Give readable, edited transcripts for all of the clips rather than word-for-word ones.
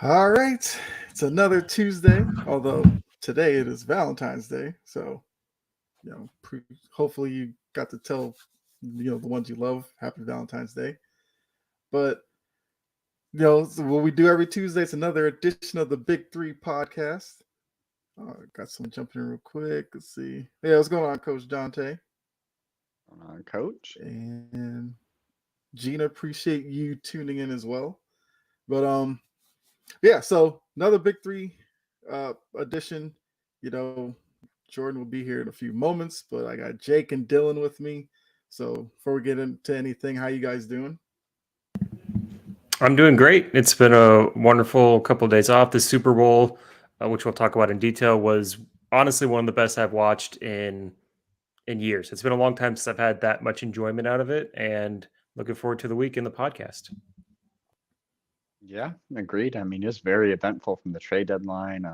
All right, it's another Tuesday. Although today it is Valentine's Day, so hopefully you got to tell the ones you love Happy Valentine's Day. But so what we do every Tuesday, it's another edition of the Big Three podcast. Got someone jumping in real quick. Let's see. Yeah, what's going on, Coach Dante? Coach. And Gina, appreciate you tuning in as well. But yeah, so another Big Three edition. You know, Jordan will be here in a few moments, but I got Jake and Dylan with me. So before we get into anything, how you guys doing? I'm doing great. It's been a wonderful couple of days off. The Super Bowl, which we'll talk about in detail, was honestly one of the best I've watched in years. It's been a long time since I've had that much enjoyment out of it, and looking forward to the week in the podcast. Yeah, agreed. I mean, it was very eventful from the trade deadline.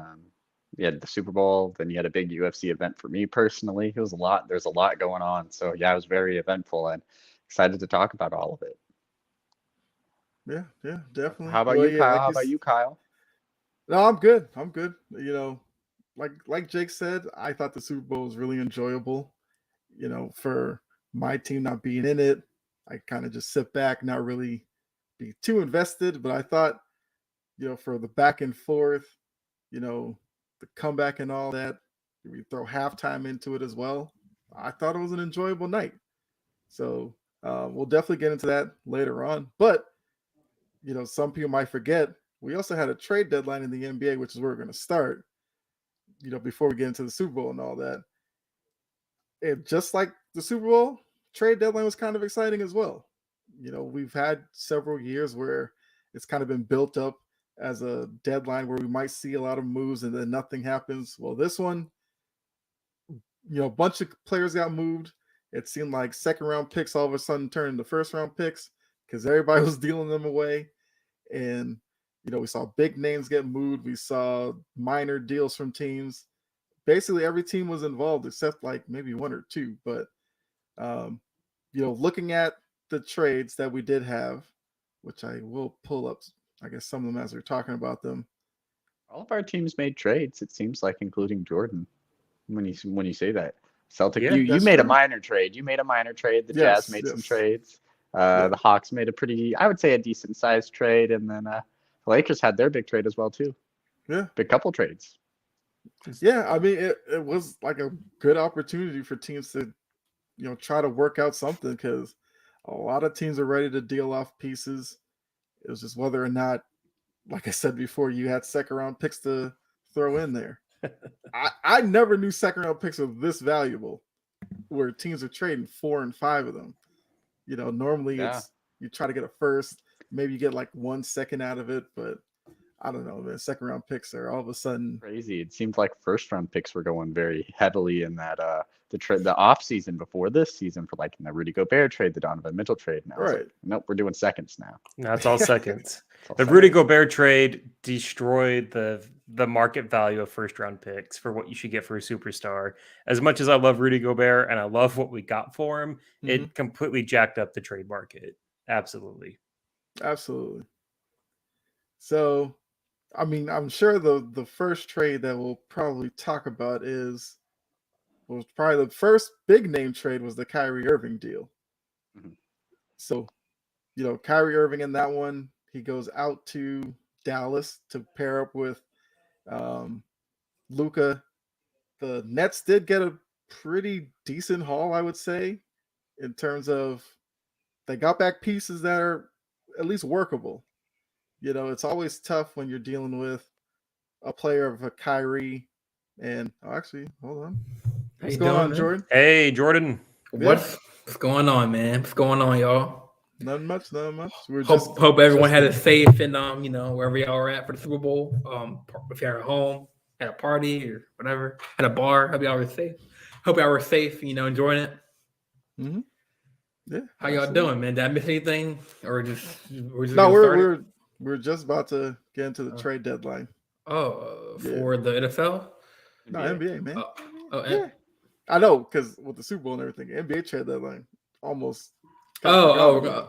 You had the Super Bowl, then you had a big UFC event for me personally. It was a lot. There's a lot going on. So yeah, it was very eventful and excited to talk about all of it. Yeah, definitely. How about Well, you, yeah, Kyle? How about you, Kyle? No, I'm good. I'm good. Like Jake said, I thought the Super Bowl was really enjoyable. For my team not being in it, I kind of just sit back, not really be too invested. But I thought, for the back and forth, the comeback and all that, we throw halftime into it as well. I thought it was an enjoyable night. So we'll definitely get into that later on. But some people might forget we also had a trade deadline in the NBA, which is where we're going to start. Before we get into the Super Bowl and all that. And just like the Super Bowl, trade deadline was kind of exciting as well. We've had several years where it's kind of been built up as a deadline where we might see a lot of moves and then nothing happens. Well, this one, a bunch of players got moved. It seemed like second round picks all of a sudden turned into first round picks because everybody was dealing them away. And, we saw big names get moved. We saw minor deals from teams. Basically, every team was involved except like maybe one or two. But, looking at the trades that we did have, which I will pull up, I guess, some of them as we're talking about them. All of our teams made trades, it seems like, including Jordan. When you say that, Celtic, Yeah, you made a minor trade. You made a minor trade. The Jazz made some trades. The Hawks made a pretty, I would say, a decent sized trade, and then the Lakers had their big trade as well too. Yeah, big couple trades. Yeah, I mean, it was like a good opportunity for teams to, try to work out something because a lot of teams are ready to deal off pieces. It was just whether or not, like I said before, you had second round picks to throw in there. I never knew second round picks were this valuable, where teams are trading 4 and 5 of them. Normally it's you try to get a first, maybe you get like 1 second out of it, but I don't know, man. Second round picks are all of a sudden crazy. It seemed like first round picks were going very heavily in that the off season before this season for like in the Rudy Gobert trade, the Donovan Mitchell trade. Now right. Like, nope, we're doing seconds now. That's all seconds. The Rudy Gobert trade destroyed the market value of first round picks for what you should get for a superstar. As much as I love Rudy Gobert and I love what we got for him, it completely jacked up the trade market. Absolutely. So, I mean, I'm sure the first trade that we'll probably talk about was probably the first big name trade was the Kyrie Irving deal. Mm-hmm. So, Kyrie Irving in that one, he goes out to Dallas to pair up with Luka. The Nets did get a pretty decent haul, I would say, in terms of they got back pieces that are at least workable. It's always tough when you're dealing with a player of a Kyrie. And actually, hold on. What's going on, Jordan? Hey, Jordan. What's going on, man? What's going on, y'all? Nothing much. We're hope everyone had a safe and wherever y'all are at for the Super Bowl. If you're at home, at a party or whatever, at a bar, hope y'all were safe. Hope y'all were safe, enjoying it. Mm-hmm. Yeah. How y'all doing, man? Did I miss anything, or just no? We're just about to get into the trade deadline. For the NFL. No, NBA, man. Yeah. I know, because with the Super Bowl and everything, NBA trade deadline almost. True.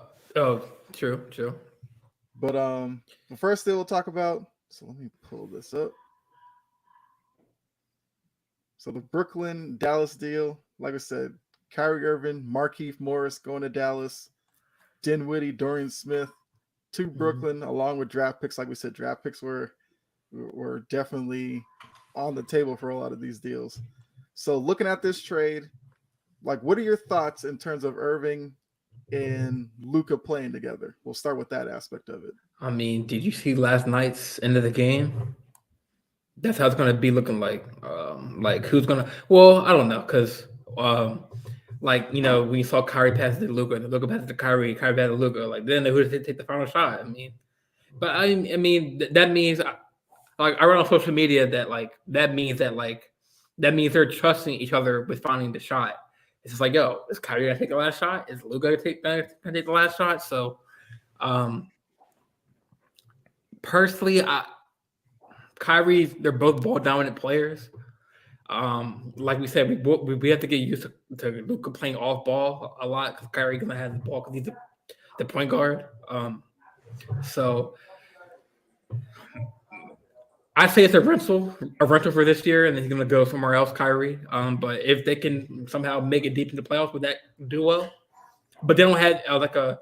But the first thing we'll talk about So let me pull this up. So the Brooklyn Dallas deal, like I said, Kyrie Irving, Markieff Morris going to Dallas, Dinwiddie, Dorian Smith to Brooklyn, along with draft picks. Like we said, draft picks were definitely on the table for a lot of these deals. So looking at this trade, like, what are your thoughts in terms of Irving and Luka playing together? We'll start with that aspect of it. I mean, did you see last night's end of the game? That's how it's gonna be looking like. Like who's gonna? Well, I don't know, cause like when you saw Kyrie pass to Luka, and Luka passed to Kyrie, Kyrie passed to Luka, like then who to take the final shot? I mean, but I mean that means like I read on social media that means they're trusting each other with finding the shot. It's just like, yo, is Kyrie gonna take the last shot? Is Luka gonna take the last shot? So, personally, Kyrie, they're both ball dominant players. Like we said, we have to get used to Luka playing off ball a lot because Kyrie gonna have the ball because he's the point guard. So I say it's a rental for this year, and then he's gonna go somewhere else, Kyrie. But if they can somehow make it deep in the playoffs with that duo, but they don't have like a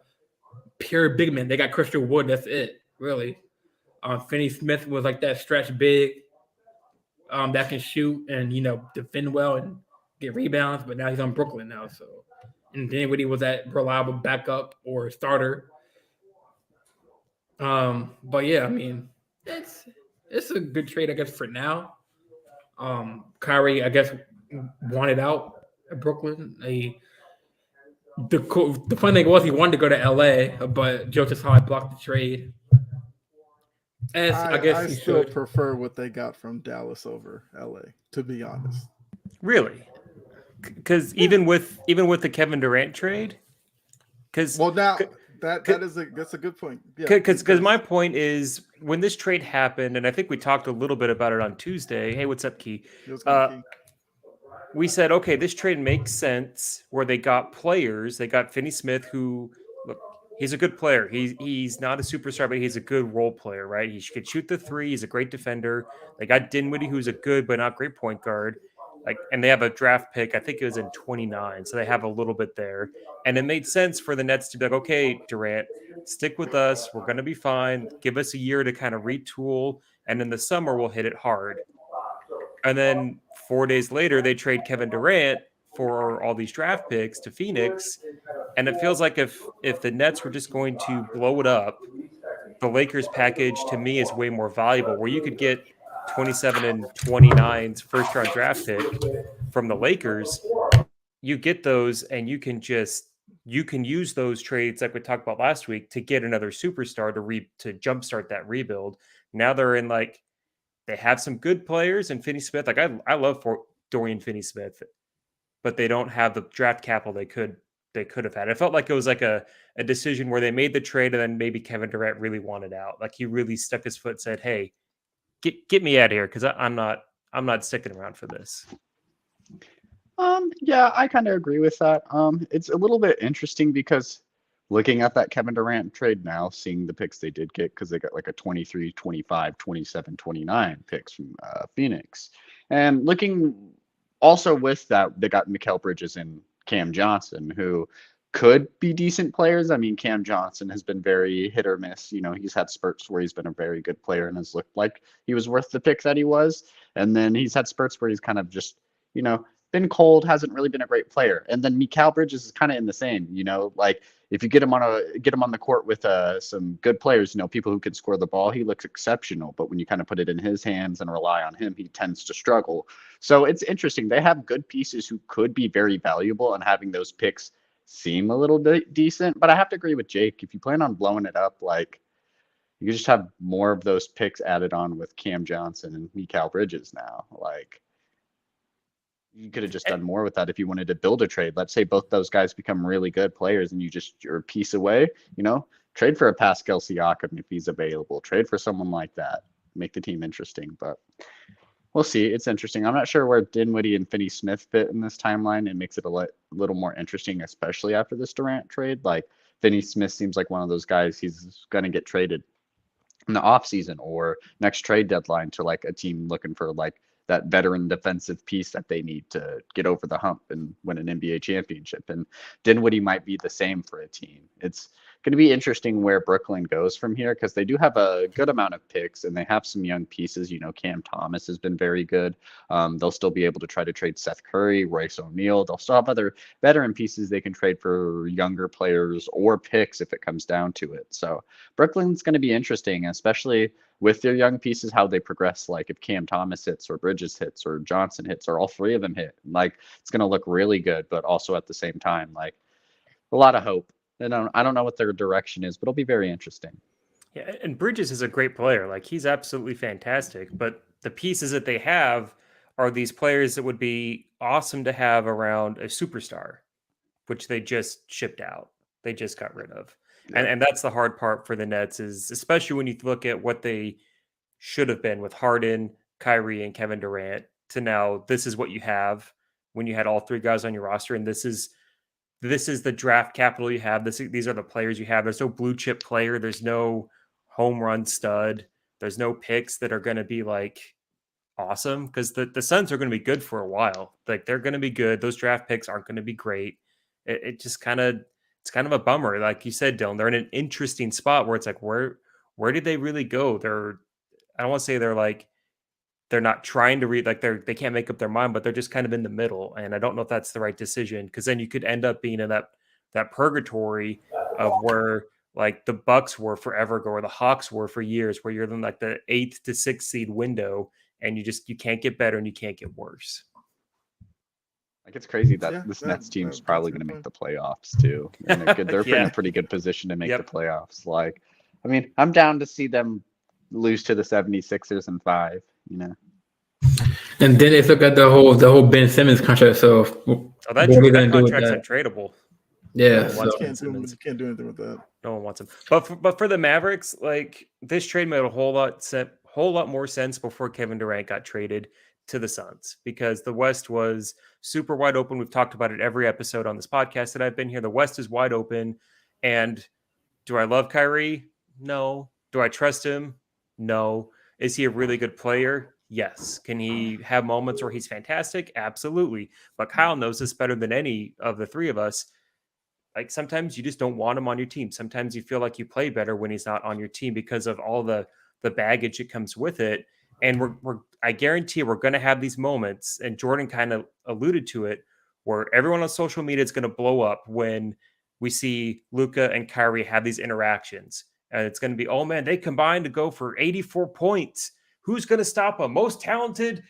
pure big man. They got Christian Wood. That's it, really. Finney Smith was like that stretch big that can shoot and defend well and get rebounds. But now he's on Brooklyn now, so and Dinwiddie was that reliable backup or starter. But yeah, I mean it's a good trade, I guess, for now. Kyrie, I guess, wanted out of Brooklyn. The fun thing was he wanted to go to LA, but Joe Tsai blocked the trade. As I guess I he still should. prefer what they got from Dallas over LA, to be honest. Really? Because even with the Kevin Durant trade, because that's a good point. Yeah, because my point is when this trade happened, and I think we talked a little bit about it on Tuesday. Hey, what's up, Key? Key. We said, okay, this trade makes sense where they got players. They got Finney Smith, who, look, he's a good player. He's not a superstar, but he's a good role player, right? He could shoot the three. He's a great defender. They got Dinwiddie, who's a good but not great point guard. And they have a draft pick. I think it was in 29, so they have a little bit there. And it made sense for the Nets to be like, okay, Durant, stick with us. We're going to be fine. Give us a year to kind of retool, and in the summer we'll hit it hard. And then 4 days later, they trade Kevin Durant for all these draft picks to Phoenix. And it feels like if the Nets were just going to blow it up, the Lakers package to me is way more valuable, where you could get 27 and 29's first round draft pick from the Lakers. You get those and you can use those trades like we talked about last week to get another superstar to jumpstart that rebuild. Now they're in they have some good players and Finney Smith. I love Dorian Finney Smith, but they don't have the draft capital they could have had. It felt like it was like a decision where they made the trade and then maybe Kevin Durant really wanted out. Like he really stuck his foot and said, hey, get me out of here because I'm not sticking around for this. Yeah, I kind of agree with that. It's a little bit interesting because looking at that Kevin Durant trade now, seeing the picks they did get, because they got like a 23, 25, 27, 29 picks from Phoenix. And looking also with that, they got Mikal Bridges and Cam Johnson, who could be decent players. I mean, Cam Johnson has been very hit or miss. He's had spurts where he's been a very good player and has looked like he was worth the pick that he was. And then he's had spurts where he's kind of just, been cold, hasn't really been a great player. And then Mikal Bridges is kind of in the same, like if you get him on the court with some good players, people who can score the ball, he looks exceptional. But when you kind of put it in his hands and rely on him, he tends to struggle. So it's interesting. They have good pieces who could be very valuable, and having those picks seem a little bit decent. But I have to agree with Jake. If you plan on blowing it up, you could just have more of those picks added on with Cam Johnson and Mikal Bridges now. You could have just done more with that if you wanted to build a trade. Let's say both those guys become really good players and you're a piece away, trade for a Pascal Siakam if he's available, trade for someone like that, make the team interesting. But we'll see. It's interesting. I'm not sure where Dinwiddie and Finney Smith fit in this timeline. It makes it a little more interesting, especially after this Durant trade. Finney Smith seems like one of those guys, he's going to get traded. in the offseason or next trade deadline to like a team looking for like that veteran defensive piece that they need to get over the hump and win an NBA championship. And Dinwiddie might be the same for a team. It's going to be interesting where Brooklyn goes from here because they do have a good amount of picks and they have some young pieces. You know, Cam Thomas has been very good. They'll still be able to try to trade Seth Curry, Royce O'Neal. They'll still have other veteran pieces they can trade for younger players or picks if it comes down to it. So Brooklyn's going to be interesting, especially with their young pieces, how they progress. Like if Cam Thomas hits or Bridges hits or Johnson hits or all three of them hit, like it's going to look really good, but also at the same time, like a lot of hope. And I don't know what their direction is, but it'll be very interesting. Yeah, and Bridges is a great player. Like he's absolutely fantastic. But the pieces that they have are these players that would be awesome to have around a superstar, which they just shipped out. They just got rid of. Yeah. And that's the hard part for the Nets is especially when you look at what they should have been with Harden, Kyrie, and Kevin Durant to now this is what you have when you had all three guys on your roster. And this is the draft capital you have. These are the players you have. There's no blue chip player. There's no home run stud. There's no picks that are going to be like awesome because the Suns are going to be good for a while. Like they're going to be good. Those draft picks aren't going to be great. It just it's kind of a bummer. Like you said, Dylan, they're in an interesting spot where it's like, where did they really go? I don't want to say they're not trying to read, like they can't make up their mind, but they're just kind of in the middle. And I don't know if that's the right decision because then you could end up being in that purgatory of where like the Bucks were forever ago or the Hawks were for years, where you're in like the 8th to 6th seed window and you can't get better and you can't get worse. Like it's crazy that this Nets team's probably going to make the playoffs too. And they're in a pretty good position to make the playoffs. Like, I mean, I'm down to see them lose to the 76ers in 5, you know. And then they look at the whole Ben Simmons contract. So that contract's untradeable. Yeah, can't do anything with that. No one wants him. But for the Mavericks, like this trade made a whole lot more sense before Kevin Durant got traded to the Suns because the West was super wide open. We've talked about it every episode on this podcast that I've been here. The West is wide open. And do I love Kyrie? No. Do I trust him? No. Is he a really good player? Yes. Can he have moments where he's fantastic? Absolutely. But Kyle knows this better than any of the three of us. Like sometimes you just don't want him on your team. Sometimes you feel like you play better when he's not on your team because of all the baggage that comes with it. And I guarantee we're going to have these moments, and Jordan kind of alluded to it, where everyone on social media is going to blow up when we see Luka and Kyrie have these interactions. And it's going to be, oh man, they combined to go for 84 points. Who's going to stop them? Most talented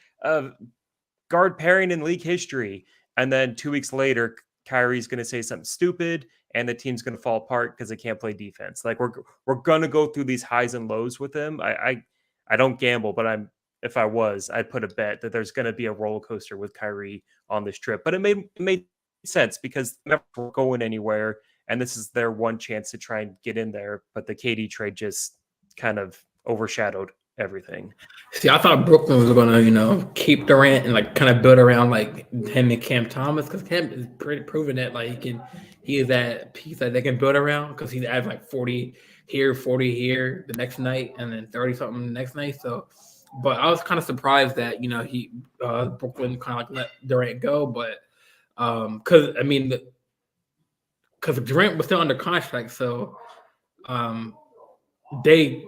guard pairing in league history. And then 2 weeks later, Kyrie's going to say something stupid and the team's going to fall apart because they can't play defense. Like we're going to go through these highs and lows with him. I don't gamble, but if I was, I'd put a bet that there's going to be a roller coaster with Kyrie on this trip. But it made sense because they're not going anywhere, and this is their one chance to try and get in there. But the KD trade just kind of overshadowed everything. See, I thought Brooklyn was going to, keep Durant and like kind of build around like him and Cam Thomas because Cam is pretty proven that like he is that piece that they can build around because he's at like 40 here, 40 here the next night, and then 30 something the next night. So, but I was kind of surprised that Brooklyn kind of like let Durant go, but because Durant was still under contract, so they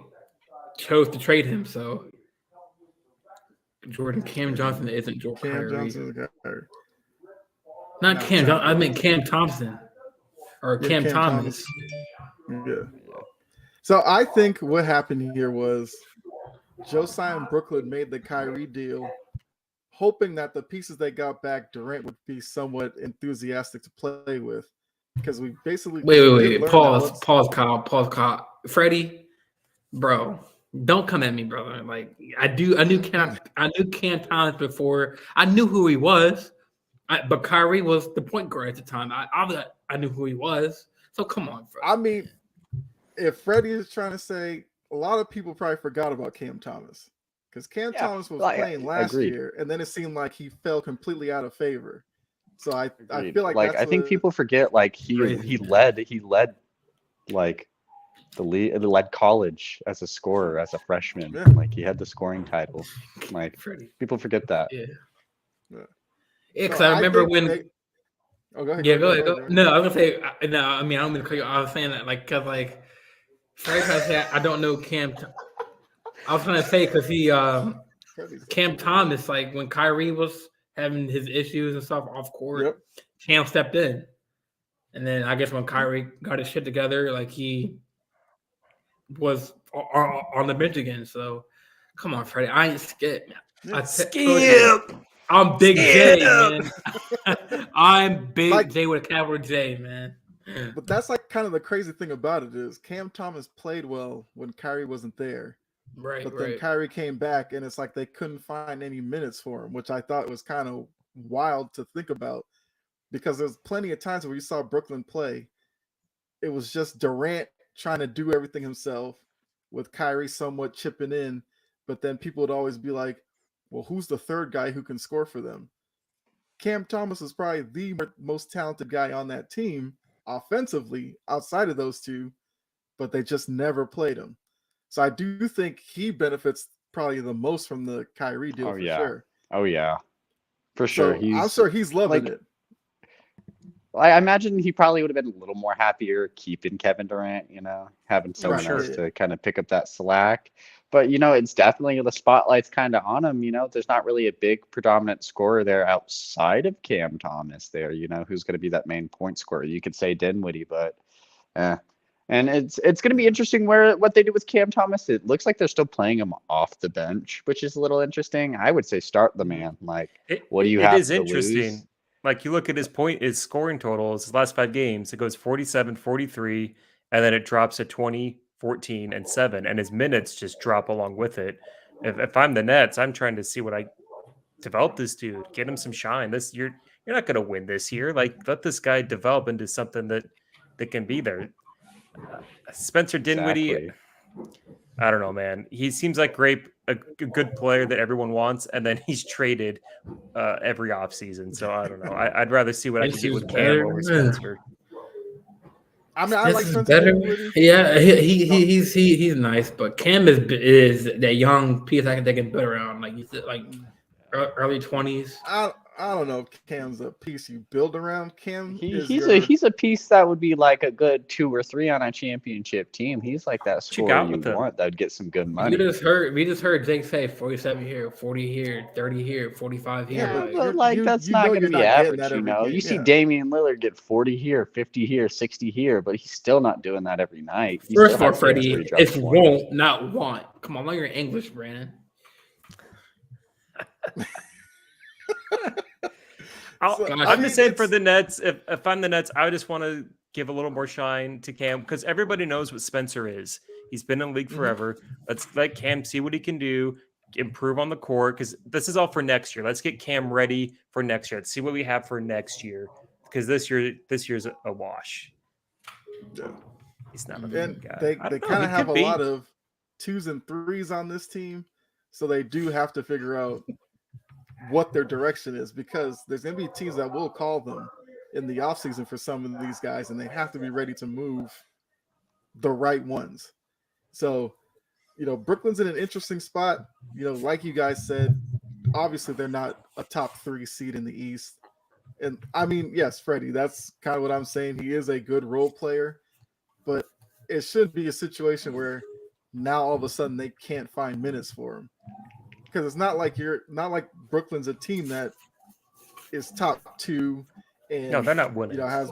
chose to trade him. So Cam Johnson isn't Jordan. Cam Johnson is Kyrie. Not Cam Johnson. I meant Cam Thompson or Cam Thomas. Yeah. So I think what happened here was Josiah and Brooklyn made the Kyrie deal, hoping that the pieces they got back, Durant would be somewhat enthusiastic to play with. Because we basically wait. Pause, Kyle. Freddie, bro, don't come at me, brother. Like I knew Cam Thomas before. I knew who he was, but Kyrie was the point guard at the time. I knew who he was. So come on, Freddie. I mean, if Freddie is trying to say, a lot of people probably forgot about Cam Thomas because Cam Thomas was playing last year, and then it seemed like he fell completely out of favor. So I feel like I think people forget like he led like led college as a scorer as a freshman. Yeah. Like he had the scoring title. Like Freddie. people forget that. Yeah. Yeah. Yeah, because So I remember think when. Oh, go ahead. Yeah, go ahead. No, I was gonna say. No, I mean I don't mean to cut you. I was saying that like because like Freddie trying to say I don't know Cam. I was trying to say because he Cam Thomas, like when Kyrie was having his issues and stuff off court, Yep. Cam stepped in. And then I guess when Kyrie got his shit together, like he was on the bench again. So come on, Freddie. I ain't scared. Yeah. Skip. I'm Big J, Skip. man. I'm Big Like- J with a capital J, man. But that's like kind of the crazy thing about it is Cam Thomas played well when Kyrie wasn't there. Right, But then right. Kyrie came back and it's like they couldn't find any minutes for him, which I thought was kind of wild to think about because there's plenty of times where you saw Brooklyn play. It was just Durant trying to do everything himself with Kyrie somewhat chipping in. But then people would always be like, well, who's the third guy who can score for them? Cam Thomas is probably the most talented guy on that team offensively outside of those two, but they just never played him. So I do think he benefits probably the most from the Kyrie deal for sure. Oh yeah, for sure. So I'm sure he's loving like, it. I imagine he probably would have been a little more happier keeping Kevin Durant, having someone Right. else to kind of pick up that slack. But, it's definitely the spotlight's kind of on him. There's not really a big predominant scorer there outside of Cam Thomas there, who's going to be that main point scorer. You could say Dinwiddie, but and it's going to be interesting what they do with Cam Thomas. It looks like they're still playing him off the bench, which is a little interesting. I would say start the man. Like, what do you have It is to interesting. lose? Like you look at his scoring totals, his last 5 games, it goes 47, 43, and then it drops to 20, 14, and 7, and his minutes just drop along with it. If I'm the Nets, I'm trying to see what I develop this dude, get him some shine. You're not going to win this year. Like let this guy develop into something that can be there. Spencer Dinwiddie, Exactly. I don't know, man. He seems like a good player that everyone wants, and then he's traded every offseason. So I don't know. I'd rather see what I can do with Cam over Spencer. I mean, I like This is Spencer better. Dinwiddie. Yeah, he's nice, but Cam is that young piece I can they can build around. Like you said, like early 20s. I don't know if Cam's a piece you build around. Cam He's a piece that would be like a good 2 or 3 on a championship team. He's like that you scorer got you with him? want that would get some good We money. just heard Jake say 47 here, 40 here, 30 here, 45 here. Yeah, like, But like that's not going to be you're not getting average, that every game, You see yeah. Damian Lillard get 40 here, 50 here, 60 here, but he's still not doing that every night. He First still of all, has games where Freddie, he drops it's 20. won't, not want. Come on, learn your English, Brandon. I'm just saying for the Nets, if I'm the Nets, I just want to give a little more shine to Cam because everybody knows what Spencer is. He's been in the league forever. Let's let Cam see what he can do, improve on the court because this is all for next year. Let's get Cam ready for next year. Let's see what we have for next year because this year's a wash. Yeah. He's not a And good guy. they I don't know, kind he of have could a be. lot of 2s and 3s on this team, so they do have to figure out what their direction is because there's going to be teams that will call them in the offseason for some of these guys, and they have to be ready to move the right ones. So, Brooklyn's in an interesting spot. Like you guys said, obviously they're not a top 3 seed in the East. And I mean, yes, Freddie, that's kind of what I'm saying. He is a good role player, but it should be a situation where now all of a sudden they can't find minutes for him. Because it's not like Brooklyn's a team that is top 2 and No, they're not winning. has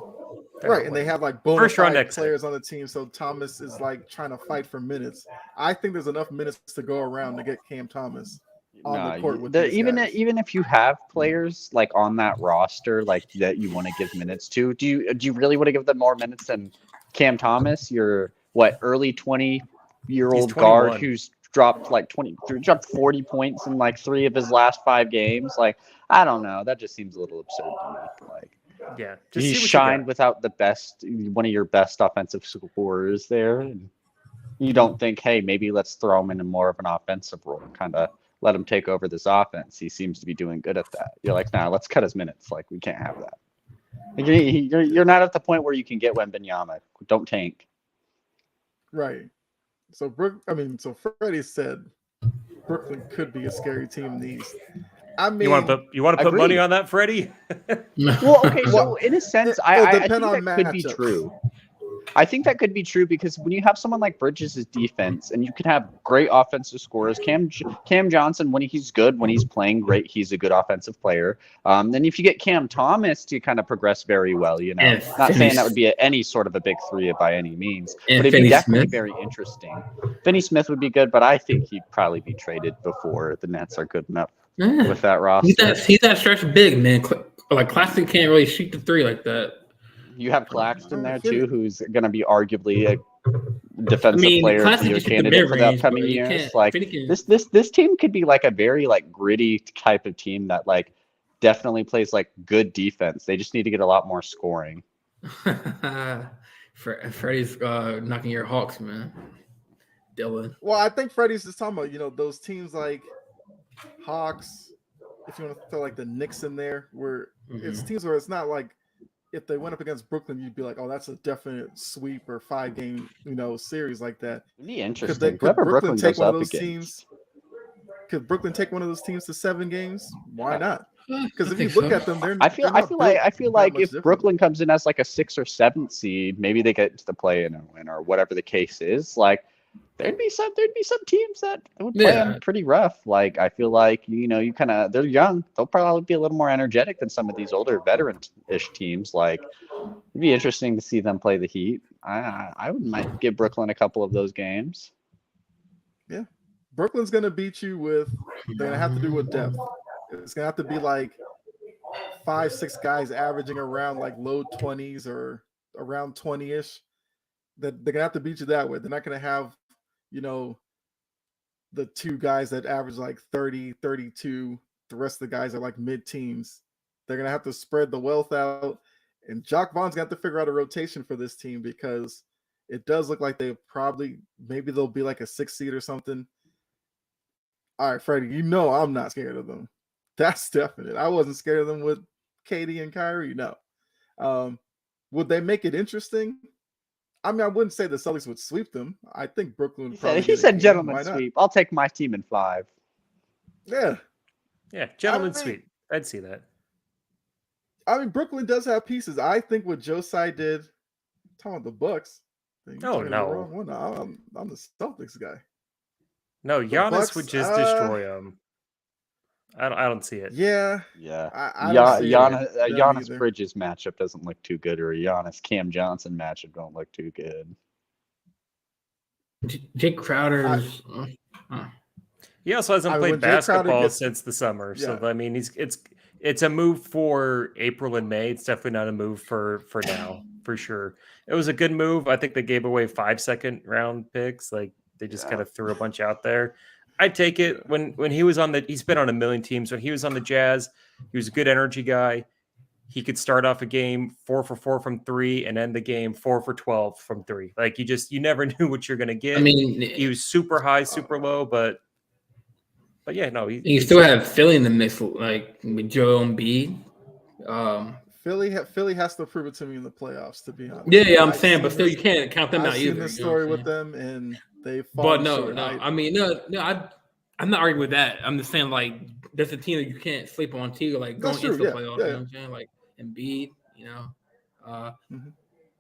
They're right, not and they winning. have like bona First round fide exit. players on the team. So Thomas is like trying to fight for minutes. I think there's enough minutes to go around to get Cam Thomas on the court with these guys. Even if you have players like on that roster like that you want to give minutes to, do you really want to give them more minutes than Cam Thomas? Your early 20-year-old He's guard 21. who's dropped 40 points in like 3 of his last 5 games. Like I don't know, that just seems a little absurd to me. Like Yeah, he see what you shined got. without one of your best offensive scorers there. And you don't think, hey, maybe let's throw him into more of an offensive role, kind of let him take over this offense. He seems to be doing good at that. You're like, nah, let's cut his minutes. Like we can't have that. Like, you're not at the point where you can get Wembanyama. Don't tank. Right. So so Freddie said Brooklyn could be a scary team in the East. I mean, you want to put money agreed. on that, Freddie? Well, okay, so Well, in a sense, it'll I think depend on that could be matchups. true. I think that could be true because when you have someone like Bridges' defense, and you can have great offensive scorers, Cam Johnson, when he's good, when he's playing great, he's a good offensive player. Then if you get Cam Thomas to kind of progress very well, And not saying Finney- that would be any sort of a big three by any means, And but it'd be Finney definitely Smith. very interesting. Finney Smith would be good, but I think he'd probably be traded before the Nets are good enough Yeah. with that roster. He's that stretch big, man. Like Classic can't really shoot the three like that. You have Claxton there too, who's going to be arguably a defensive player of Classic the year can shoot the candidate for the mid-range, upcoming but you years. can't- Like Finney can- this team could be like a very like gritty type of team that like definitely plays like good defense. They just need to get a lot more scoring. Freddie's knocking your Hawks, man. Dylan. Well, I think Freddie's just talking about, those teams like Hawks, if you want to throw like the Knicks in there, where it's teams where it's not like if they went up against Brooklyn, you'd be like, oh, that's a definite sweep or 5-game, series like that. It'd be Could interesting. Brooklyn Brooklyn take goes one up of those against. teams? Could Brooklyn take one of those teams to 7 games? Why not? Because if I you think look so. at them, they're I feel they're not I feel built like that much if different. Brooklyn comes in as like a 6th or 7th seed, maybe they get into the play-in and win or whatever the case is. Like there'd be some teams that would play them pretty rough. Like I feel like you kind of they're young. They'll probably be a little more energetic than some of these older veteran-ish teams. Like it'd be interesting to see them play the Heat. I might give Brooklyn a couple of those games. Brooklyn's gonna beat you with. They're gonna have to do with depth. It's gonna have to be like 5-6 guys averaging around like low 20s or around 20ish. That they're gonna have to beat you that way. They're not gonna have, the 2 guys that average like 30, 32. The rest of the guys are like mid-teens. They're gonna have to spread the wealth out, and Jacque Vaughn's got to figure out a rotation for this team because it does look like maybe they'll be like a 6 seed or something. All right, Freddie, I'm not scared of them. That's definite. I wasn't scared of them with Katie and Kyrie. No. Would they make it interesting? I mean, I wouldn't say the Celtics would sweep them. I think Brooklyn would probably. He said gentleman sweep. I'll take my team in 5. Yeah. Yeah, gentlemen I mean- sweep. I'd see that. I mean, Brooklyn does have pieces. I think what Josiah did, talking about the Bucks. Oh, talking no. the wrong one. I'm the Celtics guy. No, Giannis Bucks, would just destroy them. I don't see it. Yeah. Yeah. I don't see Giannis, them Giannis either. Bridges matchup doesn't look too good, or a Giannis Cam Johnson matchup don't look too good. Jake Crowder's. He also hasn't I mean, played when Jay Crowder basketball gets- since the summer. So Yeah. I mean, it's a move for April and May. It's definitely not a move for now, for sure. It was a good move. I think they gave away 5 second-round picks. Like they just kind of threw a bunch out there. I'd take it when he was he's been on a million teams. When he was on the Jazz, he was a good energy guy. He could start off a game 4 for 4 from 3 and end the game 4 for 12 from 3. Like you never knew what you're gonna get. I mean, He was super high, super low, but yeah, no, you still have Philly in the mix, like with Joel Embiid. Philly has to prove it to me in the playoffs, to be honest. Yeah, I'm I've saying, seen but still, this- you can't count them I've out seen either. this you know what story I'm with saying? them, and they've But fallen no, short. I mean, I'm not arguing with that. I'm just saying, like, there's a team that you can't sleep on too, like going That's into true, the yeah, playoffs. yeah. You know what I'm saying? Like Embiid, Mhm.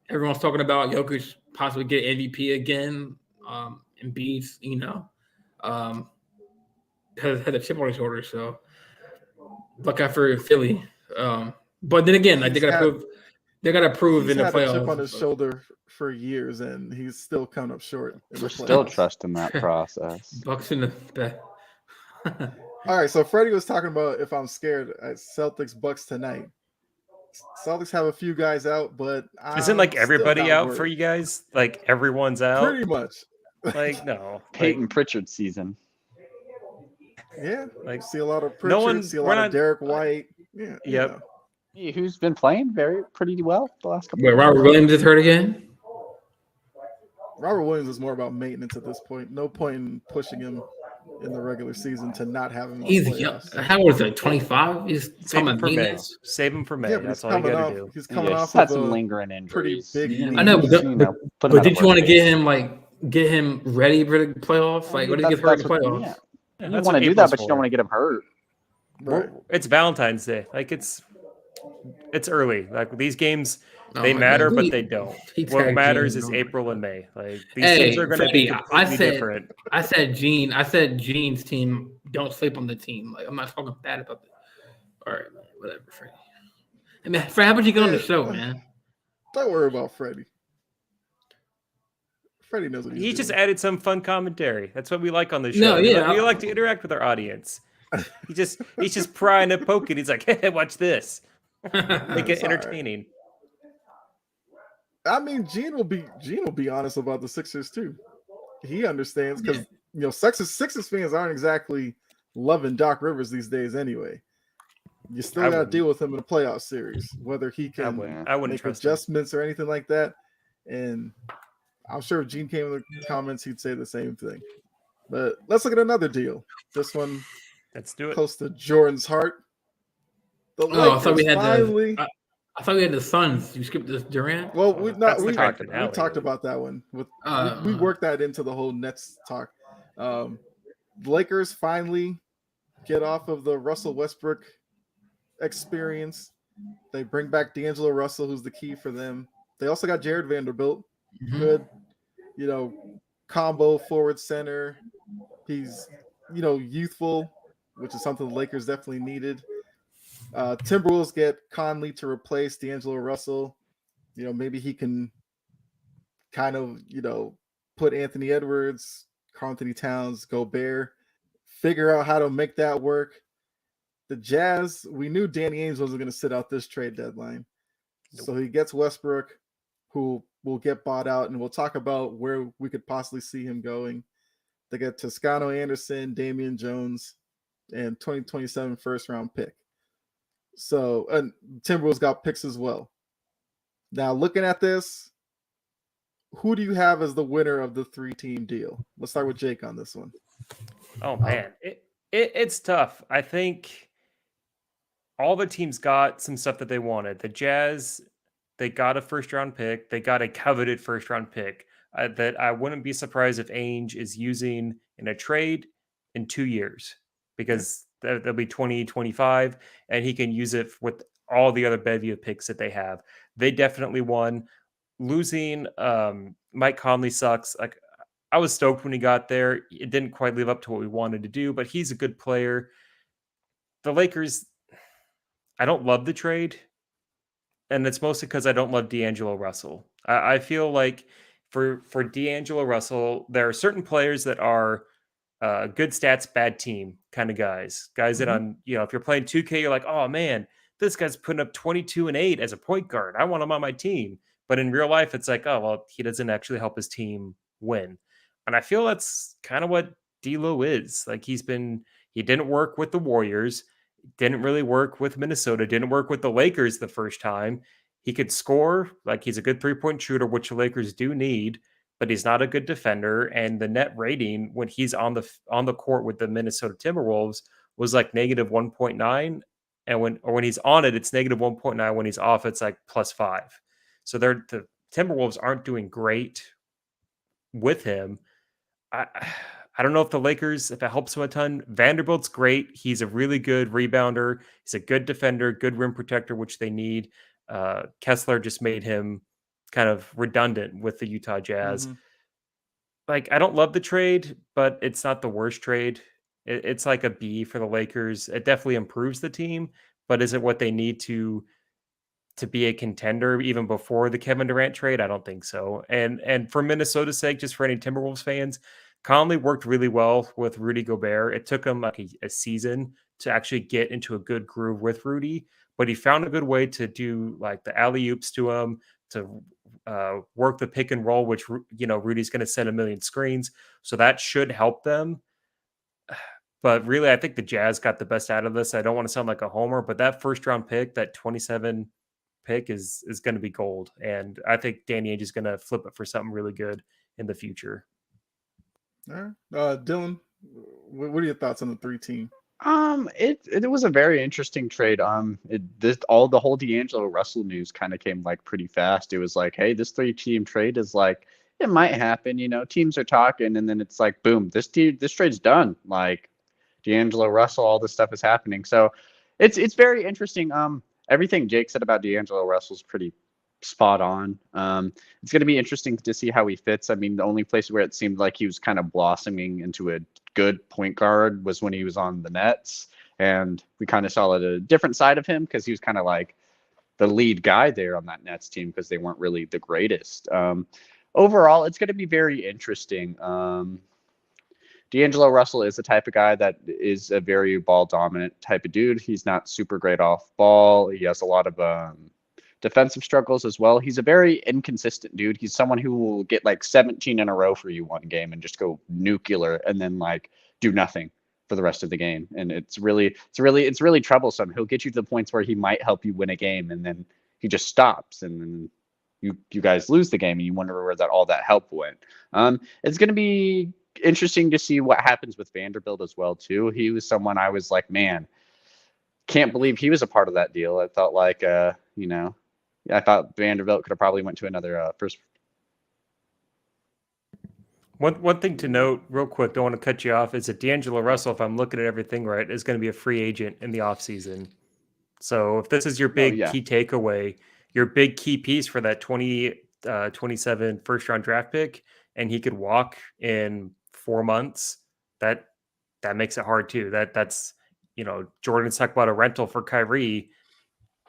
Everyone's talking about Jokic possibly get MVP again. Embiid's, had a chip on his shoulder, so look out for Philly. But then again, like they gotta prove He's in the had a chip playoffs. on his shoulder for years, and he's still coming up short. In We're the still playoffs. trusting that process. Bucks in the All right, so Freddie was talking about if I'm scared at Celtics Bucks tonight. Celtics have a few guys out, but isn't like I'm still everybody not out worried. for you guys? Like everyone's out. Pretty much. Like no, Peyton Pritchard season. Yeah, Like, see a lot of no Pritchard, one- see a we're lot not- of Derek White. Yeah, you Yep. know. Hey, who's been playing pretty well the last couple. Wait, Robert Williams is hurt again. Robert Williams is more about maintenance at this point. No point in pushing him in the regular season to not have him. In He's the young. playoffs. How old is he? 25. He's save talking him about for May. maintenance. Save him for May. Yeah, but That's he's all you coming got to off. do. He's coming Yeah, off he's had of some a lingering pretty injuries. big. Yeah, knee I know, injury. but You know, put him But out did of you want to work get days. him like get him ready for the playoffs? Like, what if he gets hurt in the playoffs? Yeah. Yeah, You that's want what to do April's that, but you don't for. want to get him hurt. Right. It's Valentine's Day. Like it's early. Like these games, Oh they my matter, God. but they don't. He What tagged matters Gene. is Oh my April God. and May. Like these teams are going to be Freddie, completely different. I said Gene's team. Don't sleep on the team. Like I'm not talking bad about it. All right, man, whatever, Freddie. Hey, man, Fred, how about you get on the show, man? Don't worry about Freddie. Freddie knows what he's He doing. just added some fun commentary. That's what we like on the show. No, yeah. we like to interact with our audience. He's just prying and poking. He's like, hey, watch this. Make it It's all right. entertaining. I mean, Gene will be honest about the Sixers too. He understands because Sixers fans aren't exactly loving Doc Rivers these days anyway. You still I got to wouldn't. deal with him in the playoff series, whether he can I wouldn't make trust him. adjustments or anything like that. And I'm sure if Gene came in the comments, he'd say the same thing. But let's look at another deal. This one Let's do it. close to Jordan's heart. The Oh, I thought we Lakers had finally. I thought we had the Suns. You skipped this Durant. Well, we That's the we finale. talked about that one. We Uh, worked that into the whole Nets talk. The Lakers finally get off of the Russell Westbrook experience. They bring back D'Angelo Russell, who's the key for them. They also got Jared Vanderbilt, mhm. good, combo forward center. He's, youthful, which is something the Lakers definitely needed. Timberwolves get Conley to replace D'Angelo Russell. Maybe he can kind of, put Anthony Edwards, Karl Anthony Towns, Gobert, figure out how to make that work. The Jazz, we knew Danny Ainge wasn't going to sit out this trade deadline. So he gets Westbrook, who will get bought out, and we'll talk about where we could possibly see him going. They get Toscano Anderson, Damian Jones, and 2027 first-round pick. So, and Timberwolves got picks as well. Now, looking at this, who do you have as the winner of the 3-team deal? Let's start with Jake on this one. Oh man, it's tough. I think all the teams got some stuff that they wanted. The Jazz, they got a first-round pick. They got a coveted first-round pick that I wouldn't be surprised if Ainge is using in a trade in 2 years because they'll be 2025, and he can use it with all the other bevy of picks that they have. They definitely won. Losing Mike Conley sucks. Like I was stoked when he got there. It didn't quite live up to what we wanted to do, but he's a good player. The Lakers, I don't love the trade, and it's mostly because I don't love D'Angelo Russell. I feel like for D'Angelo Russell, there are certain players that are good stats, bad team kind of guys. Guys that on, if you're playing 2K, you're like, oh man, this guy's putting up 22 and 8 as a point guard. I want him on my team. But in real life, it's like, oh, well, he doesn't actually help his team win. And I feel that's kind of what D'Lo is. Like he didn't work with the Warriors, didn't really work with Minnesota, didn't work with the Lakers the first time. He could score, like he's a good 3-point shooter, which the Lakers do need, but he's not a good defender. And the net rating when he's on the court with the Minnesota Timberwolves was like negative 1.9. And when he's on it, it's negative 1.9. When he's off, it's like +5. So the Timberwolves aren't doing great with him. I don't know if the Lakers, if it helps him a ton. Vanderbilt's great. He's a really good rebounder. He's a good defender, good rim protector, which they need. Kessler just made him kind of redundant with the Utah Jazz. Like, I don't love the trade, but it's not the worst trade. It's like a B for the Lakers. It definitely improves the team, but is it what they need to be a contender even before the Kevin Durant trade? I don't think so. And for Minnesota's sake, just for any Timberwolves fans, Conley worked really well with Rudy Gobert. It took him like a season to actually get into a good groove with Rudy, but he found a good way to do like the alley-oops to him, to work the pick and roll, which, Rudy's going to send a million screens. So that should help them. But really, I think the Jazz got the best out of this. I don't want to sound like a homer, but that first round pick, that 27 pick is going to be gold. And I think Danny Ainge is going to flip it for something really good in the future. All right. Dylan, what are your thoughts on the 3-team? It was a very interesting trade. The whole D'Angelo Russell news kind of came like pretty fast. It was like, hey, this 3-team trade is like, it might happen. Teams are talking, and then it's like, boom, this trade's done. Like D'Angelo Russell, all this stuff is happening. So it's very interesting. Everything Jake said about D'Angelo Russell is pretty spot on. It's going to be interesting to see how he fits. I mean, the only place where it seemed like he was kind of blossoming into a good point guard was when he was on the Nets, and we kind of saw a different side of him because he was kind of like the lead guy there on that Nets team because they weren't really the greatest. Overall, it's going to be very interesting. D'Angelo Russell is the type of guy that is a very ball dominant type of dude. He's not super great off ball. He has a lot of defensive struggles as well. He's a very inconsistent dude. He's someone who will get like 17 in a row for you one game and just go nuclear and then like do nothing for the rest of the game. And it's really troublesome. He'll get you to the points where he might help you win a game and then he just stops and then you guys lose the game and you wonder where all that help went. It's going to be interesting to see what happens with Vanderbilt as well too. He was someone I was like, man, can't believe he was a part of that deal. I felt like I thought Vanderbilt could have probably went to another first. One thing to note real quick, don't want to cut you off, is that D'Angelo Russell, if I'm looking at everything right, is going to be a free agent in the offseason. So if this is your big key takeaway, your big key piece for that 2027 first round draft pick, and he could walk in 4 months, that makes it hard too. That's Jordan's talking about a rental for Kyrie.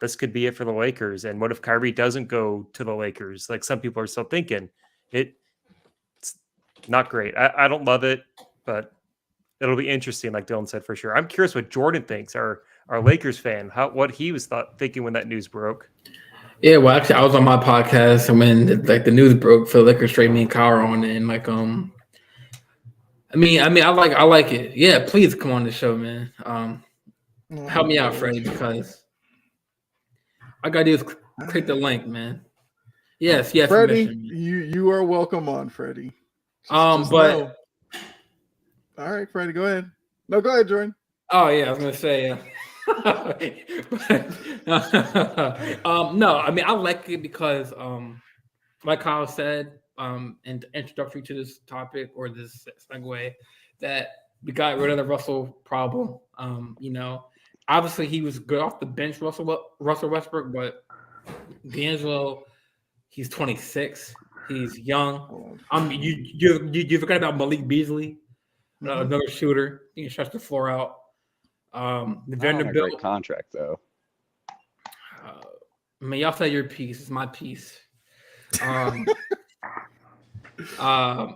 This could be it for the Lakers. And what if Kyrie doesn't go to the Lakers? Like some people are still thinking it's not great. I don't love it, but it'll be interesting. Like Dylan said, for sure. I'm curious what Jordan thinks, our Lakers fan, what he was thinking when that news broke. Yeah, well, actually, I was on my podcast and when the news broke for the Lakers trade, me and Kyle were on it, and I like it. Yeah, please come on the show, man. Help me out, Freddie, because I gotta do is click the link, man. Yes, Freddie, you are welcome on, Freddie. Just but know. All right, Freddie, go ahead. No, go ahead, Jordan. Oh yeah, I was gonna say. No, I like it because, like Kyle said, and introductory to this topic or this segue, that we got rid of the Russell problem. Obviously he was good off the bench, Russell Westbrook, but D'Angelo, he's 26, he's young. You forgot about Malik Beasley, another shooter. He can stretch the floor out. Vanderbilt, great contract though. Y'all say your piece. It's my piece.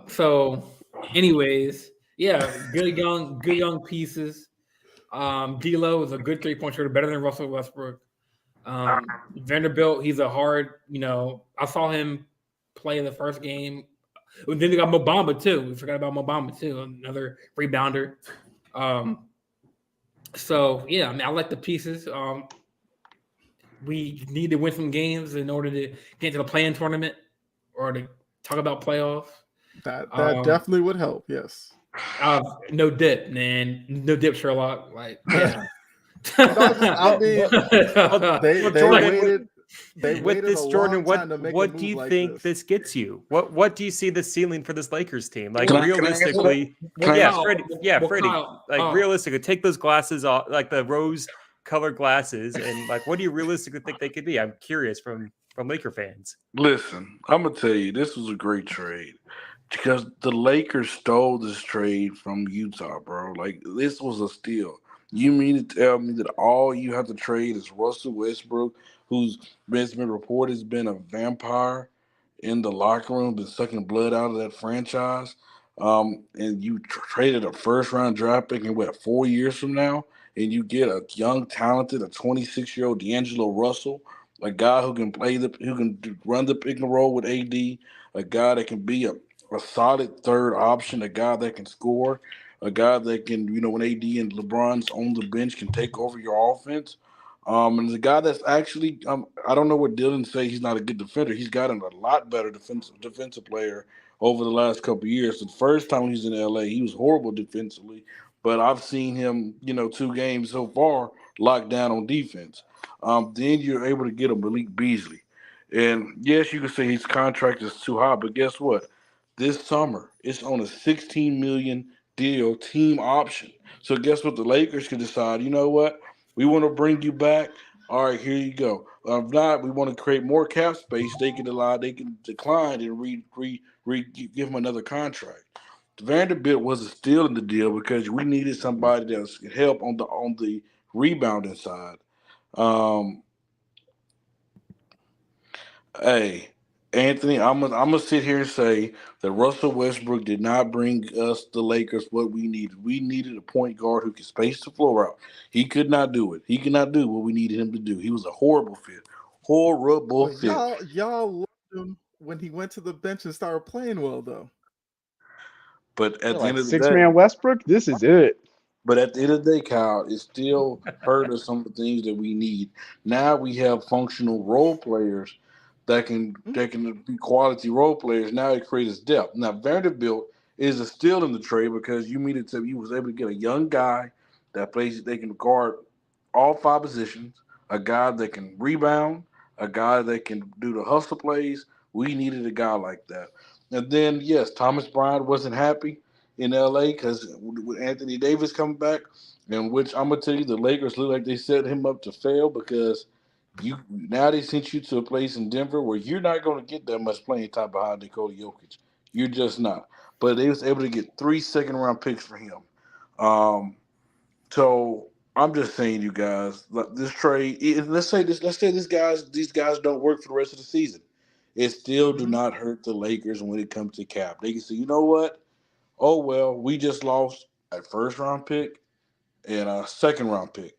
So, anyways, yeah, good young pieces. D'Lo is a good 3-point shooter, better than Russell Westbrook. Vanderbilt, he's a hard. I saw him play in the first game. Then they got Mo Bamba too. We forgot about Mo Bamba too, another rebounder. So yeah, I like the pieces. We need to win some games in order to get to the play-in tournament or to talk about playoffs. That definitely would help. Yes. No dip, man. No dip, Sherlock. Like, yeah. I mean, they waited. With this, Jordan, what do you think this gets you? What do you see the ceiling for this Lakers team? Like realistically, Freddie. Realistically, take those glasses off, like the rose-colored glasses, and like, what do you realistically think they could be? I'm curious from Laker fans. Listen, I'm gonna tell you, this was a great trade because the Lakers stole this trade from Utah, bro. Like, this was a steal. You mean to tell me that all you have to trade is Russell Westbrook, who's been reported has been a vampire in the locker room, been sucking blood out of that franchise, and you traded a first-round draft pick in 4 years from now, and you get a young, talented, a 26-year-old D'Angelo Russell, a guy who can run the pick and roll with AD, a guy that can be a solid third option, a guy that can score, a guy that can, when AD and LeBron's on the bench, can take over your offense. And the guy that's actually, I don't know what Dylan say he's not a good defender. He's gotten a lot better defensive player over the last couple of years. The first time he was in LA, he was horrible defensively, but I've seen him, 2 games so far locked down on defense. Then you're able to get a Malik Beasley. And yes, you can say his contract is too high, but guess what? this summer. It's on a $16 million deal, team option. So guess what? The Lakers could decide. You know what? We want to bring you back. All right, here you go. If not, we want to create more cap space. They can decline and give him another contract. Vanderbilt was a steal in the deal because we needed somebody that could help on the rebounding side. Hey, Anthony, I'm gonna sit here and say that Russell Westbrook did not bring us the Lakers what we needed. We needed a point guard who could space the floor out. He could not do it. He could not do what we needed him to do. He was a horrible fit. Horrible But fit. y'all loved him when he went to the bench and started playing well, though. But at the Like end of the 6-man day, Westbrook, this is it. But at the end of the day, Kyle, it still hurt us some of the things that we need. Now we have functional role players that can be quality role players. Now it creates depth. Now Vanderbilt is a steal in the trade because you was able to get a young guy that they can guard all 5 positions, a guy that can rebound, a guy that can do the hustle plays. We needed a guy like that. And then yes, Thomas Bryant wasn't happy in LA because with Anthony Davis coming back, and which I'm gonna tell you, the Lakers look like they set him up to fail because now they sent you to a place in Denver where you're not going to get that much playing time behind Nikola Jokic. You're just not. But they was able to get 3 second-round picks for him. So I'm just saying, you guys, this trade. Let's say these guys don't work for the rest of the season. It still do not hurt the Lakers when it comes to cap. They can say, you know what? Oh well, we just lost a first-round pick and a second-round pick.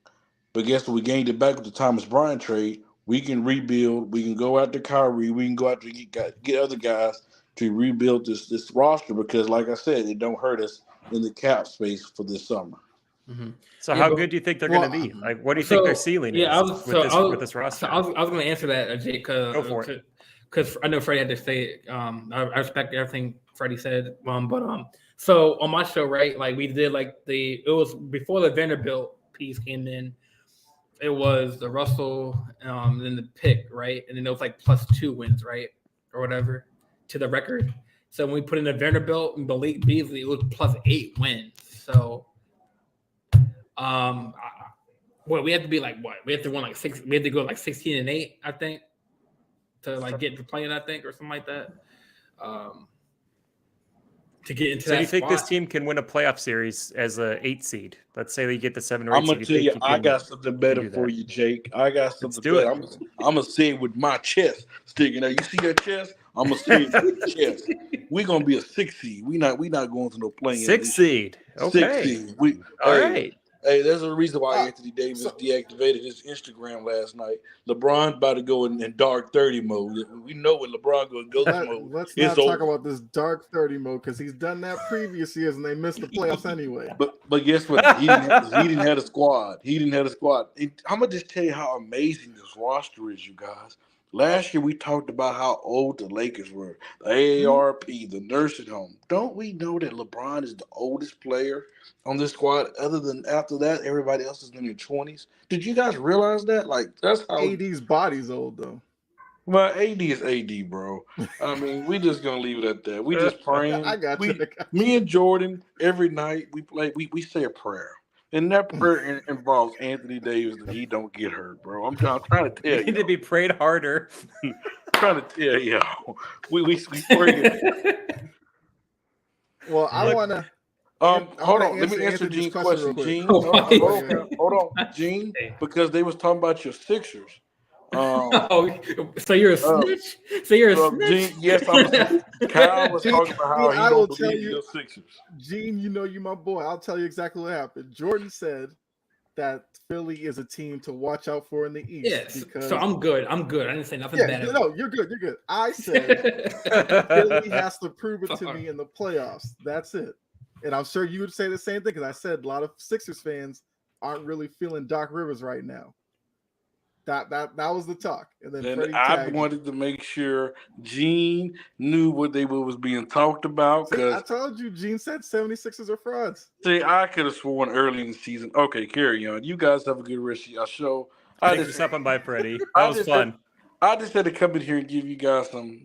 But guess what? We gained it back with the Thomas Bryant trade. We can rebuild. We can go after Kyrie. We can go after get other guys to rebuild this roster because, like I said, it don't hurt us in the cap space for this summer. Mm-hmm. So how good do you think they're going to be? Like, what do you think their ceiling is with this roster? So I was going to answer that, Jake, because I know Freddie had to say it. I respect everything Freddie said. So on my show, right, like we did it was before the Vanderbilt piece came in. It was the Russell, and then the pick, right? And then it was like +2 wins, right? Or whatever to the record. So when we put in the Vanderbilt and Malik Beasley, it was +8 wins. So, we had to be like what? We had to win like 6. We had to go like 16-8, I think, to get to playing, I think, or something like that. To get into so do you think this team can win a playoff series as a 8 seed? Let's say they get the 7 or 8 I'm gonna tell you, I got something better for you, Jake. I got something better. I'm gonna say it with my chest sticking out. You see your chest? I'm gonna say it with the chest. We're gonna be a 6 seed. We not going to no playing. 6 seed. Okay. 6 seed. All right. Hey, there's a reason why Anthony Davis deactivated his Instagram last night. LeBron's about to go in dark 30 mode. We know when LeBron goes ghost mode. Let's not talk about this dark 30 mode because he's done that previous years and they missed the playoffs anyway. But guess what? He didn't have a squad. I'm gonna just tell you how amazing this roster is, you guys. Last year we talked about how old the Lakers were, the AARP, the nursing home. Don't we know that LeBron is the oldest player on this squad? Other than after that, everybody else is in their 20s. Did you guys realize that? Like that's how AD's body's old though. Well, AD is AD, bro. I mean, we just gonna leave it at that. We just praying. I got you. Me and Jordan every night we say a prayer. And that prayer involves Anthony Davis that he don't get hurt, bro. I'm trying to tell you. You need to be prayed harder. Trying to tell you. We pray. Well, I want to. Hold on. Let me answer Gene's question. Gene, hold on, Gene, because they was talking about your Sixers. So you're a snitch? So you're a snitch? Gene, yes, I'm a snitch. Kyle was talking about how he don't believe in the Sixers. Gene, you know you my boy. I'll tell you exactly what happened. Jordan said that Philly is a team to watch out for in the East. Yes. So I'm good. I didn't say nothing bad. No, you're good. You're good. I said Philly has to prove it to me in the playoffs. That's it. And I'm sure you would say the same thing because I said a lot of Sixers fans aren't really feeling Doc Rivers right now. That was the talk. And then I wanted to make sure Gene knew what was being talked about. Because I told you, Gene said 76ers are frauds. See, I could have sworn early in the season. Okay, carry on. You guys have a good rest of your show. Thanks for stopping by, Freddie. That was fun. I just had to come in here and give you guys some,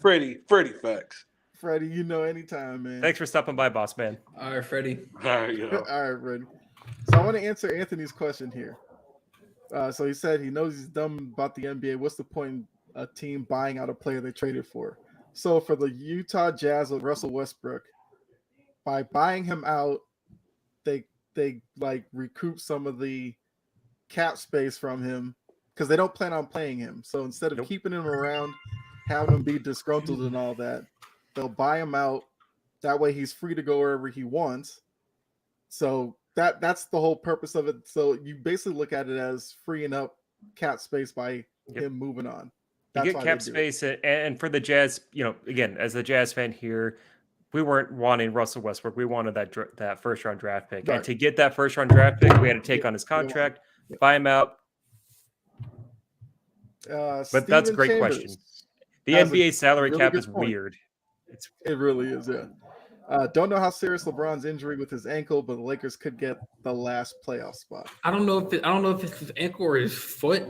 Freddie facts. Freddie, you know, anytime, man. Thanks for stopping by, boss man. All right, Freddie. There you go. All right, Freddie. So I want to answer Anthony's question here. So he said he knows he's dumb about the NBA. What's the point in a team buying out a player they traded for? So for the Utah Jazz with Russell Westbrook, by buying him out, they like recoup some of the cap space from him because they don't plan on playing him. So instead of keeping him around, having him be disgruntled and all that, they'll buy him out. That way he's free to go wherever he wants. So that's the whole purpose of it. So you basically look at it as freeing up cap space by him moving on. You That's get why cap they do space, and for the Jazz, again, as a Jazz fan here, we weren't wanting Russell Westbrook. We wanted that first round draft pick, Right. and to get that first round draft pick, we had to take on his contract, buy him out. But that's a great question. The has a NBA salary really cap good is point. weird. It really is, yeah. Don't know how serious LeBron's injury with his ankle, but the Lakers could get the last playoff spot. I don't know if it's his ankle or his foot.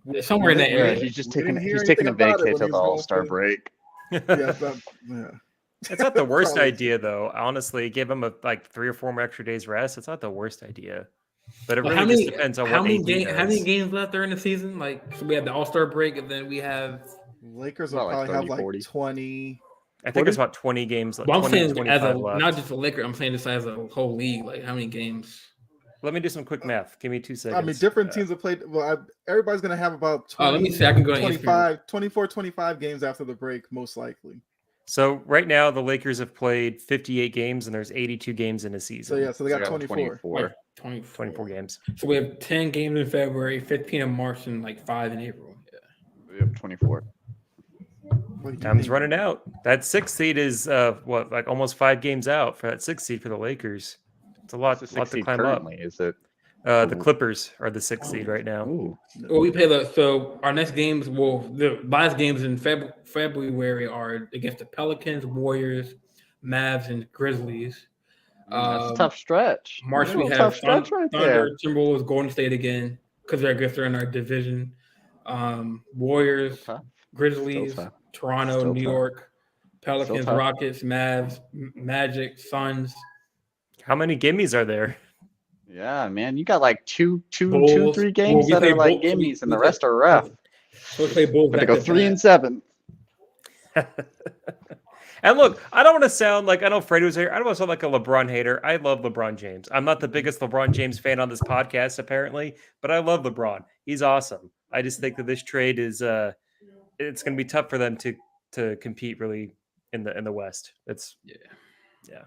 It's somewhere in that Yeah, area. he's just We taking didn't hear he's taking a anything about it vacay when till he the was going All-Star through- break. Yeah. It's not the worst Probably. idea, though. Honestly, give him like 3 or 4 more extra days rest. It's not the worst idea, but it Well, really just depends on how what many AD games? does. How many games left during the season? Like, so we have the All-Star break, and then we have. Lakers will About like probably have 30, like 40. 20. I think it's about 20 games. Well, I'm 20, saying as 25 a left. not just the Lakers. I'm saying this as a whole league. Like, how many games? Let me do some quick math. Give me 2 seconds. I mean, different teams have played. Well, everybody's going to have about 20, Let me see. I can go to 25, 24, 25 games after the break, most likely. So right now, the Lakers have played 58 games, and there's 82 games in a So, season. yeah, so they got 24. 24. Like 24 games. So we have 10 games in February, 15 in March, and like 5 in April. Yeah. We have 24. What do you Time's think? running out. That 6th seed is like almost 5 games out for that 6th seed for the Lakers. It's a lot, What's the lot sixth to seed climb currently? Is it? up. The Clippers are the 6th seed right now. Ooh. Well, we play so our next games. Well, the last games in February are against the Pelicans, Warriors, Mavs, and Grizzlies. That's a tough stretch. March That's we a have tough stretch right there. Thunder, Timberwolves, Golden State again because I guess they're in our division. Warriors, Tough. Grizzlies, Still tough. Toronto, Still New tough. York, Pelicans, tough. Rockets, Mavs, Magic, Suns. How many gimmies are there? Yeah, man, you got like two, Bulls. 3 Well, games we that play are like Bulls. gimmies, and We the play- rest are rough. So we play Bulls. Gonna go back to 3 back. and 7. And look, I don't want to sound like I know Freddie was here. I don't want to sound like a LeBron hater. I love LeBron James. I'm not the biggest LeBron James fan on this podcast, apparently, but I love LeBron. He's awesome. I just think that this trade is it's going to be tough for them to compete really in the West. It's Yeah.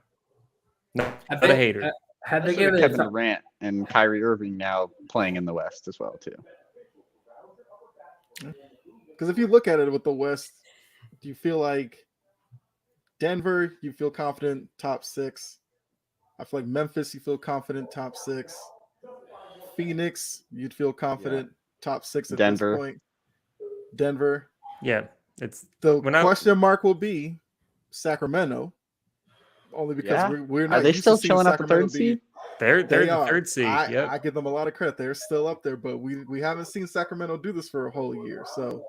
no, I not a think- hater. Had they Especially with given Kevin Durant and Kyrie Irving now playing in the West as well too. Because if you look at it with the West, do you feel like Denver, you feel confident top 6? I feel like Memphis, you feel confident top 6. Phoenix, you'd feel confident top 6 at Denver. this point. Denver. Yeah, it's The When I- question mark will be Sacramento, only because Yeah? we're not. Are they used to still seeing chilling at the Sacramento 3rd be- seed? they're They the are. 3rd seed. Yep. I give them a lot of credit. They're still up there, but we haven't seen Sacramento do this for a whole year. So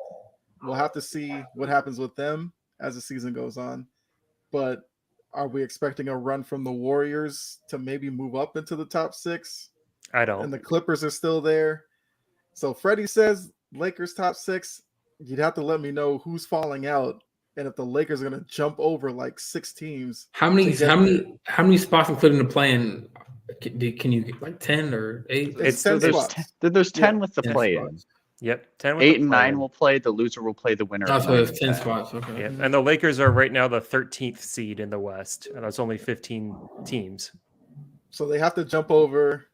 we'll have to see what happens with them as the season goes on. But are we expecting a run from the Warriors to maybe move up into the top 6? I And don't. the Clippers are still there. So Freddie says Lakers top 6. You'd have to let me know who's falling out. And if the Lakers are going to jump over like 6 teams. how many to get how many spots included in the play-in? Can you get like 10 or 8? It's so 10 there's spots. There's 10 Yeah, with the 10 play-in. spots. Yep. 10 with 8 the and 9 play-in. will play. The loser will play the winner. That's of why 9 it's and 10 10. spots. Okay. Yeah, and the Lakers are right now the 13th seed in the West, and that's only 15 teams. So they have to jump over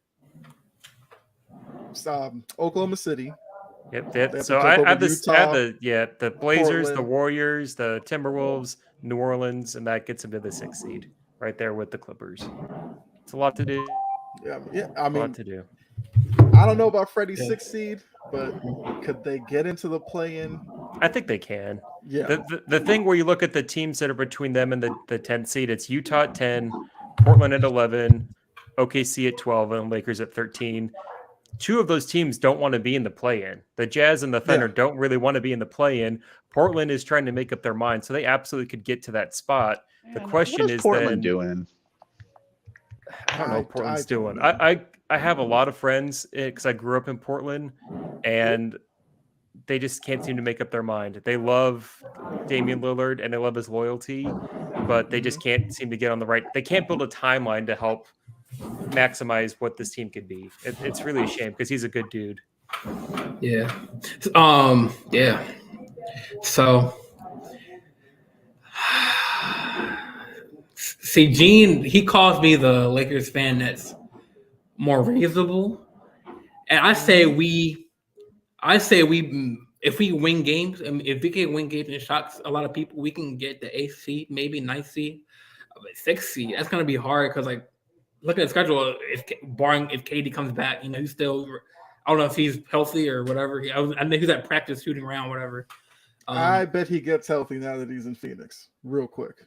Oklahoma City. Yep. They have to So jump I over have this. I have Utah, the Blazers, the Portland. Warriors, the Timberwolves, New Orleans, and that gets them to the 6th seed, right there with the Clippers. It's a lot to do. Yeah. I A mean, lot to do. I don't know about Freddie's Yeah. 6th seed, but could they get into the play-in? I think they can. Yeah. The thing where you look at the teams that are between them and the 10th seed, it's Utah at 10, Portland at 11, OKC at 12, and Lakers at 13. two of those teams don't want to be in the play-in. The Jazz and the Thunder don't really want to be in the play-in. Portland is trying to make up their mind, so they absolutely could get to that spot. The question what is is Portland then, doing? I don't know what Portland's don't doing. know. I have a lot of friends because I grew up in Portland, and they just can't seem to make up their mind. They love Damian Lillard and they love his loyalty, but they just can't seem to get on the right. They can't build a timeline to help maximize what this team could be. It's really a shame because he's a good dude. Yeah. Yeah. So, see, Gene, he calls me the Lakers fan that's more reasonable, and I say we, if we win games, and if we can win games and shocks a lot of people, we can get the 8th seed, maybe 9th seed, but 6th seed. That's gonna be hard because, like, look at the schedule. Barring if KD comes back, he's still. I don't know if he's healthy or whatever. I know he's at practice shooting around, whatever. I bet he gets healthy now that he's in Phoenix, real quick.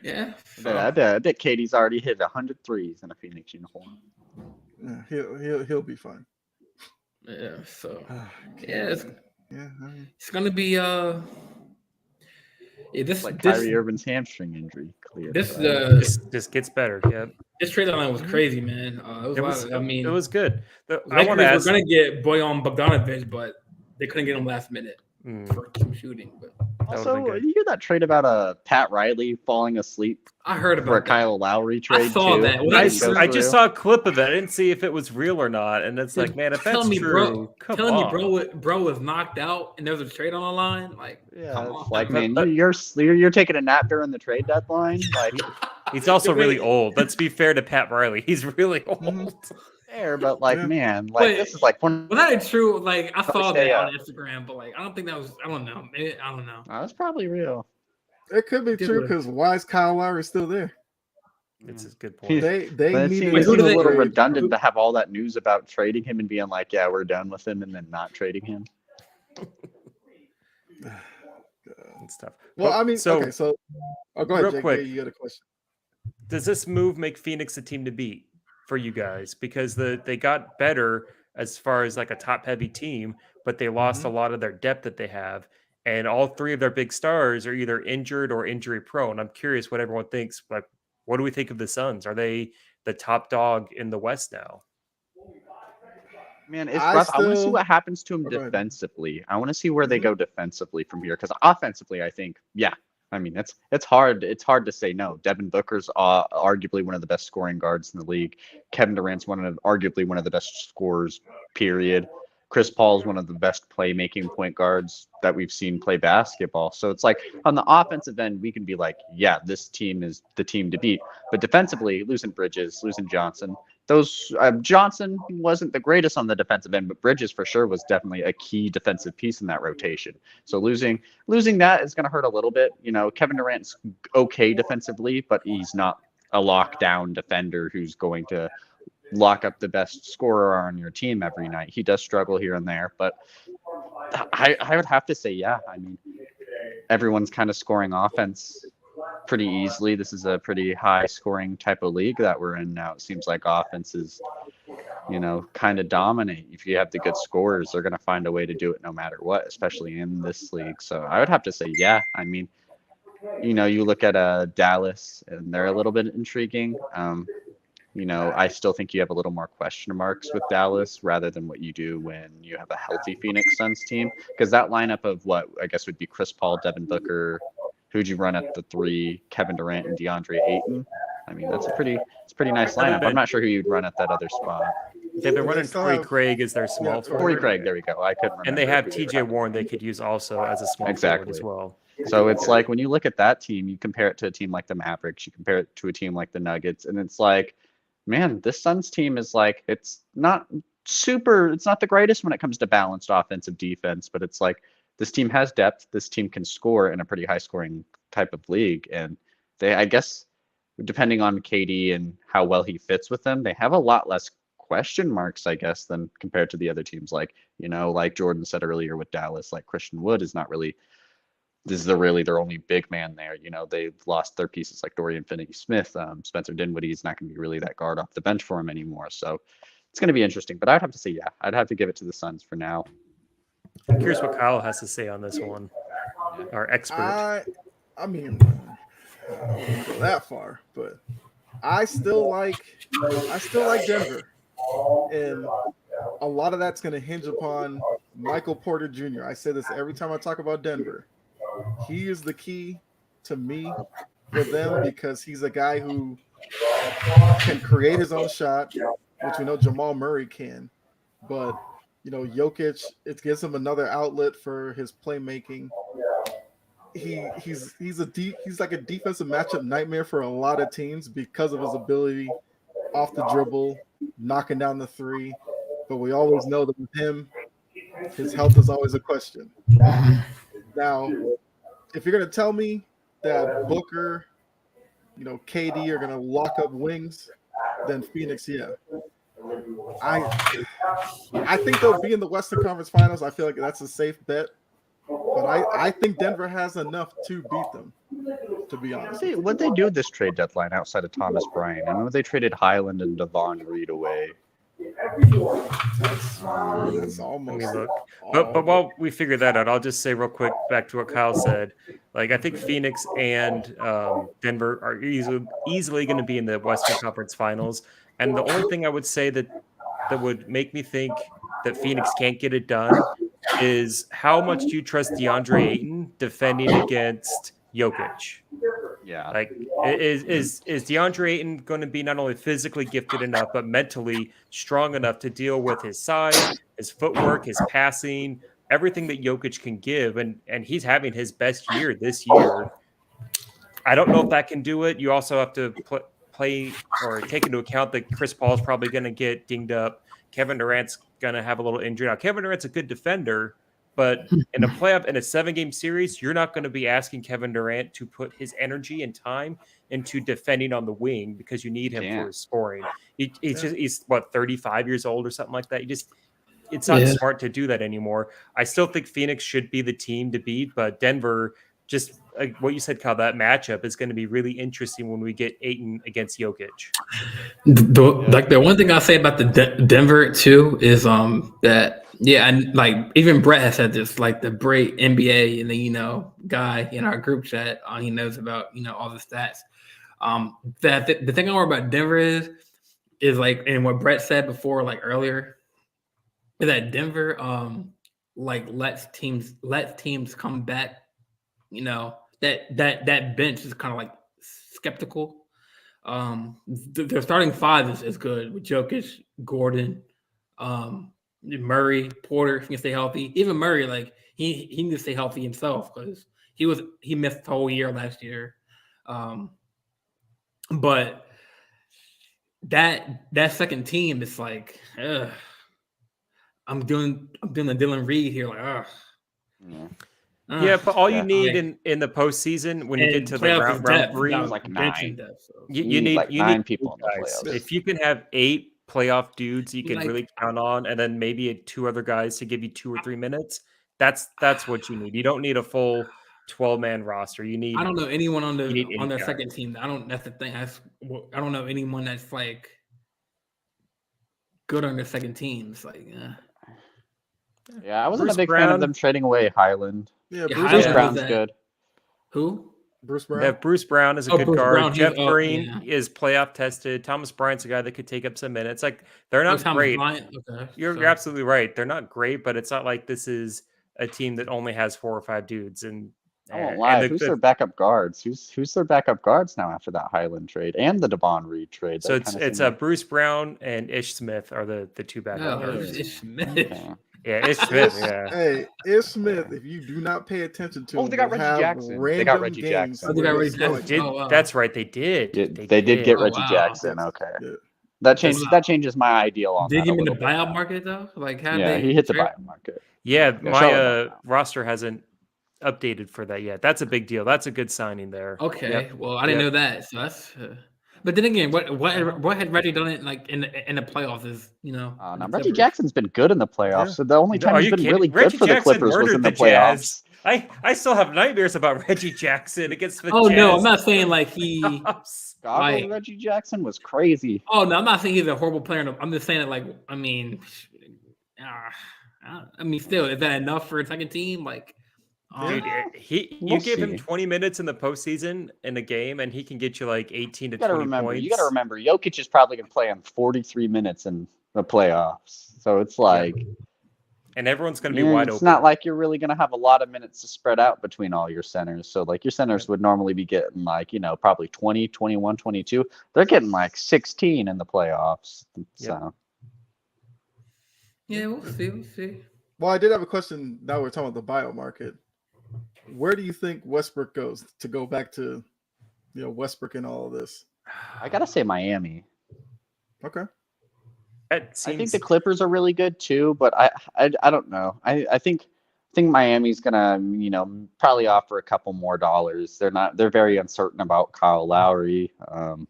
Yeah. I bet Katie's already hit 100 threes in a Phoenix uniform. Yeah, he'll be fine. Yeah. So Yeah, it's gonna be this Like this Kyrie Irving's hamstring injury cleared. this Just gets better. Yeah, this trade deadline was crazy, man. It was it was good. I Lakers want to ask. were gonna get Bojan Bogdanovic, but they couldn't get him last minute for some shooting. But Also, good. you hear that trade about Pat Riley falling asleep I heard for a about that. Kyle Lowry trade? saw too? that. Well, I, that's true. I just saw a clip of it. I didn't see if it was real or not. And it's like, man, if that's Telling me, true, come telling on. me, bro was knocked out, and there was a trade on the line. Like, Yeah, come it's on. like, But- man, you're taking a nap during the trade deadline. Like, He's also really old. Let's be fair to Pat Riley. He's really old. fair, but like, Yeah. man, like But- this is like one. Was that true? Like, I saw say, that on Instagram, but like, I don't think that was. I don't know. Maybe, I don't know. That's probably real. It could be true because why is Kyle Lowry still there? It's a good point. They But it needed seems who a do they- little trade. redundant to have all that news about trading him and being like, yeah, we're done with him, and then not trading him. And stuff. Well, But- I mean, so okay, so go ahead, real Jake. quick. Yeah, you got a question. does this move make Phoenix a team to beat for you guys? Because they got better as far as like a top heavy team, but they lost a lot of their depth that they have. And all three of their big stars are either injured or injury prone. I'm curious what everyone thinks. Like, what do we think of the Suns? Are they the top dog in the West now? Man, it's I rough. I want to see still- what happens to him Oh, go ahead. defensively. I want to see where they Mhm. go defensively from here. Because offensively, I think, yeah. I mean, it's hard. It's hard to say no. Devin Booker's arguably one of the best scoring guards in the league. Kevin Durant's arguably one of the best scorers. Period. Chris Paul's one of the best playmaking point guards that we've seen play basketball. So it's like on the offensive end, we can be like, yeah, this team is the team to beat. But defensively, losing Bridges, losing Johnson, Johnson wasn't the greatest on the defensive end, but Bridges for sure was definitely a key defensive piece in that rotation. So losing that is going to hurt a little bit. Kevin Durant's okay defensively, but he's not a lockdown defender who's going to lock up the best scorer on your team every night. He does struggle here and there, but I would have to say, yeah. I mean, everyone's kind of scoring offense pretty easily. This is a pretty high scoring type of league that we're in now. It seems like offenses, kind of dominate. If you have the good scorers, they're going to find a way to do it no matter what, especially in this league. So I would have to say, yeah. I mean, you look at Dallas and they're a little bit intriguing. I still think you have a little more question marks with Dallas rather than what you do when you have a healthy Phoenix Suns team. Because that lineup of what I guess would be Chris Paul, Devin Booker, who'd you run at the three, Kevin Durant and DeAndre Ayton. I mean, it's a pretty nice lineup. I'm not sure who you'd run at that other spot. They've been Well, they running still Torrey have- Craig as their small Yeah, forward. Torrey Craig, there we go. I couldn't remember. And they have who they TJ were. Warren they could use also as a small Exactly. forward as well. So it's like when you look at that team, you compare it to a team like the Mavericks, you compare it to a team like the Nuggets, and it's like, man, this Suns team is like, it's not the greatest when it comes to balanced offensive defense, but it's like this team has depth. This team can score in a pretty high scoring type of league. And I guess, depending on KD and how well he fits with them, they have a lot less question marks, I guess, than compared to the other teams. Like Jordan said earlier with Dallas, like Christian Wood is not really, this is really their only big man there. They've lost their pieces like Dorian Finney-Smith. Spencer Dinwiddie is not going to be really that guard off the bench for him anymore. So it's going to be interesting. But I'd have to say, yeah, I'd have to give it to the Suns for now. I'm curious what Kyle has to say on this one. Our expert. I mean, I wouldn't go that far, but I still like Denver, and a lot of that's going to hinge upon Michael Porter Jr. I say this every time I talk about Denver. He is the key to me for them because he's a guy who can create his own shot, which we know Jamal Murray can. But Jokic, it gives him another outlet for his playmaking. He's like a defensive matchup nightmare for a lot of teams because of his ability off the dribble, knocking down the three. But we always know that with him, his health is always a question. Now, if you're going to tell me that Booker, KD are going to lock up wings, then Phoenix, yeah. I think they'll be in the Western Conference Finals. I feel like that's a safe bet. But I think Denver has enough to beat them, to be honest. What'd they do this trade deadline outside of Thomas Bryant? I know they traded Highland and Devon Reed away. That's almost. Let me look. But while we figure that out, I'll just say real quick back to what Kyle said. Like, I think Phoenix and Denver are easily going to be in the Western Conference Finals. And the only thing I would say that would make me think that Phoenix can't get it done is how much do you trust DeAndre Ayton defending against Jokic? Yeah. Like, is DeAndre Ayton going to be not only physically gifted enough, but mentally strong enough to deal with his size, his footwork, his passing, everything that Jokic can give? And he's having his best year this year. I don't know if that can do it. You also have to play or take into account that Chris Paul is probably going to get dinged up. Kevin Durant's going to have a little injury. Now, Kevin Durant's a good defender, but in a 7-game series, you're not going to be asking Kevin Durant to put his energy and time into defending on the wing because you need him for his scoring. He's 35 years old or something like that. It's not smart to do that anymore. I still think Phoenix should be the team to beat, but Denver, just like what you said, Kyle, that matchup is going to be really interesting when we get Ayton against Jokic. The one thing I'll say about the Denver too is that and like even Brett has said this, like the great NBA and the guy in our group chat, he knows about all the stats. That the thing I worry about Denver is like, and what Brett said before, like earlier, is that Denver like lets teams come back. That bench is kind of like skeptical. Their starting five is good with Jokic, Gordon, Murray, Porter, if he can stay healthy. Even Murray, like he needs to stay healthy himself because he missed the whole year last year. But that second team is like, I'm doing the Dylan Reed here, like, Yeah, but all you need in the postseason when you get to the round 3, like 9. You need like 9 people in the playoffs. If you can have 8 playoff dudes you can really count on, and then maybe 2 other guys to give you 2 or 3 minutes, that's what you need. You don't need a full 12-man roster. You need. I don't know anyone on their second team. That's the thing. I don't know anyone that's like good on their second team. It's like, yeah, I wasn't a big fan of them trading away Highland. Yeah, Bruce Brown's good. Who? Bruce Brown. Yeah, Bruce Brown is a good guard. Brown, Jeff Green is playoff tested. Thomas Bryant's a guy that could take up some minutes. Like, they're not great. Okay, You're absolutely right. They're not great, but it's not like this is a team that only has 4 or 5 dudes. And I won't lie. Who's their backup guards? Who's their backup guards now after that Highland trade and the Devon Reed trade? So it's Bruce Brown and Ish Smith are the 2 backup guards. Ish Smith. Okay. Yeah, Ish Smith. Yeah. Hey, Ish Smith. If you do not pay attention to him, they got Reggie Jackson. They got Reggie Jackson. They got Reggie Jackson. That's right. They did. They did get Reggie Jackson. Okay. Yeah. That changes my ideal on Did that. Did he in the buyout market though? Like, he hit the buyout market. Yeah, my roster hasn't updated for that yet. That's a big deal. That's a good signing there. Okay. Yep. Well, I didn't know that. So that's. But then again, what had Reggie done it like in the playoffs is Reggie Jackson's been good in the playoffs. Yeah. So the only time he's been really Reggie good for the Jackson Clippers was in the playoffs. I still have nightmares about Reggie Jackson against the Oh no, I'm Jazz. not saying like he. Chicago Like- Reggie Jackson was crazy. Oh no, I'm not saying he's a horrible player. I'm just saying that like I mean, still, is that enough for a second team? Like, Dude, you We'll give him see. 20 minutes in the postseason in a game, and he can get you like 18 to You gotta 20 remember. points. You gotta remember. Jokic is probably gonna play on 43 minutes in the playoffs, so it's like And everyone's going to be wide it's open. not like you're really gonna have a lot of minutes to spread out between all your centers. So like your centers would normally be getting like probably 20, 21, 22. They're getting like 16 in the playoffs. So yeah, we'll see. We'll see. Well, I did have a question. Now we're talking about the bio market. Where do you think Westbrook goes to go back to, Westbrook and all of this? I gotta say Miami. Okay. It I think seems- the Clippers are really good too, but I don't know. I think Miami's gonna probably offer a couple more dollars. They're very uncertain about Kyle Lowry. I'm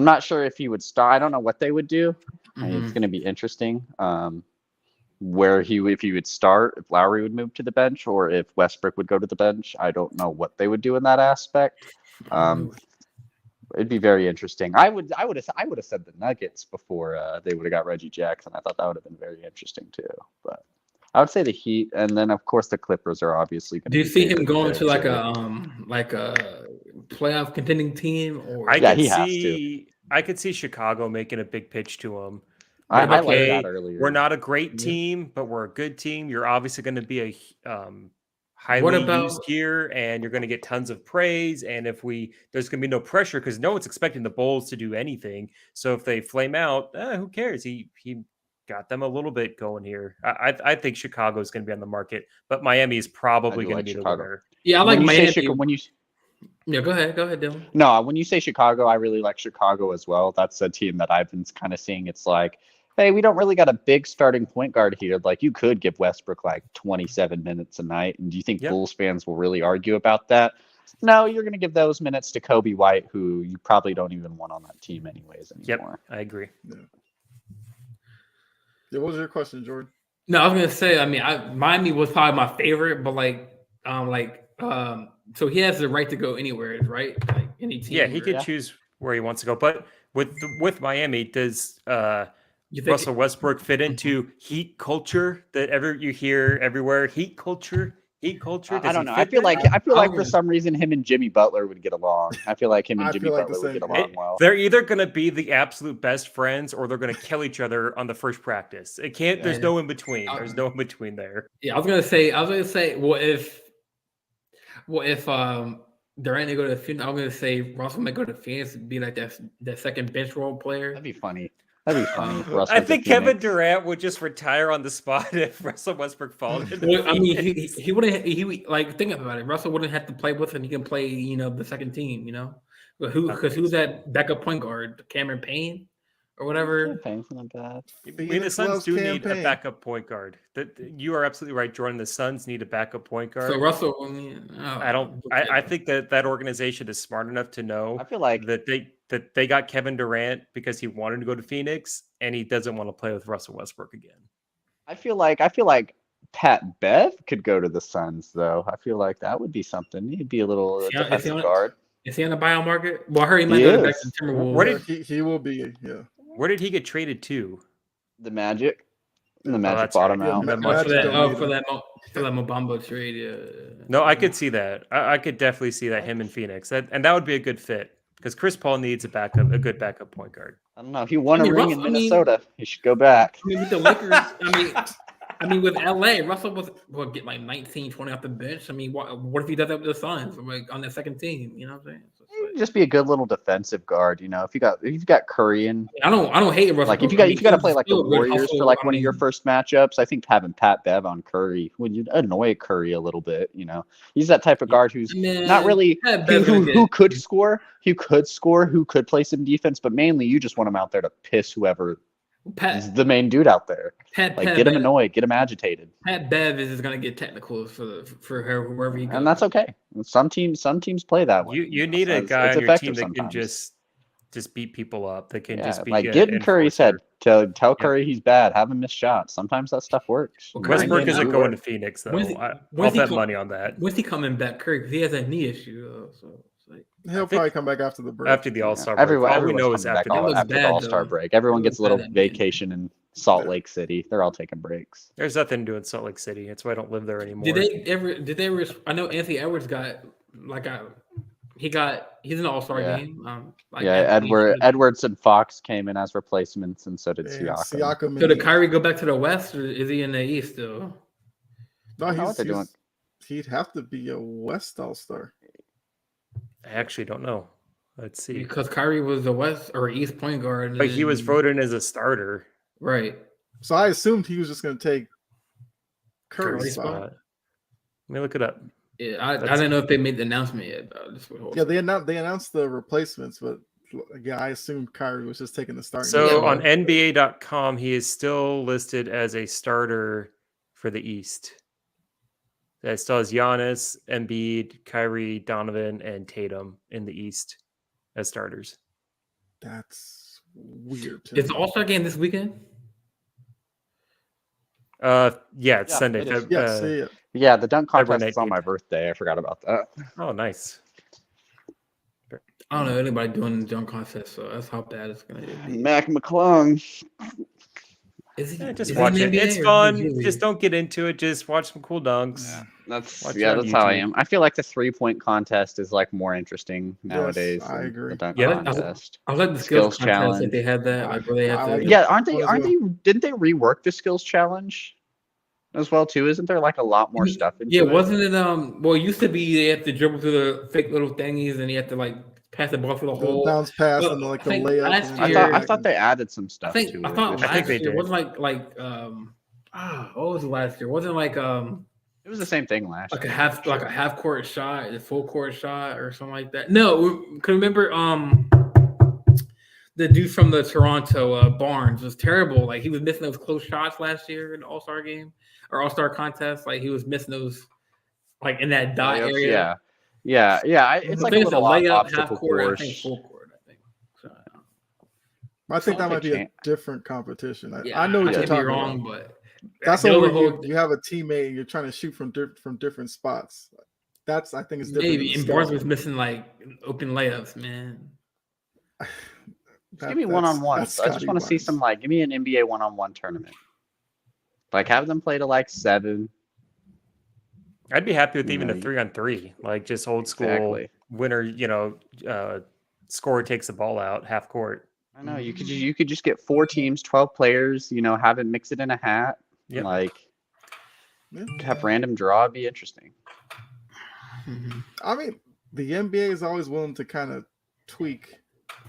not sure if he would start. I don't know what they would do. I mean, it's gonna be interesting. If he would start, if Lowry would move to the bench, or if Westbrook would go to the bench. I don't know what they would do in that aspect. It'd be very interesting. I would have said the Nuggets before they would have got Reggie Jackson. I thought that would have been very interesting too. But I would say the Heat, and then of course the Clippers are obviously going to. Do you see him going to like a playoff contending team? Or I Yeah, could he has see. I could see Chicago making a big pitch to him. I like okay, that earlier. We're not a great Yeah. team, but we're a good team. You're obviously going to be a highly What about- used here, and you're going to get tons of praise. And if there's going to be no pressure because no one's expecting the Bulls to do anything. So if they flame out, who cares? He got them a little bit going here. I think Chicago is going to be on the market, but Miami is probably do going like to be Chicago. the winner. Yeah, I like when you Miami. say Chicago, Yeah, go ahead, Dylan. No, when you say Chicago, I really like Chicago as well. That's a team that I've been kind of seeing. It's like, hey, we don't really got a big starting point guard here. Like, you could give Westbrook like 27 minutes a night. And do you think Yep. Bulls fans will really argue about that? No, you're going to give those minutes to Kobe White, who you probably don't even want on that team anyways anymore. Yep, I agree. Yeah, what was your question, Jordan? No, I was gonna say. I mean, Miami was probably my favorite, but so he has the right to go anywhere, right? Like any team. Yeah, he could Yeah. choose where he wants to go. But with Miami, does You think Russell Westbrook fit into Heat culture that you hear everywhere? Heat culture. I Does don't he know. fit I feel there? like for would- some reason him and Jimmy Butler would get along. I feel like him and I Jimmy feel like the Butler would same get thing. along well. They're either going to be the absolute best friends or they're going to kill each other on the first practice. It can't. There's Yeah. no in between. There's no in between there. Yeah, I was gonna say, what if Durant to go to the Phoenix? I was gonna say Russell might go to Phoenix and be like that second bench role player. That'd be funny. That'd be funny. if Russ I went to think Kevin Phoenix. Durant would just retire on the spot if Russell Westbrook followed him. Well, I mean, he wouldn't. Like think about it. Russell wouldn't have to play with him. He can play, the second team. But who's that backup point guard? Cameron Payne or whatever. Payne's not bad. The Phoenix Suns loves do need a campaign. backup point guard. You are absolutely right, Jordan. The Suns need a backup point guard. So Russell, I think that organization is smart enough to know I feel like that they got Kevin Durant because he wanted to go to Phoenix and he doesn't want to play with Russell Westbrook again. I feel like Pat Bev could go to the Suns though. I feel like that would be something. He'd be a little Is he defensive on- guard. Is he on the bio market? Well, I heard he might He go back is. to the Timberwolves. Where Yeah, did- he will be? Yeah. Where did he get traded to? The Magic. And the Magic that's bottom right. out. Yeah, That Ma- much- for that, don't for need that Mobamba trade. Yeah. No, I could see that. I could definitely see that him in Phoenix. And that would be a good fit because Chris Paul needs a good backup point guard. I don't know. He won I mean, a ring Russell- in I mean- Minnesota. He should go back. I mean, with the Lakers, I mean, with LA, Russell will get like 19, 20 off the bench. I mean, what if he does that with the Suns, like on the second team? You know what I'm saying? So it's like- Just be a good little defensive guard. If you got Curry and I don't hate Russell. like if you I got mean, to he's play like the still a good Warriors hustle. for like I one of your mean, first matchups, I think having Pat Bev on Curry would annoy Curry a little bit. He's that type of guard who's man, not really Pat Bev's who gonna could score, who could play some defense, but mainly you just want him out there to piss whoever get is the main dude out there. Like get him annoyed, get him agitated, Pat Bev is going to get technical for her wherever he goes. and that's okay. Some teams play that way. You need a It's guy on your effective team that can sometimes. just just beat people up. That can Yeah, just be like an get in Curry's head. enforcer. Tell Curry he's bad. Have him miss shots. Sometimes that stuff works. Well, You know, Curry Westbrook ain't isn't out. going to Phoenix though. When's he- I'll when's he bet co- money on that. When's he coming back, Curry? Because he has a knee issue. So it's like, He'll probably come back after the break. After the All Star break, Everyone, all we everyone's know is coming after back the It looks after the bad, All Star though. break. Everyone It gets a looks little bad at vacation in Salt Yeah. Lake City. They're all taking breaks. There's nothing to do in Salt Lake City. That's why I don't live there anymore. Did they ever? I know Anthony Edwards got like he's in the All Star Yeah. game. Yeah, Anthony- Edwards and Fox came in as replacements, and so did And Siakam. Siakam So and- did Kyrie go back to the West, or is he in the East still? No, I don't know what they're doing. he'd have to be a West All-Star. I actually don't know. Let's see. Because Kyrie was the West or East point guard. and But he was then- voted as a starter. right. So I assumed he was just going to take Curry's Curry's spot. Let me look it up. Yeah, I That's- didn't know if they made the announcement yet. But I just would hope. Yeah, they announced the replacements, but yeah, I assumed Kyrie was just taking the starting. So spot. on NBA.com, he is still listed as a starter for the East. That still has Giannis, Embiid, Kyrie, Donovan, and Tatum in the East as starters. That's weird. To Is me. the All Star game this weekend? Yeah, it's Yeah, Sunday. it is. Yeah, see it. Yeah, the dunk February contest is on 19th. my birthday. I forgot about that. Oh, nice. I don't know anybody doing the dunk contest, so that's how bad it's gonna be. Mac McClung. Is he? Yeah, just is he watch in it. the NBA It's or fun. is he G League? Just don't get into it. Just watch some cool dunks. That's Watch it yeah, on that's how I YouTube. am. I feel like the 3-point contest is like more interesting nowadays. I than agree. The dunk Yeah, contest. I like the Skills skills contest challenge. that they had that, like where they I have like to. it. Yeah, aren't they? What Aren't as they? Didn't they rework the skills challenge as well too? Isn't there like a lot more stuff? Into Yeah, it? wasn't it? Well, it used to be they had to dribble through the fake little thingies, and you have to like pass the ball through the The hole. bounce pass Well, and the, like I the think layup. last and I year- thought. I like- thought they added some I stuff think to I it. thought this I think last they year. year did. wasn't what was it last year? Wasn't like It was the same thing last like year. a half court shot, a full court shot, or something like that. No, can remember the dude from the Toronto Barnes was terrible. Like he was missing those close shots last year in the All Star game or All Star contest. Like he was missing those like in that dot Layups, area. Yeah. It's I like a think it's little layup, obstacle half court, I course. think full court. I think. So, I think that Sounds might like be a champ. different competition. yeah, I know what I you're could be talking wrong, about. but That's the when other whole- you have a teammate and you're trying to shoot from different spots. That's I think it's different. maybe. than And Barnes was scouting. missing like open layups, man. Just give me one-on-ones. I just want to see some like give me an NBA one-on-one tournament. Like have them play to like 7. I'd be happy with You even know, a 3-on-3, like just old school Exactly. winner. Scorer takes the ball out half court. I know you could just get 4 teams, 12 players. Have it mix it in a hat. Yep. Like Yeah. have random draw. It'd be interesting. I mean, the NBA is always willing to kind of tweak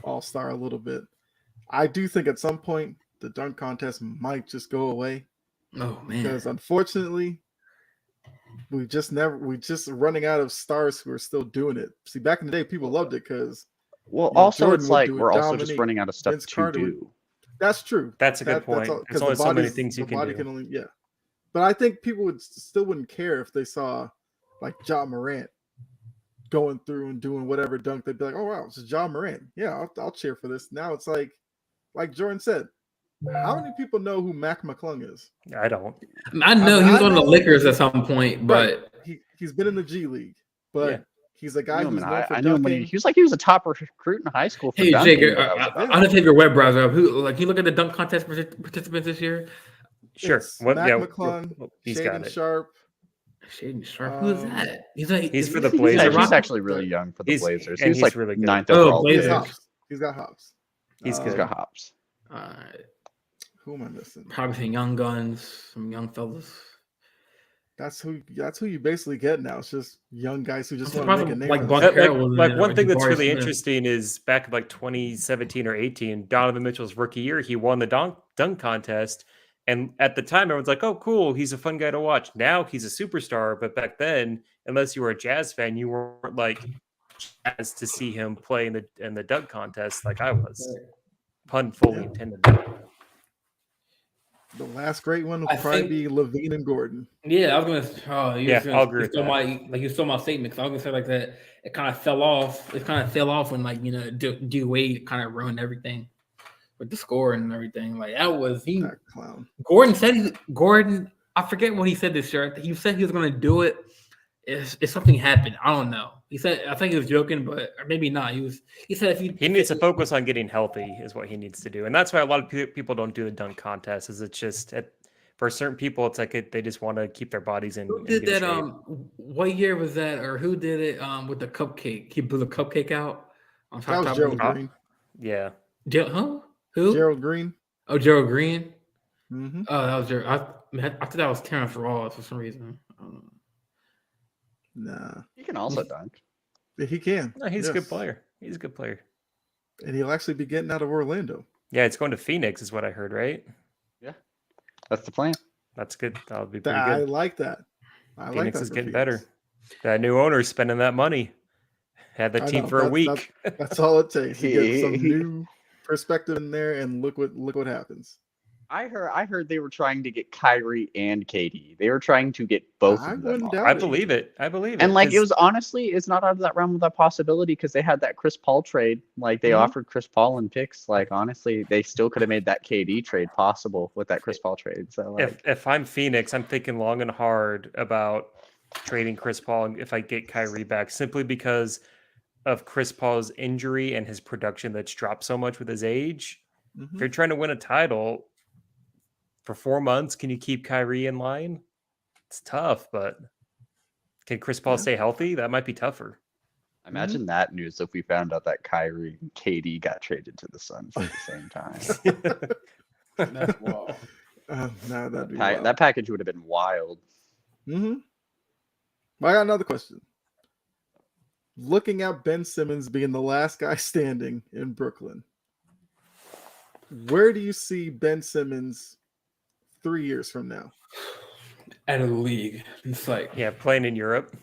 All Star a little bit. I do think at some point the dunk contest might just go away Oh man. because unfortunately we just running out of stars who are still doing it. See, back in the day, people loved it because Well, Yeah, also Jordan it's would like do it, we're also just Dominique, running out of stuff Vince to Carter would- do. that's true. That's a good point. all- There's 'cause only the so many body's- things you the can body do. can only But I think people still wouldn't care if they saw like Ja Morant going through and doing whatever dunk. They'd be like, "Oh wow, it's Ja Morant. Yeah, I'll cheer for this." Now it's like Jordan said, how many people know who Mac McClung is? I don't. I know he was I on the know- Lakers at some point, but He's been in the G League, but Yeah. he's a guy I knew him who's in known high- for I knew him when dunking. he was like he was a top recruit in high school. For hey dunking, Jake, but I was about- I'm gonna take your web browser up. Who like you look at the dunk contest participants this year? Sure. It's What? Mac Yeah. McClung, He's got Shaden it. Sharp. Shaden Sharp. Who is Um, that? He's for the He's Blazers. actually, Rock- actually really young for the He's- Blazers. and He was he's like really good. 9th Oh, overall. He's Blazers. pick. hops. He's got hops. He's He's good. got hops. Who am I missing? Probably some young guns, some young fellas. That's who you basically get now. It's just young guys who just I'm want to make a surprised, name. like, for Buck themselves. Carroll was in Like there, one or thing that's Jabari really Smith. interesting is back in like 2017 or 18, Donovan Mitchell's rookie year, he won the dunk contest. And at the time, everyone's like, oh, cool. He's a fun guy to watch. Now he's a superstar. But back then, unless you were a Jazz fan, you weren't like jazzed to see him play in the dunk contest like I was. Pun fully intended. The last great one will I probably think- be Levine and Gordon. Yeah, I was gonna. Oh, Yeah, I'll agree with You stole my statement because I was gonna say like that. It kind of fell off. It kind of fell off when D Wade kind of ruined everything with the score and everything. Like that was he. That clown. Gordon. I forget what he said this year. He said he was gonna do it. If something happened, I don't know. He said I think he was joking, but or maybe not. He said if He needs to focus on getting healthy is what he needs to do. And that's why a lot of people don't do the dunk contest is it's just for certain people, it's like they just want to keep their bodies in. Who in did good that? shape. What year was that? Or who did it? With the cupcake, he blew the cupcake out. On That was top Gerald of Green. Yeah. Huh? Who? Gerald Green. Oh, Gerald Green. Mm-hmm. Oh, that was Gerald. I thought that was Terrence Ross for some reason. I don't know. Nah, He can also dunk. he can. No, he's a good Yes. player. He's a good player. And he'll actually be getting out of Orlando. Yeah, it's going to Phoenix is what I heard, right? That's the plan. That's good. That'll be pretty I good. like that. I like Phoenix that is for getting Phoenix. better. That new owner's spending that money. Had the I team know, for a that's- week. That's all it takes. You get some He- new perspective in there, and look what happens. I heard they were trying to get Kyrie and KD. They were trying to get both I of them. wouldn't on. doubt I it. believe it. I believe it. And like it 'cause- was honestly, it's not out of that realm of that possibility because they had that Chris Paul trade. Like they Mhm. offered Chris Paul and picks. Like honestly, they still could have made that KD trade possible with that Chris Paul trade. So like, if I'm Phoenix, I'm thinking long and hard about trading Chris Paul if I get Kyrie back, simply because of Chris Paul's injury and his production that's dropped so much with his age. Mhm. If you're trying to win a title for 4 months, can you keep Kyrie in line? It's tough, but can Chris Paul Yeah. stay healthy? That might be tougher. imagine that news if we found out that Kyrie and KD got traded to the Suns at the same time. That's wild. No, that'd be That package would have been wild. Mm-hmm. I got another question. Looking at Ben Simmons being the last guy standing in Brooklyn, where do you see Ben Simmons 3 years from now? Out of the league, it's like Yeah, playing in Europe.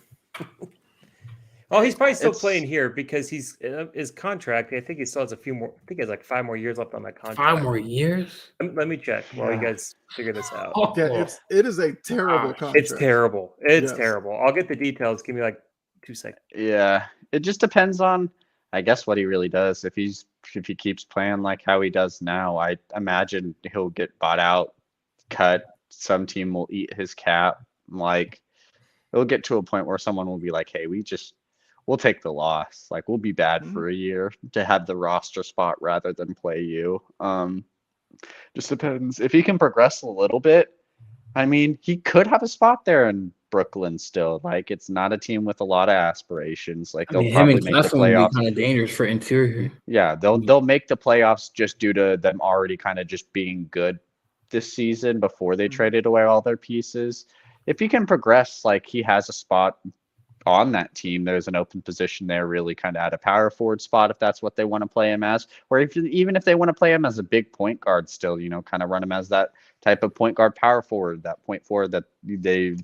Oh, he's probably still It's- playing here because he's his contract. I think he still has a few more. I think he has like 5 more years left on that contract. 5 more years. Let me check while you Yeah. guys figure this out. Yeah, it is a terrible It's contract. It's terrible. It's Yes. terrible. I'll get the details. Give me like 2 seconds. Yeah, it just depends on, I guess, what he really does. If he keeps playing like how he does now, I imagine he'll get bought out, cut. Some team will eat his cap. Like it'll get to a point where someone will be like, "Hey, we'll take the loss. Like we'll be bad Mhm. for a year to have the roster spot rather than play you." Just depends if he can progress a little bit. I mean, he could have a spot there in Brooklyn still. Like it's not a team with a lot of aspirations. Like I they'll mean, him probably and make the Claxton would playoffs. be kind of dangerous for interior. Yeah, they'll make the playoffs just due to them already kind of just being good this season before they traded away all their pieces. If he can progress, like he has a spot on that team, there's an open position there, really kind of at a power forward spot if that's what they want to play him as, or even if they want to play him as a big point guard still, kind of run him as that type of point guard power forward, that point forward that the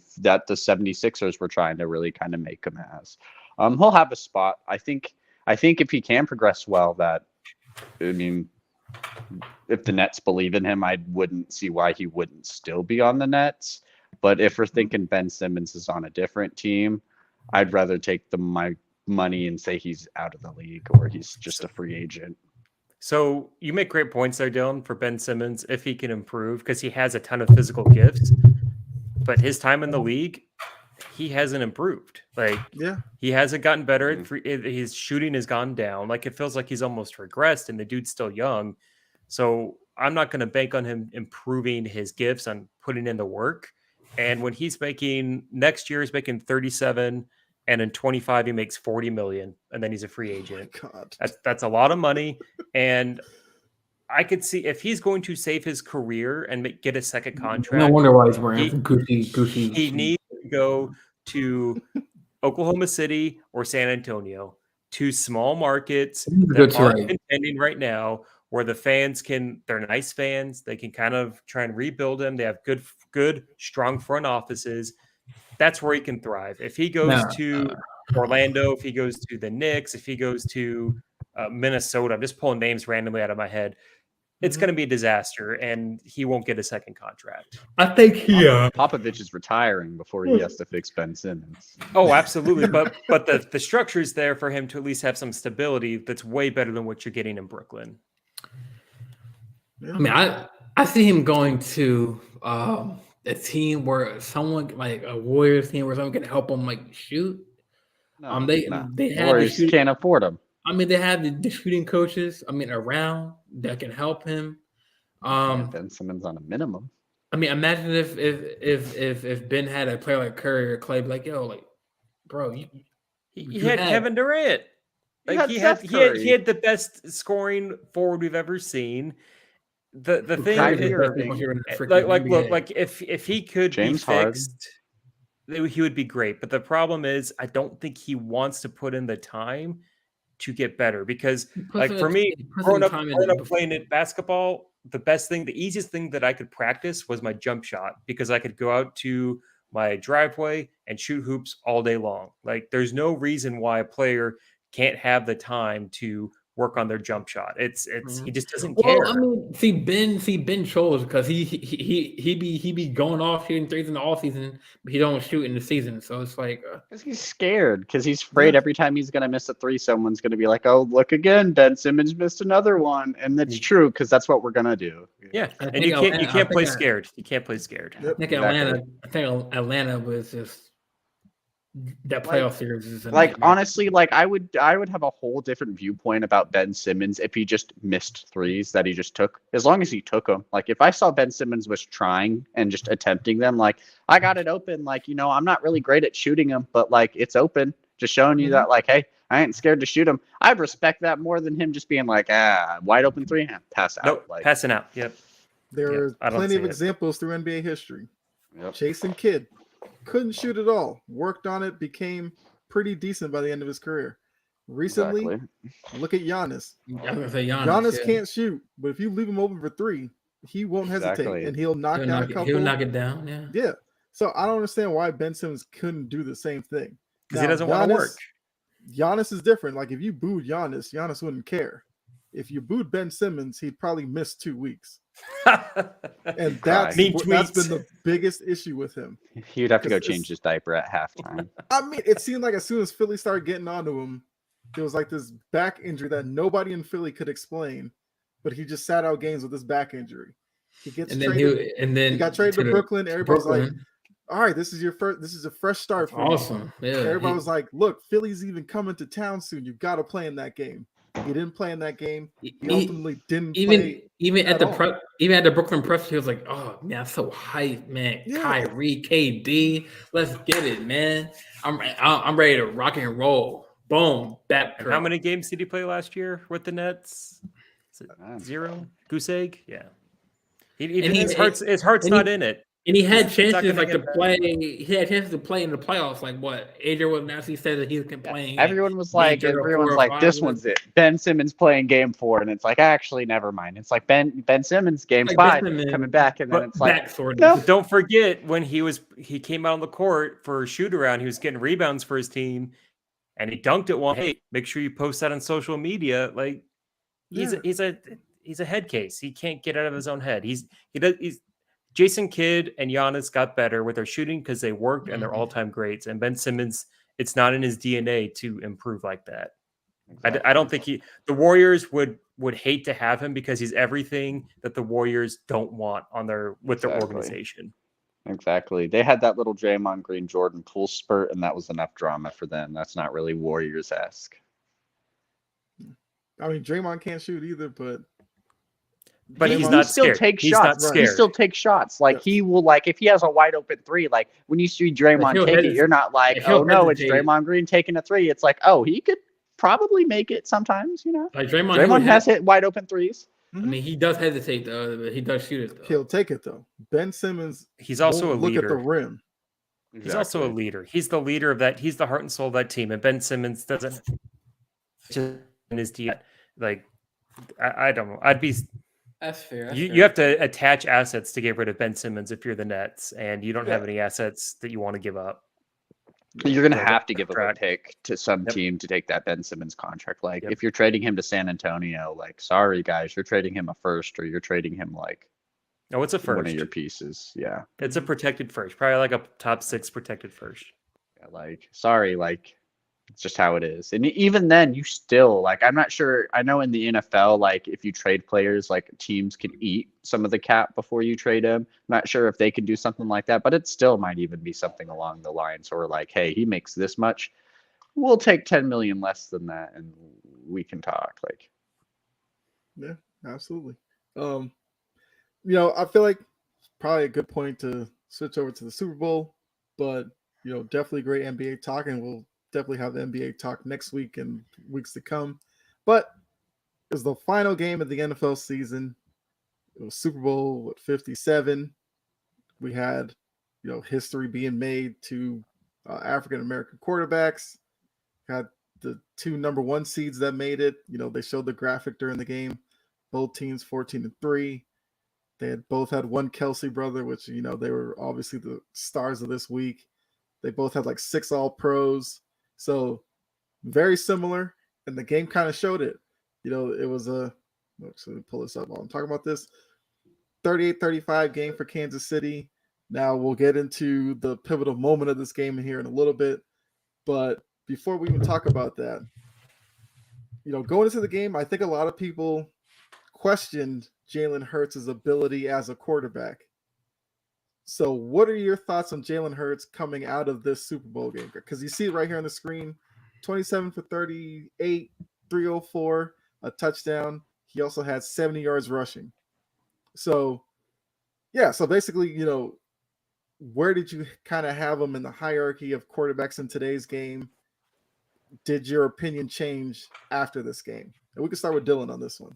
76ers were trying to really kind of make him as. He'll have a spot. I think if he can progress well, if the Nets believe in him, I wouldn't see why he wouldn't still be on the Nets. But if we're thinking Ben Simmons is on a different team, I'd rather take my money and say he's out of the league or he's just a free agent. So you make great points there, Dylan, for Ben Simmons if he can improve because he has a ton of physical gifts. But his time in the league, he hasn't improved. Like Yeah. he hasn't gotten better. His shooting has gone down. Like it feels like he's almost regressed, and the dude's still young. So I'm not going to bank on him improving his gifts and putting in the work. And when next year, he's making 37, and in 25 he makes 40 million, and then he's a free agent. God. That's a lot of money, and I could see if he's going to save his career and get a second contract. No wonder why he's wearing He- Gucci. He needs to go to Oklahoma City or San Antonio, 2 small markets Good that aren't trade. contending right now, where the fans they're nice fans. They can kind of try and rebuild them. They have good, strong front offices. That's where he can thrive. If he goes to Orlando, if he goes to the Knicks, if he goes to Minnesota, I'm just pulling names randomly out of my head. it's Mhm. going to be a disaster, and he won't get a second contract. I think he. Popovich is retiring before he has to fix Ben Simmons. Oh, absolutely. But the structure is there for him to at least have some stability that's way better than what you're getting in Brooklyn. Yeah. I mean, I see him going to a team where someone like a Warriors team where someone can help him like shoot. No, They no. they The had the Warriors shooting. can't afford him. I mean, they have the shooting coaches. I mean, around that can help him. Ben Simmons on a minimum. I mean, imagine if Ben had a player like Curry or Clay, be like, yo, like, bro, He you had Kevin Durant. He Like had he Steph had Curry. he had the best scoring forward we've ever seen. The thing Kyrie is, Irving. look, like if he could James be Harden. fixed, he would be great. But the problem is, I don't think he wants to put in the time to get better. Because, like for me, growing up playing at basketball, the easiest thing that I could practice was my jump shot, because I could go out to my driveway and shoot hoops all day long. Like there's no reason why a player can't have the time to work on their jump shot. It's he just doesn't care. Well, I mean, see Ben trolls because he be going off shooting threes in the off season, but he don't shoot in the season. So it's like Because he's scared. Because he's afraid every time he's going to miss a three, someone's going to be like, "Oh, look again, Ben Simmons missed another one," and that's true because that's what we're going to do. Yeah, I and think you Atlanta- can't I play think scared. You can't play scared. Yep. I think Atlanta was just that playoff series is a Like nightmare. honestly, like I would have a whole different viewpoint about Ben Simmons if he just missed threes that he just took. As long as he took them. Like if I saw Ben Simmons was trying and just attempting them, like I got it open. Like I'm not really great at shooting them, but like it's open. Just showing you that, like, hey, I ain't scared to shoot him. I'd respect that more than him just being like, wide open three, pass out. Nope, Like, passing out. Yep. There Yeah, are I don't plenty of see it. examples through NBA history. Yep. Jason Kidd couldn't shoot at all. Worked on it, became pretty decent by the end of his career. Recently, Exactly. look at Giannis. I was gonna say Giannis. Giannis yeah. can't shoot, but if you leave him open for three, he won't hesitate, Exactly. and he'll knock down a couple. He'll knock it down. Yeah. Yeah. So I don't understand why Ben Simmons couldn't do the same thing. Because he Now, doesn't want to work. Giannis is different. Like if you booed Giannis, Giannis wouldn't care. If you booed Ben Simmons, he'd probably miss 2 weeks. And that's Mean been tweets. the biggest issue with him. He'd have to go Because change his diaper at halftime. I mean, it seemed like as soon as Philly started getting onto him, there was like this back injury that nobody in Philly could explain, but he just sat out games with this back injury. He gets And then traded. He got traded to Brooklyn. Everybody's like, Brooklyn. all right, this is a fresh start for you. Awesome. Yeah. Everybody was like, look, Philly's even coming to town soon. You've got to play in that game. He didn't play in that game. He ultimately didn't play. Even at at the all. even at the Brooklyn press, he was like, "Oh man, I'm so hyped, man! Yeah. Kyrie, KD, let's get it, man! I'm ready to rock and roll. Boom, back. And how many games did he play last year with the Nets? Is it 0? Goose egg? Yeah. His heart's not in it. And he had He's not chances gonna like to get play. He had chances to play in the playoffs. Like what? Adrian was actually said that he can play. Everyone was like, major 4 or 5 this one's it. Ben Simmons playing game 4, and it's like, actually, never mind. It's like Ben Simmons game Like 5 Ben Simmons, coming back, and then it's like, back sort of. no. But don't forget when he came out on the court for a shoot around, he was getting rebounds for his team, and he dunked it one. Hey, make sure you post that on social media. Like he's a head case. He can't get out of his own head. He's Jason Kidd and Giannis got better with their shooting because they worked and they're all-time greats. And Ben Simmons, it's not in his DNA to improve like that. Exactly. I don't think the Warriors would hate to have him because he's everything that the Warriors don't want on their organization. Exactly. They had that little Draymond Green Jordan pool spurt, and that was enough drama for them. That's not really Warriors-esque. I mean, Draymond can't shoot either, but he's not still scared. Take he's shots. not scared. He still takes shots. Like he will, like if he has a wide open 3, like when you see Draymond take it, you're not like, oh no, it's Draymond Green taking a 3. It's like, oh, he could probably make it sometimes, Like Draymond has hit wide open 3s. I mean, he does hesitate though, but he does shoot it though. He'll take it though. Ben Simmons, he's also a look leader. at the rim. Exactly. He's also a leader. He's the leader of that. He's the heart and soul of that team. And Ben Simmons doesn't just in his team. Like I don't know. I'd be. That's fair. You have to attach assets to get rid of Ben Simmons if you're the Nets, and you don't have any assets that you want to give up. You're going to Yeah, have to give up a track. pick to some Yep. team to take that Ben Simmons contract. Like, Yep. if you're trading him to San Antonio, like, sorry guys, you're trading him a first, or you're trading him like Oh, it's a one of first. your pieces. Yeah. It's a protected first, probably like a top 6 protected first. Yeah, like, sorry, like, it's just how it is. And even then, you still, like, I'm not sure. I know in the NFL, like, if you trade players, like, teams can eat some of the cap before you trade him. I'm not sure if they can do something like that, but it still might even be something along the lines, or like, hey, he makes this much, we'll take 10 million less than that, and we can talk. Like, Yeah, absolutely. I feel like probably a good point to switch over to the Super Bowl, but definitely great NBA talk, and we'll definitely have the NBA talk next week and weeks to come. But it was the final game of the NFL season. It was Super Bowl 57. We had history being made to African American quarterbacks. Had the 2 number 1 seeds that made it. They showed the graphic during the game. Both teams 14-3. They had both had one Kelsey brother, which they were obviously the stars of this week. They both had like 6 All Pros, so very similar. And the game kind of showed it. It was a. Let's pull this up while I'm talking about this. 38-35 game for Kansas City. Now we'll get into the pivotal moment of this game here in a little bit, but before we even talk about that, going into the game, I think a lot of people questioned Jalen Hurts' ability as a quarterback. So what are your thoughts on Jalen Hurts coming out of this Super Bowl game? Because you see it right here on the screen, 27 for 38, 304, a touchdown. He also had 70 yards rushing. So, yeah, so basically, where did you kind of have him in the hierarchy of quarterbacks in today's game? Did your opinion change after this game? And we can start with Dylan on this one.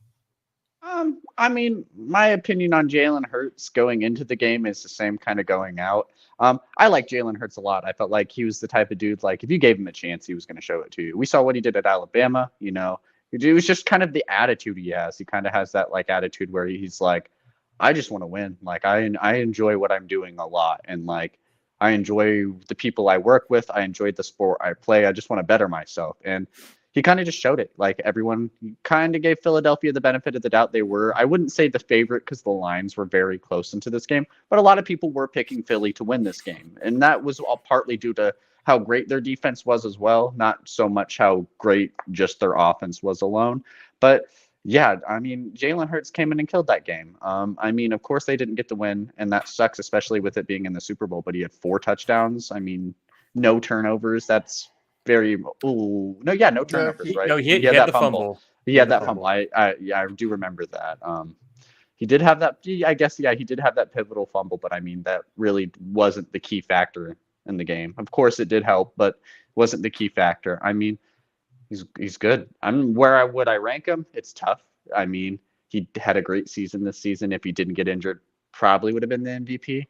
I mean, my opinion on Jalen Hurts going into the game is the same kind of going out. I like Jalen Hurts a lot. I felt like he was the type of dude, like, if you gave him a chance, he was going to show it to you. We saw what he did at Alabama. It was just kind of the attitude he has. He kind of has that like attitude where he's like, I just want to win. Like, I enjoy what I'm doing a lot, and like, I enjoy the people I work with. I enjoyed the sport I play. I just want to better myself. And he kind of just showed it. Like, everyone kind of gave Philadelphia the benefit of the doubt. They were, I wouldn't say the favorite because the lines were very close into this game, but a lot of people were picking Philly to win this game. And that was all partly due to how great their defense was as well. Not so much how great just their offense was alone. But yeah, I mean, Jalen Hurts came in and killed that game. I mean, of course they didn't get the win, and that sucks, especially with it being in the Super Bowl, but he had 4 touchdowns. I mean, no turnovers. That's very no turnovers, right? No, he had the fumble. He had that fumble. I do remember that. He did have that. I guess he did have that pivotal fumble, but I mean that really wasn't the key factor in the game. Of course, it did help, but wasn't the key factor. I mean, he's good. Where would I rank him? It's tough. I mean, he had a great season this season. If he didn't get injured, probably would have been the MVP.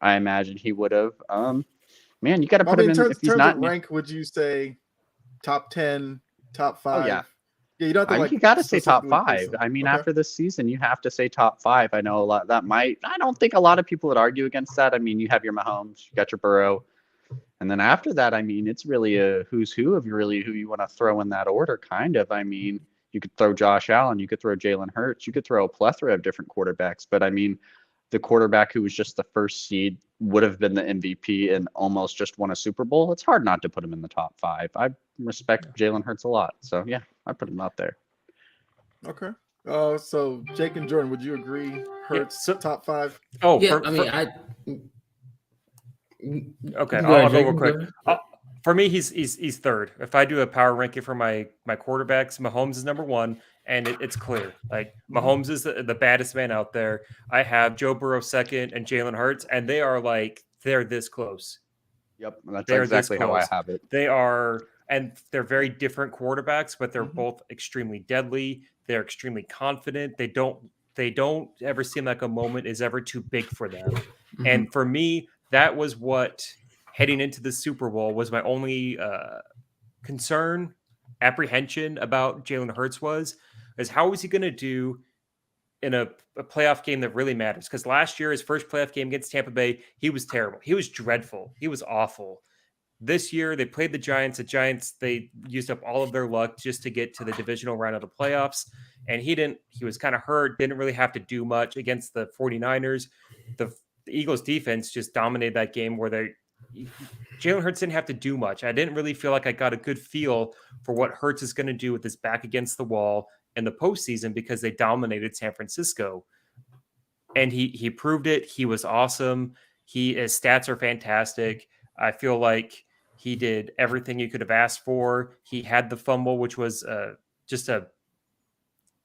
I imagine he would have. Man, you got to put him in. If he's not of rank, would you say top 10, top 5? Oh, yeah. You don't have to, you got to say top specifically 5. I mean, after this season, you have to say top 5. I know a lot that might. I don't think a lot of people would argue against that. I mean, you have your Mahomes, you got your Burrow, and then after that, I mean, it's really a who's who of really who you want to throw in that order. Kind of. I mean, you could throw Josh Allen, you could throw Jalen Hurts, you could throw a plethora of different quarterbacks. But I mean, the quarterback who was just the first seed would have been the MVP and almost just won a Super Bowl. It's hard not to put him in the top 5. I respect Jalen Hurts a lot. So, yeah, I put him out there. Okay. So, Jake and Jordan, would you agree Hurts top 5? Oh, yeah. Okay, Go I'll ahead, go Jake. real quick. For me, he's third. If I do a power ranking for my quarterbacks, Mahomes is number 1, and it's clear. Like, Mahomes is the baddest man out there. I have Joe Burrow second and Jalen Hurts, and they're this close. Yep, that's They're exactly how I have it. They are, and they're very different quarterbacks, but they're both extremely deadly. They're extremely confident. They don't ever seem like a moment is ever too big for them. And for me, that was what heading into the Super Bowl was my only concern, apprehension about Jalen Hurts is how is he going to do in a playoff game that really matters? Because last year, his first playoff game against Tampa Bay, he was terrible. He was dreadful. He was awful. this year they played the Giants. The Giants, they used up all of their luck just to get to the divisional round of the playoffs. And he was kind of hurt, didn't really have to do much against the 49ers. The Eagles defense just dominated that game where Jalen Hurts didn't have to do much. I didn't really feel like I got a good feel for what Hurts is going to do with his back against the wall in the postseason because they dominated San Francisco. And he proved it. He was awesome. His stats are fantastic. I feel like he did everything you could have asked for. He had the fumble, which was just a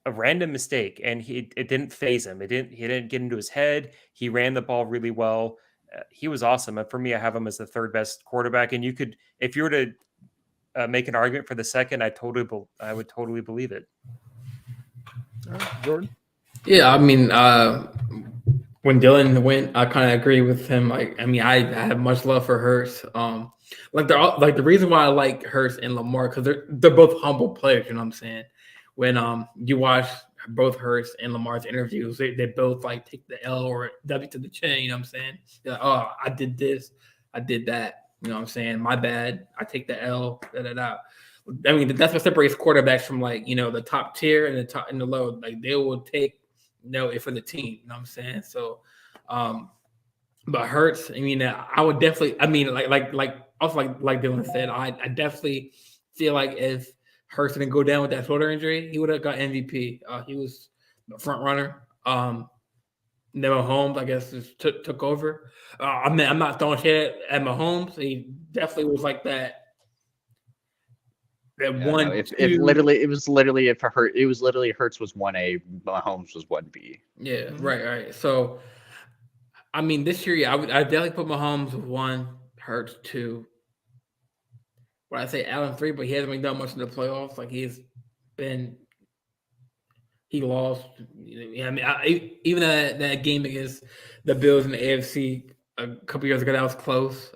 random mistake, and it didn't phase him. He didn't get into his head. He ran the ball really well. He was awesome. And for me, I have him as the third best quarterback. And you could, if you were to make an argument for the second, I would totally believe it. Jordan? Yeah, I mean, when Dylan went, I kind of agree with him. I have much love for Hurts. The reason why I like Hurts and Lamar because they're both humble players. You know what I'm saying? When you watch both Hurts and Lamar's interviews, they both like take the L or W to the chin. You know what I'm saying? They're like, oh, I did this, I did that. You know what I'm saying? My bad. I take the L. Da da da. I mean, that's what separates quarterbacks from the top tier and the top and the low. Like they will take it for the team. You know what I'm saying? So, but Hurts. I mean, I would definitely. I mean, like Dylan said, I definitely feel like if Hurts didn't go down with that shoulder injury, he would have got MVP. He was the front runner. Then Mahomes, I guess, just took over. I'm not throwing shit at Mahomes. He definitely was like that. It was literally Hurts was 1A, Mahomes was 1B. Yeah, right. So, I mean, this year, I definitely put Mahomes 1, Hurts 2. But I say Allen 3, but he hasn't really done much in the playoffs. Like he lost. I mean, even that game against the Bills in the AFC a couple years ago, that was close.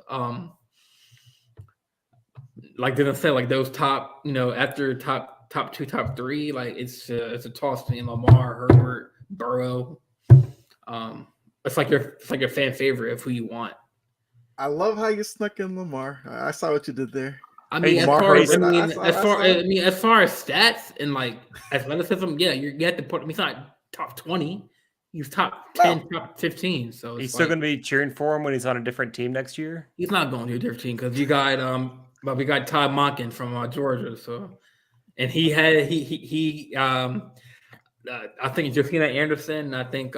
Like Dylan said, like those top, after top 2, top 3, like it's a toss between Lamar, Herbert, Burrow. It's like your fan favorite of who you want. I love how you snuck in Lamar. I saw what you did there. I mean, as far as stats and like athleticism, yeah, you have to put. I mean, it's not top 20. He's top 10, top 15. So he's still going to be cheering for him when he's on a different team next year. He's not going to a different team because we got Todd Monken from Georgia. So, and he I think Josina Anderson. I think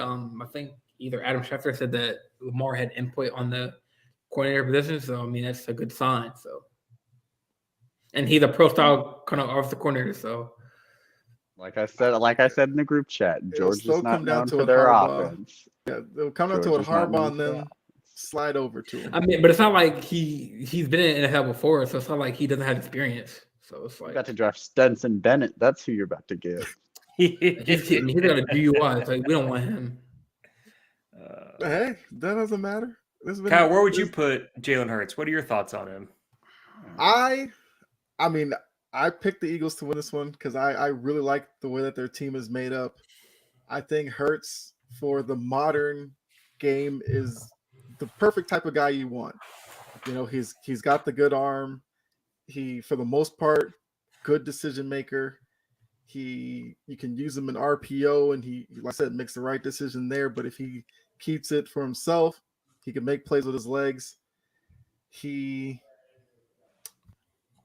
either Adam Schefter said that Lamar had input on the coordinator position. So I mean, that's a good sign. So. And he's a pro style kind of offensive coordinator, so like I said in the group chat, George is not known for their offense. Yeah, it'll come down to what Harbaugh and then slide over to him. I mean, but it's not like he's been in the NFL before, so it's not like he doesn't have experience. So it's like you got to draft Stetson Bennett. That's who you're about to get. He's got a DUI. So we don't want him. Hey, that doesn't matter. Kyle, where would you put Jalen Hurts? What are your thoughts on him? I mean, I picked the Eagles to win this one because I really like the way that their team is made up. I think Hurts for the modern game is the perfect type of guy you want. He's got the good arm. He, for the most part, good decision maker. You can use him in RPO, and he, like I said, makes the right decision there. But if he keeps it for himself, he can make plays with his legs.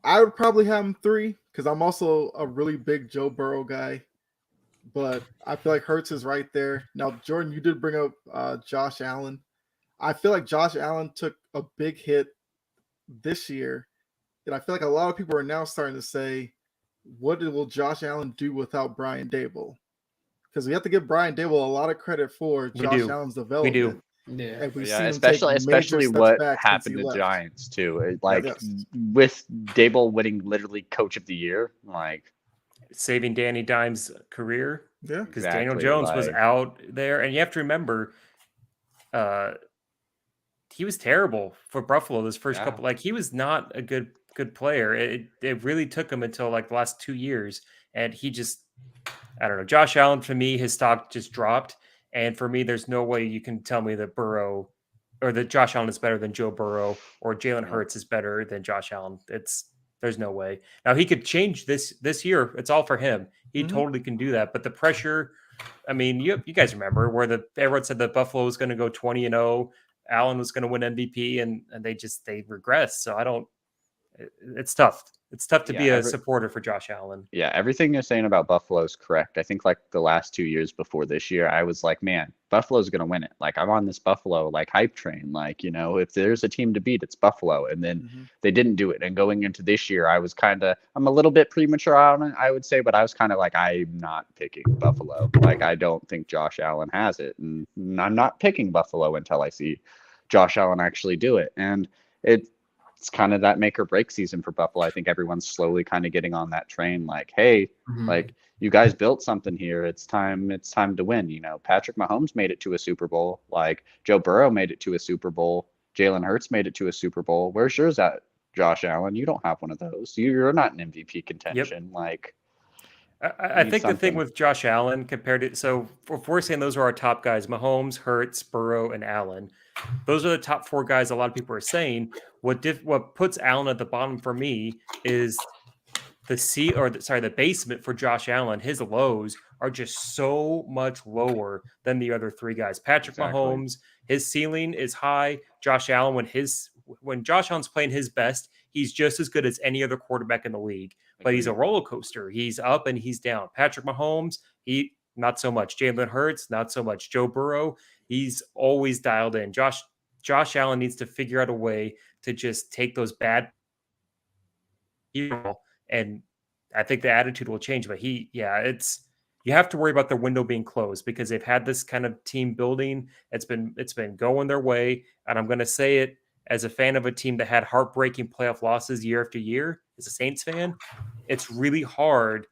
I would probably have him 3 because I'm also a really big Joe Burrow guy, but I feel like Hurts is right there. Now, Jordan, you did bring up Josh Allen. I feel like Josh Allen took a big hit this year, and I feel like a lot of people are now starting to say, what will Josh Allen do without Brian Daboll? Because we have to give Brian Daboll a lot of credit for Josh Allen's development. We do. Yeah, especially what happened to Giants too. With Daboll winning literally Coach of the Year, saving Danny Dimes' career. Yeah, because Daniel Jones was out there, and you have to remember, he was terrible for Buffalo this first couple. Like he was not a good player. It really took him until like the last 2 years, and he just, I don't know. Josh Allen, for me, his stock just dropped. And for me, there's no way you can tell me that Burrow or that Josh Allen is better than Joe Burrow or Jalen Yeah. Hurts is better than Josh Allen. There's no way. Now he could change this year. It's all for him. He Mhm. totally can do that. But the pressure, I mean, you guys remember where everyone said that Buffalo was going to go 20-0, Allen was going to win MVP, and they regressed. So it's tough. It's tough to Yeah, be a supporter for Josh Allen. Yeah, everything you're saying about Buffalo is correct. I think like the last 2 years before this year, I was like, man, Buffalo's gonna win it. Like I'm on this Buffalo like hype train. Like, you know, if there's a team to beat, it's Buffalo. And then Mhm. they didn't do it. And going into this year, I'm a little bit premature on it, I would say, but I was kind of like, I'm not picking Buffalo. Like I don't think Josh Allen has it. And I'm not picking Buffalo until I see Josh Allen actually do it. And it's kind of that make or break season for Buffalo. I think everyone's slowly kind of getting on that train. Like, hey, like you guys built something here. It's time to win. You know, Patrick Mahomes made it to a Super Bowl. Like Joe Burrow made it to a Super Bowl. Jalen Hurts made it to a Super Bowl. Where's yours at, Josh Allen? You don't have one of those. You're not in MVP contention. Like, I need think the thing something. with Josh Allen compared to, so if we're saying those are our top guys, Mahomes, Hurts, Burrow, and Allen, those are the top four guys a lot of people are saying. What puts Allen at the bottom for me is the basement for Josh Allen. His lows are just so much lower than the other three guys. Patrick Exactly. Mahomes, his ceiling is high. Josh Allen, when Josh Allen's playing his best, he's just as good as any other quarterback in the league. But he's a roller coaster. He's up and he's down. Patrick Mahomes, he not so much. Jalen Hurts, not so much. Joe Burrow, he's always dialed in. Josh Allen needs to figure out a way to just take those bad and I think the attitude will change. But you have to worry about their window being closed because they've had this kind of team building. It's been going their way, and I'm going to say it as a fan of a team that had heartbreaking playoff losses year after year. As a Saints fan, it's really hard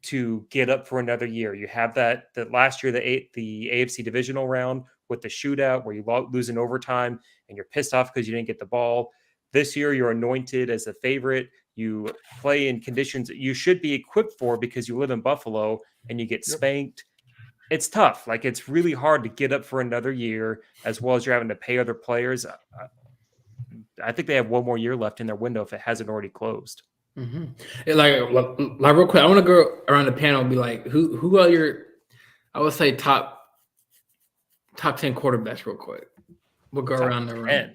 to get up for another year. You have that last year, the AFC divisional round with the shootout where you lose in overtime and you're pissed off because you didn't get the ball. This year, you're anointed as a favorite. You play in conditions that you should be equipped for because you live in Buffalo and you get spanked. It's tough. Like it's really hard to get up for another year as well as you're having to pay other players. I think they have one more year left in their window if it hasn't already closed. Like real quick, I want to go around the panel and be like, who are your, I would say top 10 quarterbacks real quick. We'll go around the room.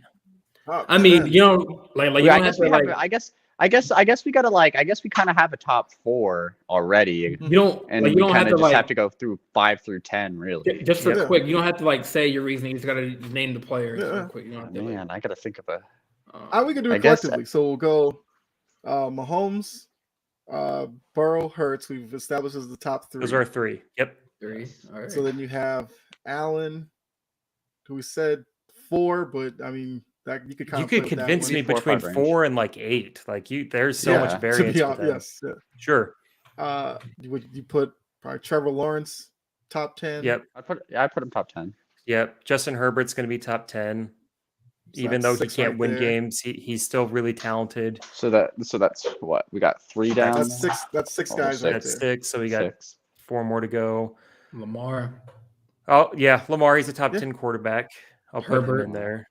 I mean, you know, like you don't have to like. I guess we gotta I guess we kind of have a top 4 already. You don't, and like, you we don't kind have of to have to go through 5 through 10, really. Just for quick, you don't have to like say your reasoning. You just gotta name the players real quick. You don't have to, Man, I gotta think of a. We can do it collectively. So we'll go Mahomes, Burrow, Hurts. We've established as the top 3. Those are 3. Yep. 3. All right. So then you have Allen, who we said 4, but I mean that you could you could convince me between 4 and like 8. Like there's so much variance. Yes. Yeah. Sure. You put probably Trevor Lawrence top 10. Yep. I put him top 10. Yep. Justin Herbert's going to be top 10. So even though he can't right win there. games, he's still really talented. So that's what we got 3 down. That's 6. That's 6 guys. Right That's there. 6. So we got 6. 4 more to go. Lamar. Oh yeah, Lamar. He's a top 10 quarterback. I'll put him Herbert. in there.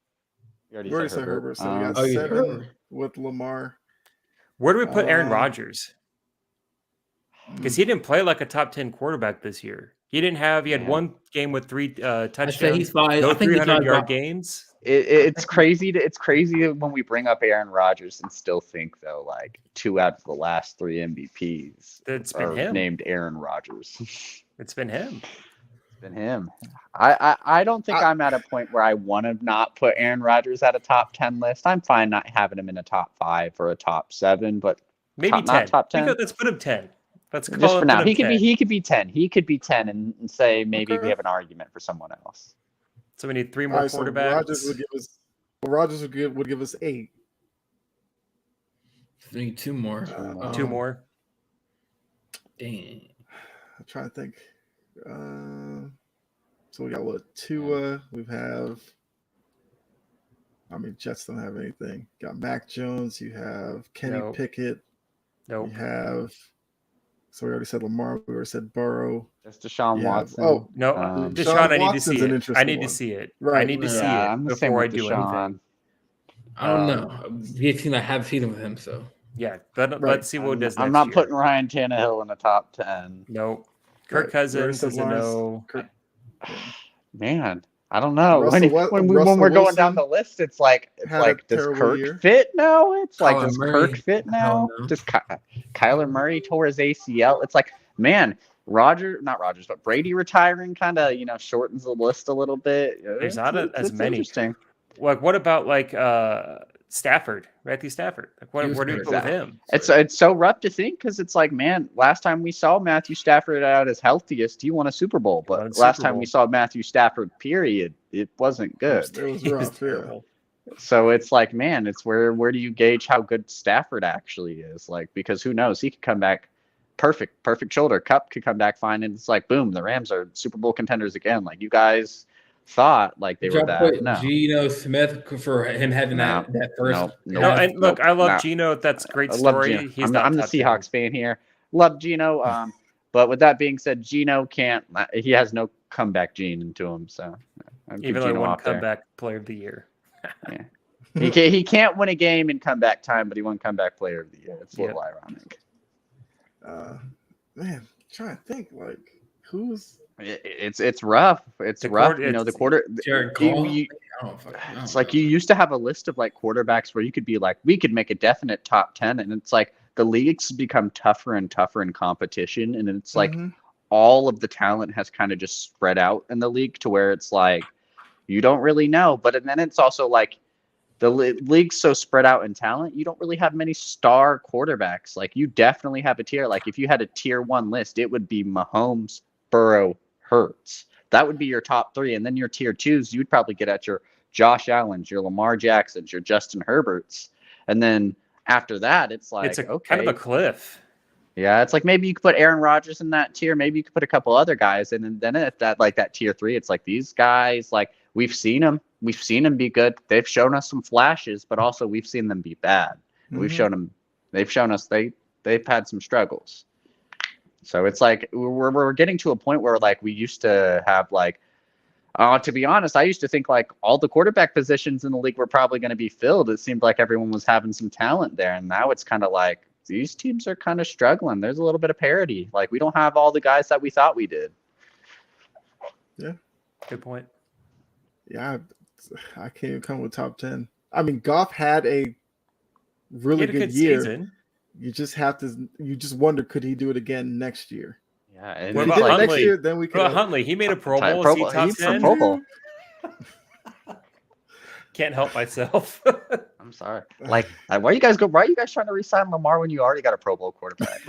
You We already said Herbert. So we got yeah, 7 Herbert. with Lamar. Where do we put Aaron Rodgers? Because he didn't play like a top 10 quarterback this year. He had one game with 3 touchdowns. I say he's fine. No I think 300-yard games. It's crazy. It's crazy when we bring up Aaron Rodgers and still think though, like 2 out of the last 3 MVPs been him. Named Aaron Rodgers. It's been him. It's been him. I don't think I'm at a point where I want to not put Aaron Rodgers at a top 10 list. I'm fine not having him in a top 5 or a top 7, but maybe 10. Not top 10. Let's put him 10. Let's call just for now. He could 10. be 10. He could be 10 and say maybe we have an argument for someone else. So we need 3 more quarterbacks. So Rodgers would give us 8. We need 2 more. 2 more. Dang. I'm trying to think. So we got what? Tua. We have. I mean, Jets don't have anything. You got Mac Jones. You have Kenny Pickett. Nope. You have So we already said Lamar. We already said Burrow. That's Deshaun Yeah. Watson. Oh, No, Um, Deshaun, I need to Watson's see an it. I interesting need to one. see it. I Right. need to see yeah, it I'm the same before I with do Deshaun. anything. I don't know. The team I have seen with him, so Yeah, Right. let's see what it does I'm next not year. putting Ryan Tannehill in the top 10. Nope. Right. Kirk We already Cousins said is a Lawrence. no. Kirk- Man, I don't know. Russell When Russell we're going down Wilson the list, it's like had a does terrible Kirk year. fit now? It's like Kyler does Murray, Kirk fit hell now? no. Does Kyler Murray tore his ACL? It's like, man, not Rogers, but Brady retiring kind of shortens the list a little bit. There's not as it's many. interesting. Like, what about Stafford, Matthew Stafford? Like, He was where do you hurt. go with him? It's so rough to think because it's like, man, last time we saw Matthew Stafford at his healthiest, he won a Super Bowl. Won a But last Super time Bowl. we saw Matthew Stafford, period, it wasn't good. It was He was rough. Yeah. terrible. So it's like, man, it's where do you gauge how good Stafford actually is? Like, because who knows? He could come back perfect shoulder. Cup could come back fine, and it's like, boom, the Rams are Super Bowl contenders again. Like you guys thought like they Did were y'all bad. put No, Geno Smith for him having No, that first? no, No, Nope. and look, I love no. Geno. That's a great I love story. Geno. He's I'm the top 10. Seahawks fan here. Love Geno. But with that being said, Geno can't. He has no comeback gene into him. So I'd put Even though he Geno won off there. comeback player of the year. He can't win a game in comeback time, but he won comeback player of the year. It's a little ironic. Man, trying to think like who's It's rough. It's The rough. quarter- The quarter. Jared you- Goff? you- I don't fucking know. It's like you used to have a list of like quarterbacks where you could be like, we could make a definite top 10. And it's like the leagues become tougher and tougher in competition. And it's like Mhm. all of the talent has kind of just spread out in the league to where it's like, you don't really know. But then it's also like the league's so spread out in talent, you don't really have many star quarterbacks. Like you definitely have a tier. Like if you had a tier 1 list, it would be Mahomes, Burrow, Hurts. That would be your top 3. And then your tier 2s, you'd probably get at your Josh Allen's, your Lamar Jackson's, your Justin Herbert's. And then after that, it's like, It's okay. kind of a cliff. Yeah, it's like maybe you could put Aaron Rodgers in that tier. Maybe you could put a couple other guys. And then at that tier 3, it's like these guys, like we've seen them. We've seen them be good. They've shown us some flashes, but also we've seen them be bad. And we've Mhm. shown them. They've shown us they've had some struggles. So it's like we're getting to a point where like we used to have like, to be honest, I used to think like all the quarterback positions in the league were probably going to be filled. It seemed like everyone was having some talent there, and now it's kind of like these teams are kind of struggling. There's a little bit of parity. Like we don't have all the guys that we thought we did. Good point. Yeah, I can't even come with top 10. I mean, Goff had a He really had a good good year. season. You just wonder, could he do it again next year? Yeah, and What If he about did it Huntley? next year, then we What about could. Huntley? He made a Pro Pro Bowl. Is he Bowl. top He's for 10? Pro Bowl. Can't help myself. I'm sorry. Like, why are you guys trying to re-sign Lamar when you already got a Pro Bowl quarterback?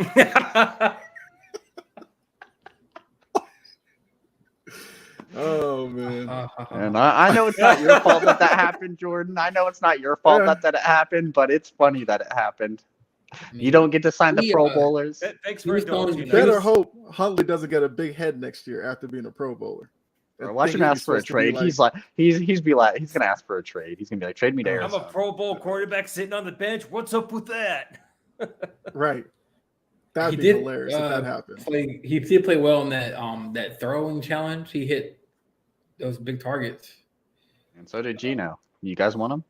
Oh man. And I know it's not your fault that happened, Jordan. I know it's not your fault Yeah. that it happened, but it's funny that it happened. You don't get to sign the We, Pro Bowlers. Thanks He for was indulging going- us. Better hope Huntley doesn't get a big head next year after being a Pro Bowler. Bro, I watch think him he'd be ask for a supposed to be trade. He's gonna ask for a trade. He's gonna be like, trade me to I'm Arizona. a Pro Bowl quarterback sitting on the bench. What's up with that? right. That'd He be did, hilarious if that happened. He did play well in that throwing challenge. He hit those big targets. And so did Gino. You guys want him?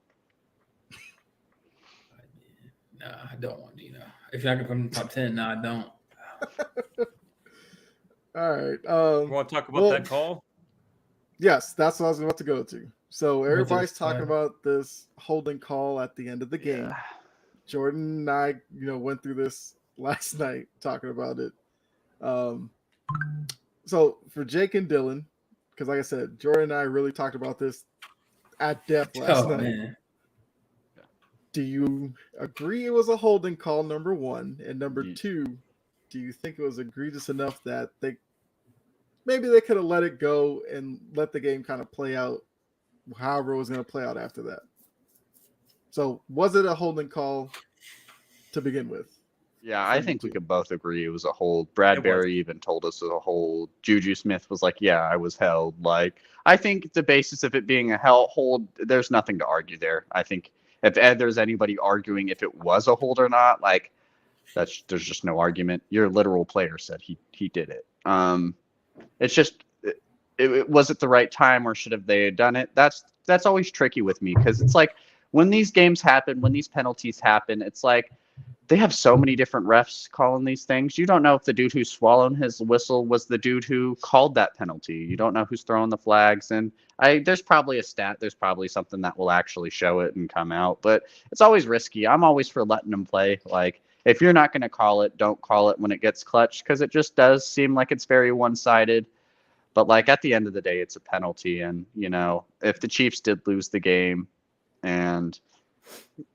No, I don't want Gino. If you're not gonna put him in the top 10, no, I don't. All right. You want to talk about Well, that call? Yes, that's what I was about to go to. So everybody's this, talking about this holding call at the end of the game. Yeah. Jordan and I, went through this last night talking about it. So for Jake and Dylan, because like I said, Jordan and I really talked about this at depth last Oh night. man, Do you agree it was a holding call, number one? And number Ye- two, do you think it was egregious enough that maybe they could have let it go and let the game kind of play out however it was going to play out after that? So was it a holding call to begin with? Yeah, I From think we YouTube. could both agree it was a hold. Bradbury even told us it was a hold. Juju Smith was like, yeah, I was held. Like, I think the basis of it being a hold, there's nothing to argue there. I think if there's anybody arguing if it was a hold or not, like, There's just no argument. Your literal player said he did it. It's just was it the right time, or should have they done it? That's always tricky with me, because it's like when these games happen, when these penalties happen, it's like they have so many different refs calling these things. You don't know if the dude who's swallowing his whistle was the dude who called that penalty. You don't know who's throwing the flags. And there's probably a stat. There's probably something that will actually show it and come out. But it's always risky. I'm always for letting them play. Like, if you're not going to call it, don't call it when it gets clutched, because it just does seem like it's very one-sided. But, like, at the end of the day, it's a penalty. And, you know, if the Chiefs did lose the game and –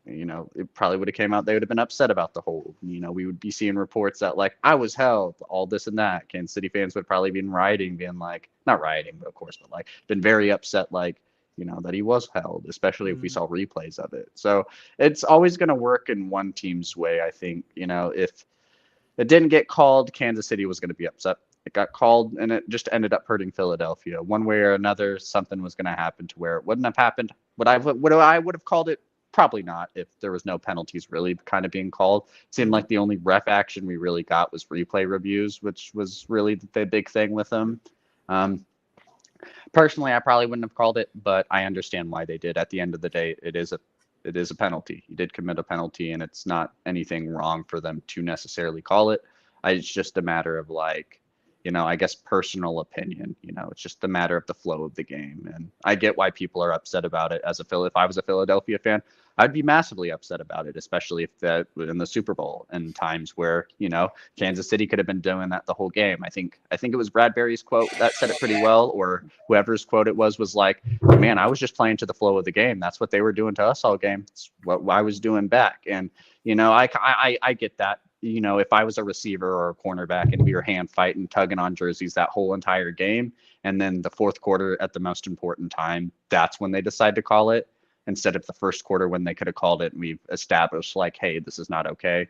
you know, it probably would have came out, they would have been upset about the hold. You know, we would be seeing reports that, like, I was held, all this and that. Kansas City fans would probably been rioting, being like, not rioting, but of course, but like, been very upset, like, you know, that he was held, especially if we saw replays of it. So it's always going to work in one team's way, I think. You know, if it didn't get called, Kansas City was going to be upset. It got called, and it just ended up hurting Philadelphia. One way or another, something was going to happen to where it wouldn't have happened. Would I would have called it? Probably not, if there was no penalties really kind of being called. It seemed like the only ref action we really got was replay reviews, which was really the big thing with them. Personally, I probably wouldn't have called it, but I understand why they did. At the end of the day, it is a penalty. You did commit a penalty, and it's not anything wrong for them to necessarily call it. It's just a matter of, like, you know, I guess personal opinion. You know, it's just a matter of the flow of the game, and I get why people are upset about it. If I was a Philadelphia fan, I'd be massively upset about it, especially if that was in the Super Bowl and times where, you know, Kansas City could have been doing that the whole game. I think it was Bradbury's quote that said it pretty well, or whoever's quote it was like, man, I was just playing to the flow of the game. That's what they were doing to us all game. It's what I was doing back. And, you know, I get that. You know, if I was a receiver or a cornerback and we were hand fighting, tugging on jerseys that whole entire game, and then the fourth quarter at the most important time, that's when they decide to call it, instead of the first quarter when they could have called it and we've established, like, hey, this is not okay.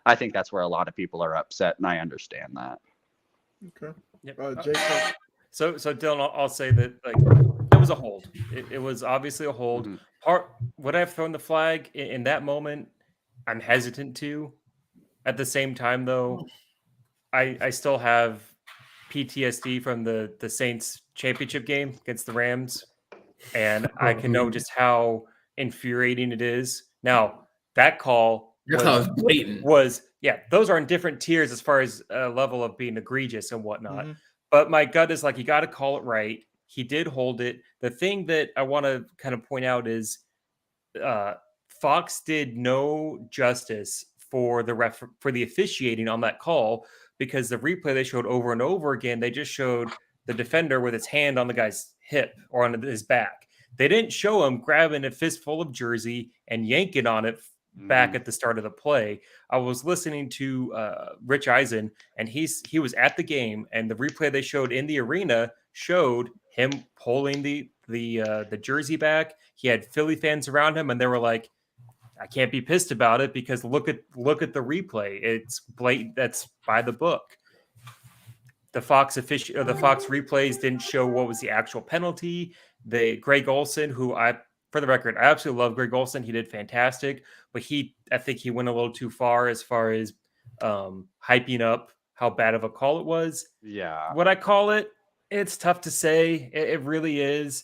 I think that's where a lot of people are upset, and I understand that. Okay. Yep. Jason. So Dylan, I'll say that, like, it was a hold. It was obviously a hold. Mm-hmm. Would I have thrown the flag in that moment? I'm hesitant to. At the same time, though, I still have PTSD from the Saints championship game against the Rams, and I can know just how infuriating it is. Now, that call was blatant. Those are in different tiers as far as level of being egregious and whatnot. Mm-hmm. But my gut is like, you got to call it right. He did hold it. The thing that I want to kind of point out is Fox did no justice for the officiating on that call, because the replay they showed over and over again, they just showed the defender with his hand on the guy's hip or on his back. They didn't show him grabbing a fistful of jersey and yanking on it back at the start of the play. I was listening to Rich Eisen, and he was at the game, and the replay they showed in the arena showed him pulling the jersey back. He had Philly fans around him, and they were like, I can't be pissed about it because look at the replay. It's blatant. That's by the book. The Fox replays didn't show what was the actual penalty. Greg Olsen, who for the record, I absolutely love Greg Olsen. He did fantastic, but I think he went a little too far as hyping up how bad of a call it was. Yeah. What I call it, it's tough to say. It really is.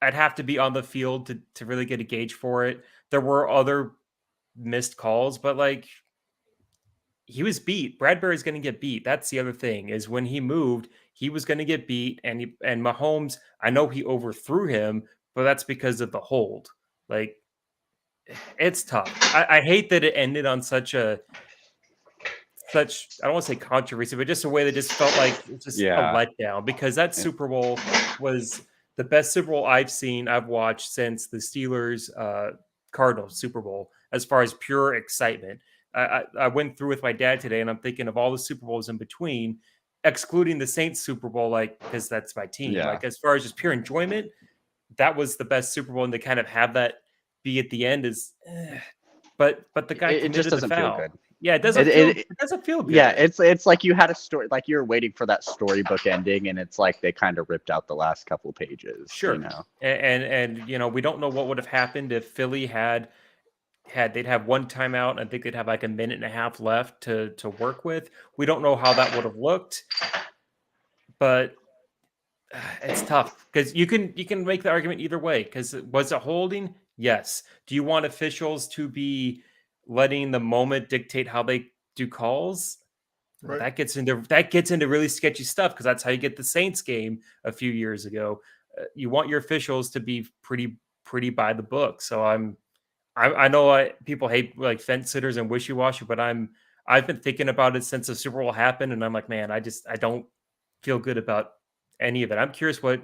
I'd have to be on the field to really get a gauge for it. There were other missed calls, but like, he was beat. Bradbury's going to get beat. That's the other thing, is when he moved, he was going to get beat. And Mahomes, I know he overthrew him, but that's because of the hold. Like, it's tough. I hate that it ended on such I don't want to say controversy, but just a way that just felt like it's just a letdown, because that Super Bowl was the best Super Bowl I've watched since the Steelers Cardinals Super Bowl, as far as pure excitement. I went through with my dad today, and I'm thinking of all the Super Bowls in between, excluding the Saints Super Bowl, like, because that's my team. Yeah. Like, as far as just pure enjoyment, that was the best Super Bowl, and to kind of have that be at the end is, but the guy it just doesn't feel good. Yeah, it doesn't feel good. Yeah, it's like you had a story, like you were waiting for that storybook ending, and it's like they kind of ripped out the last couple pages. Sure. You know? And you know, we don't know what would have happened if Philly had they'd have one timeout. And I think they'd have like a minute and a half left to work with. We don't know how that would have looked, but it's tough because you can make the argument either way. Because was it holding? Yes. Do you want officials to be letting the moment dictate how they do calls? Well, Right. that gets into really sketchy stuff because that's how you get the Saints game a few years ago. You want your officials to be pretty by the book. So I know people hate like fence sitters and wishy washy, but I've been thinking about it since the Super Bowl happened, and I'm like, man, I don't feel good about any of it. I'm curious what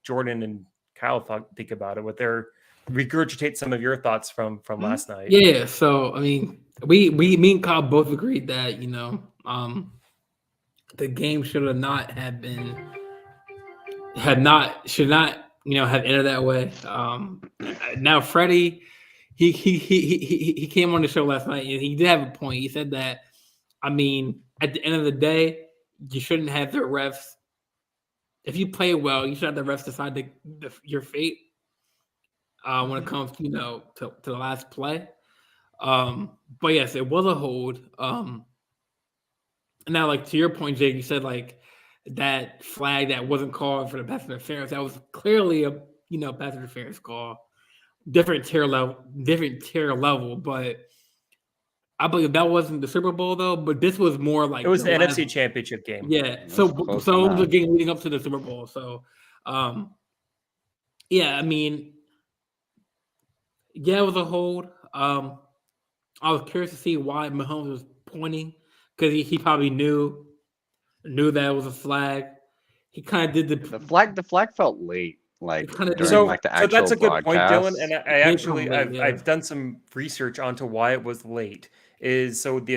Jordan and Kyle think about it. What their regurgitate some of your thoughts from last night. Yeah, so I mean, me and Kyle both agreed that the game should not have entered that way. Now Freddie, he came on the show last night and he did have a point. He said that, I mean, at the end of the day, you shouldn't have the refs. If you play well, you should have the refs decide your fate when it comes, to the last play. But yes, it was a hold. Now, like to your point, Jake, you said like that flag that wasn't called for the pass interference. That was clearly a pass interference call, different tier level. But I believe that wasn't the Super Bowl though. But this was more like it was the NFC Championship game. Yeah, It so was it was a game leading up to the Super Bowl. So, yeah, I mean, yeah, it was a hold. I was curious to see why Mahomes was pointing because he probably knew that it was a flag. He kind of did The flag felt late, like kinda during did. So, like the so actual that's a good point, Dylan. broadcast. And I They actually probably, yeah. I've done some research onto why it was late. Is so the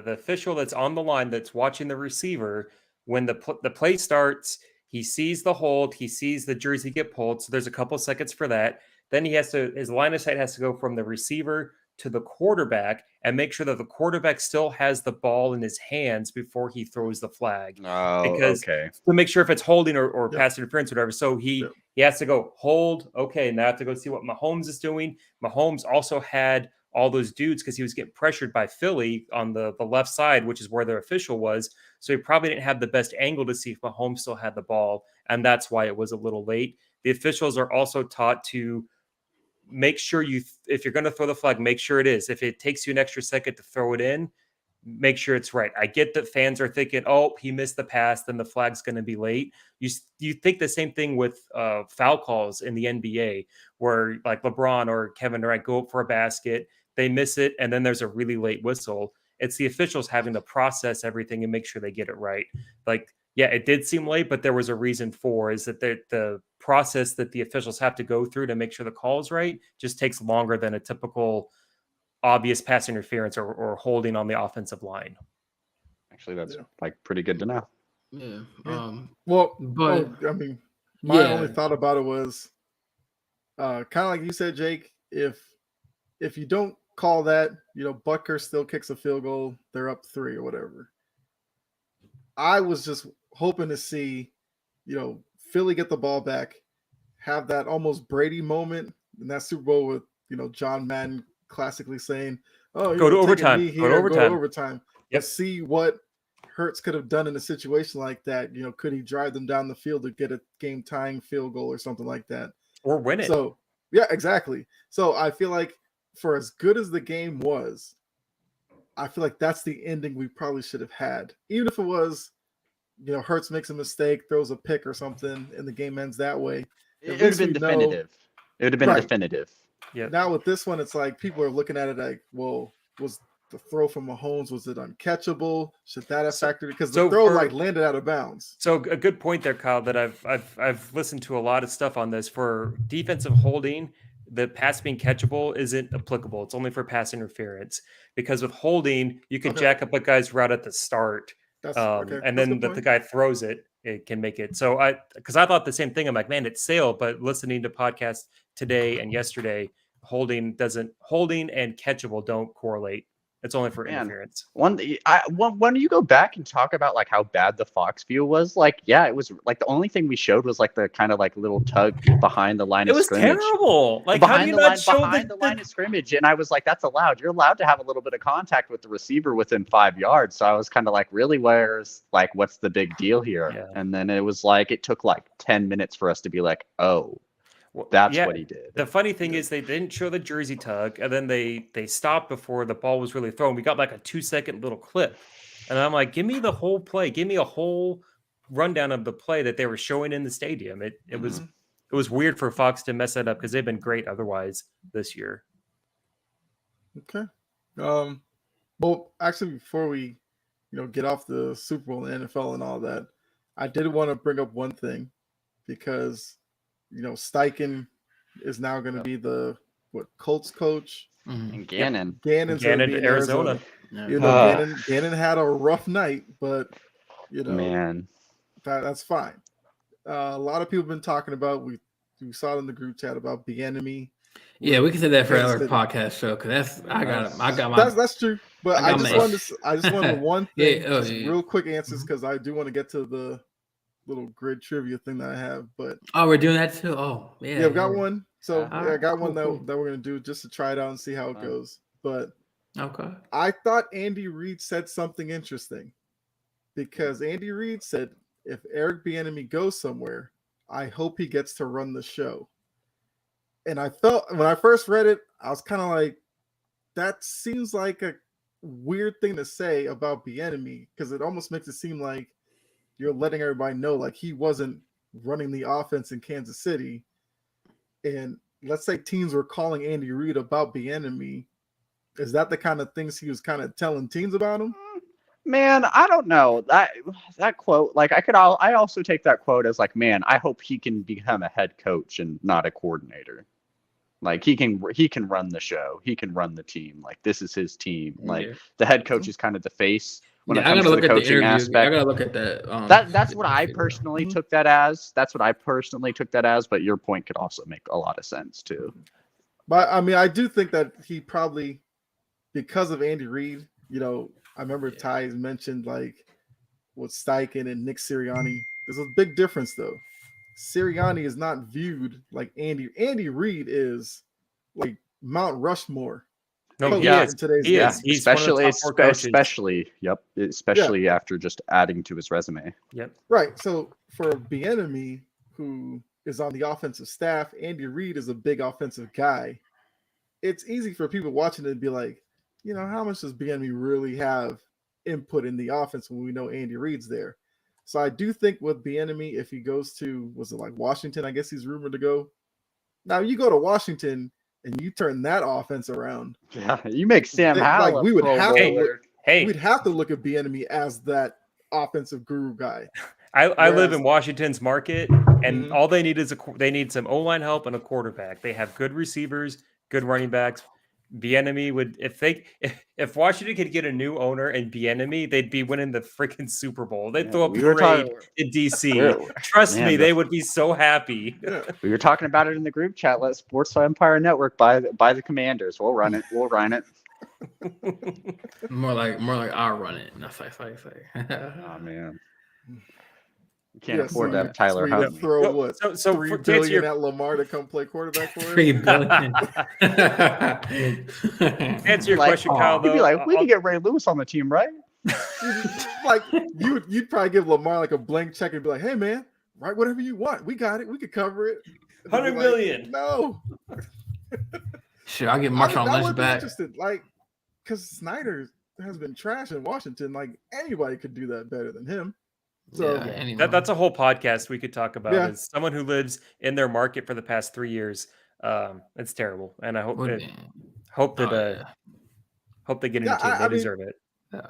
official that's on the line that's watching the receiver when the play starts, he sees the hold, he sees the jersey get pulled. So there's a couple seconds for that. Then his line of sight has to go from the receiver to the quarterback and make sure that the quarterback still has the ball in his hands before he throws the flag. Oh, Because okay. to make sure if it's holding or Yep. pass interference or whatever. So Yep. he has to go hold. Okay, now I have to go see what Mahomes is doing. Mahomes also had all those dudes because he was getting pressured by Philly on the left side, which is where their official was. So he probably didn't have the best angle to see if Mahomes still had the ball. And that's why it was a little late. The officials are also taught to make sure if you're going to throw the flag, make sure it is. If it takes you an extra second to throw it in, make sure it's right. I get that fans are thinking, oh, he missed the pass, then the flag's going to be late. You think the same thing with foul calls in the NBA, where like LeBron or Kevin Durant go up for a basket, they miss it, and then there's a really late whistle. It's the officials having to process everything and make sure they get it right. Like, yeah, it did seem late, but there was a reason for is that the process that the officials have to go through to make sure the call is right just takes longer than a typical obvious pass interference or holding on the offensive line. Actually, that's Yeah. like pretty good to know. Yeah. Yeah. Well, But I mean, my yeah. only thought about it was kind of like you said, Jake. If you don't call that, Butker still kicks a field goal. They're up 3 or whatever. I was just hoping to see, Philly get the ball back, have that almost Brady moment in that Super Bowl with, John Madden classically saying, "Oh, Go to take a overtime. knee Go to here, overtime." overtime." Yep. See what Hurts could have done in a situation like that. Could he drive them down the field to get a game tying field goal or something like that? Or win it. So, yeah, exactly. So I feel like for as good as the game was, I feel like that's the ending we probably should have had. Even if it was, Hurts makes a mistake, throws a pick or something, and the game ends that way. It At would have least been we know- definitive. It would have been Right. definitive. Yeah. Now with this one, it's like people are looking at it like, well, was the throw from Mahomes, was it uncatchable? Should that have factored? Because the so throw for- landed out of bounds. So a good point there, Kyle, that I've listened to a lot of stuff on this. For defensive holding, the pass being catchable isn't applicable. It's only for pass interference. Because with holding, you can Okay. jack up a guy's route at the start. That's And That's a then good the point. guy throws it, it can make it. So because I thought the same thing. I'm like, man, it's sailed. But listening to podcasts today and yesterday, holding and catchable don't correlate. It's only for Man. interference. When you go back and talk about like how bad the Fox view was, like yeah, it was like the only thing we showed was like the kind of like little tug behind the line It of was scrimmage. terrible. Like, how do behind you the not line, show behind the line of scrimmage, and I was like, "That's allowed. You're allowed to have a little bit of contact with the receiver within 5 yards." So I was kind of like, "Really? What's the big deal here?" Yeah. And then it was like it took like 10 minutes for us to be like, "Oh, Well, that's yeah, what he did." The funny thing is they didn't show the jersey tug, and then they stopped before the ball was really thrown. We got like a 2-second little clip, and I'm like, give me the whole play, give me a whole rundown of the play that they were showing in the stadium. It was weird for Fox to mess that up because they've been great otherwise this year. Okay. Well, actually, before we, get off the Super Bowl and NFL and all that, I did want to bring up one thing because, Steichen is now going to be the Colts coach. And Gannon, Gannon's going to Gannon be in to Arizona. Arizona. Yeah. You know, Gannon had a rough night, but man, that's fine. A lot of people have been talking about. We saw it in the group chat about Bieniemy. Yeah, we can say that for Kansas another City. podcast show because I got my That's true. But I I got just wanted one thing, Yeah, just yeah. real quick answers because I do want to get to the little grid trivia thing that I have. But Oh, we're doing that too. Oh, yeah. yeah, I've got one. So Alright, I got one cool. that we're gonna do just to try it out and see how it Fun. goes. But Okay. I thought Andy Reid said something interesting because Andy Reid said if Eric Bieniemy goes somewhere, I hope he gets to run the show. And I felt when I first read it, I was kind of like, that seems like a weird thing to say about Bieniemy because it almost makes it seem like you're letting everybody know like he wasn't running the offense in Kansas City. And let's say teams were calling Andy Reid about Bieniemy. Is that the kind of things he was kind of telling teams about him? man, I don't know that quote. Like I also take that quote as like, man, I hope he can become a head coach and not a coordinator. Like he can run the show. He can run the team. Like this is his team. Like Yeah. the head coach is kind of the face when it I comes gotta to look the at the coaching interview. I aspect. gotta look at that. That's what I personally Mhm. took that as. That's what I personally took that as. But your point could also make a lot of sense too. But I mean, I do think that he probably, because of Andy Reid, I remember Ty's mentioned like with Steichen and Nick Sirianni. There's a big difference though. Sirianni is not viewed like Andy. Andy Reid is like Mount Rushmore. No, coach he yeah, is. in today's He game. is. He's one of the especially top 4 coaches. especially after just adding to his resume. Yep. Right. So for Bieniemy, who is on the offensive staff, Andy Reid is a big offensive guy. It's easy for people watching it to be like, how much does Bieniemy really have input in the offense when we know Andy Reid's there? So I do think with Bieniemy, if he goes to, was it like Washington? I guess he's rumored to go. Now you go to Washington and you turn that offense around. Yeah, you make Sam Like, Howell. we would Pro have to Bowler. look- Hey, We'd have to look at Bieniemy as that offensive guru guy. I live Whereas- in Washington's market, and Mhm. all they need is they need some O-line help and a quarterback. They have good receivers, good running backs. Bieniemy would if Washington could get a new owner and Bieniemy, they'd be winning the freaking Super Bowl. They'd Yeah, throw a we were parade talking- in DC. We're- Trust man, me, the- they would be so happy. Yeah. We were talking about it in the group chat. Let Sports Empire Network buy the Commanders. We'll run it. We'll run it. More like I'll run it. That's like. Oh man, you can't Yeah, afford so to you- have Tyler so you Huntley. throw what? So $3 to answer billion your at Lamar to come play quarterback for $3 him? billion. answer your Like, question, Kyle. He'd be Though, like, we I'll- can get Ray Lewis on the team, right? Like you'd probably give Lamar like a blank check and be like, "Hey man, write whatever you want. We got it. We could cover it." And they'd be 100 like, million. No, Sure, I'll get I Marshawn would Lynch be back. interested. Like, because Snyder has been trash in Washington. Like anybody could do that better than him. So Yeah, anyway. That's a whole podcast we could talk about. Yeah. As someone who lives in their market for the past 3 years, it's terrible, and I hope Well, that yeah. hope that Oh, yeah. hope they get a new Yeah, team. I They mean, deserve it.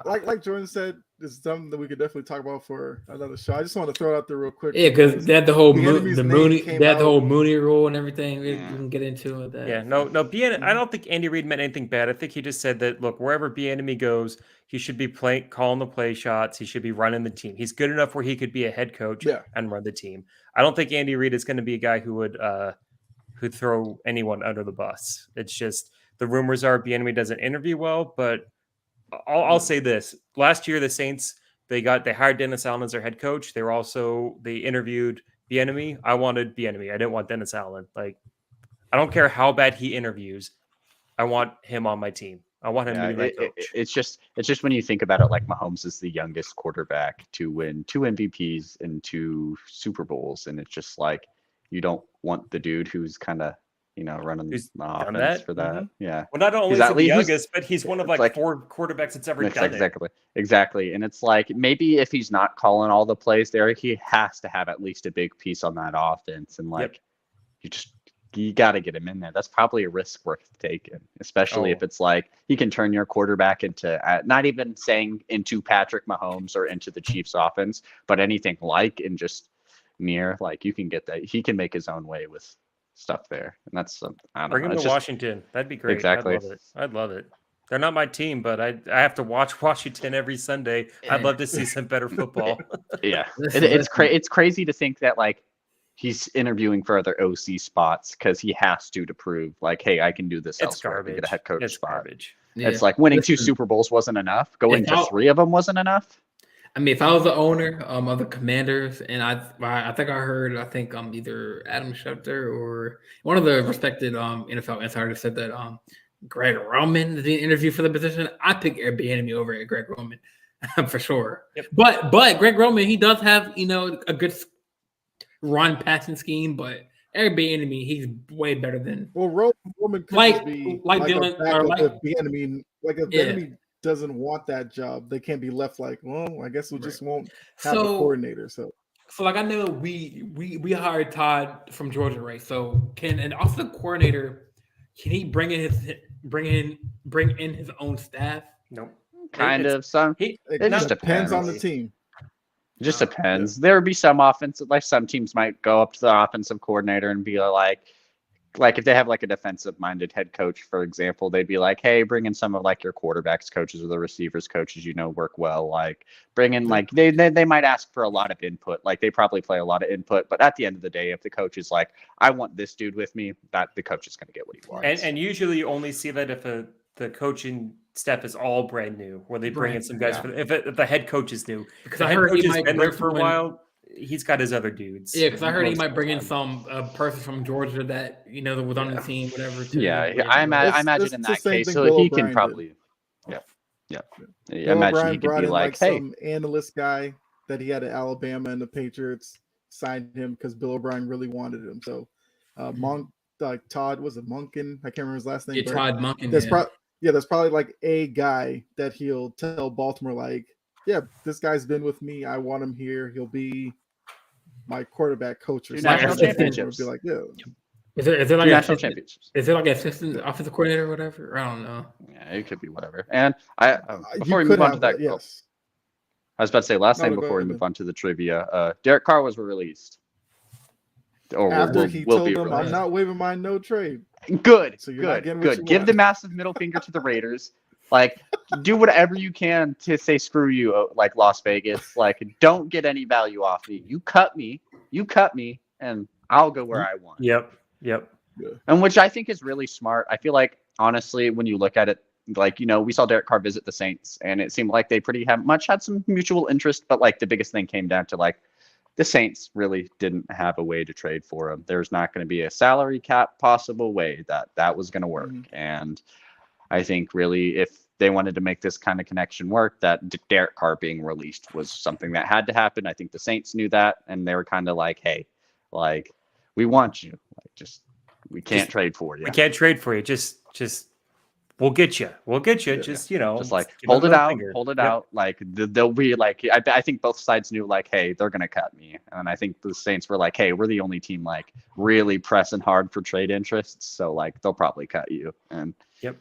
like Jordan said, this is something that we could definitely talk about for another show. I just want to throw it out there real quick. Yeah, because they had the whole The enemy's name Mooney, came they had the out. whole Mooney rule and everything. We Yeah. can get into it. That. Yeah, no. I don't think Andy Reid meant anything bad. I think he just said that look, wherever Bieniemy goes, he should be calling the play shots. He should be running the team. He's good enough where he could be a head coach Yeah. and run the team. I don't think Andy Reid is going to be a guy who would who'd throw anyone under the bus. It's just the rumors are Bieniemy doesn't interview well, but I'll say this: last year, the Saints they hired Dennis Allen as their head coach. They interviewed Bieniemy. I wanted Bieniemy. I didn't want Dennis Allen. Like, I don't care how bad he interviews. I want him on my team. I want him to be my coach. It's just when you think about it, like Mahomes is the youngest quarterback to win 2 MVPs and 2 Super Bowls, and it's just like you don't want the dude who's kind of running Who's the done offense that? for that. Mhm. Yeah. Well, not only He's is at he the least- youngest, but he's one of it's like like- 4 quarterbacks that's ever done it. Exactly. And it's like maybe if he's not calling all the plays there, he has to have at least a big piece on that offense. And like you got to get him in there. That's probably a risk worth taking, especially if it's like he can turn your quarterback into not even saying into Patrick Mahomes or into the Chiefs offense, but anything like and just near, like you can get that. He can make his own way with stuff there. And that's, I don't Bring know. him It's to just, Washington. That'd be great. Exactly. I'd love it. They're not my team, but I have to watch Washington every Sunday. I'd love to see some better football. yeah. Listen, It's crazy to think that like he's interviewing for other OC spots because he has to prove like, hey, I can do this It's elsewhere to garbage. get a head coach It's spot. garbage. Yeah. It's like winning 2 Listen, Super Bowls wasn't enough. Going If to I- 3 of them wasn't enough. I mean, if I was the owner of the Commanders, and I think I heard either Adam Schefter or one of the respected NFL insiders said that Greg Roman is the interview for the position. I pick Airbnb over at Greg Roman for sure. Yep. But Greg Roman, he does have a good run passing scheme, but Airbnb, he's way better than. Well, Roman could Like- just be like a Dylan- or backup like- if Bieniemy, like if Yeah. Bieniemy doesn't want that job, they can't be left like, well, I guess we just won't have a So coordinator. So like I know we hired Todd from Georgia, right? So can an offensive coordinator can he bring in his own staff? Nope. Kind It's- of some. He, it It just just depends on the depends. team. It just depends. There would be some offensive, like some teams might go up to the offensive coordinator and be like if they have like a defensive minded head coach, for example, they'd be like, hey, bring in some of like your quarterbacks coaches or the receivers coaches, work well. Like bring in like they might ask for a lot of input. Like they probably play a lot of input, but at the end of the day, if the coach is like, I want this dude with me, that the coach is going to get what he wants. and usually you only see that if the coaching staff is all brand new, where they bring in some guys Yeah. if the head coach is new. Because The I head heard coach he has might been there bring for a someone- while. He's got his other dudes. Yeah, because I heard he most might of the bring in time. a person from Georgia that that was on the team, whatever. too. Yeah, It's- I imagine it's in the that same case, thing so Bill he O'Brien can did. probably, I Bill imagine O'Brien he could brought be in like, hey, some analyst guy that he had at Alabama, and the Patriots signed him because Bill O'Brien really wanted him. So Todd was it Monken? I can't remember his last name. Yeah, but Todd Monken. There's Yeah. there's probably like a guy that he'll tell Baltimore like, yeah, this guy's been with me. I want him here. He'll be my quarterback coach or Two something. national And Baltimore championships. would be like, yeah. Is there like two an national assistant? championships. Is there like an assistant offensive coordinator or whatever? I don't know. Yeah, it could be whatever. And I You before we could move on to have that, yes. I was about to say last No, thing no, go before we ahead, move on to the trivia. Derek Carr was released. Or After will he will told be them, released. I'm not waiving my no trade. Good, So you're not getting what good. you Give want. the massive middle finger to the Raiders. Like, do whatever you can to say screw you, like Las Vegas. Like, don't get any value off me. You cut me, and I'll go where I want. Yep. And which I think is really smart. I feel like, honestly, when you look at it, like, we saw Derek Carr visit the Saints, and it seemed like they pretty much had some mutual interest. But, like, the biggest thing came down to, like, the Saints really didn't have a way to trade for him. There's not going to be a salary cap possible way that was going to work. Mhm. And I think really if they wanted to make this kind of connection work, that Derek Carr being released was something that had to happen. I think the Saints knew that, and they were kind of like, hey, like, we want you. Like, we can't trade for you. We can't trade for you. Just we'll get you. We'll get you. Yeah. Just Just like give hold it middle out, finger. hold it Yep. out. Like they'll be like, I think both sides knew like, hey, they're gonna cut me, and I think the Saints were like, hey, we're the only team like really pressing hard for trade interests, so like they'll probably cut you. And Yep.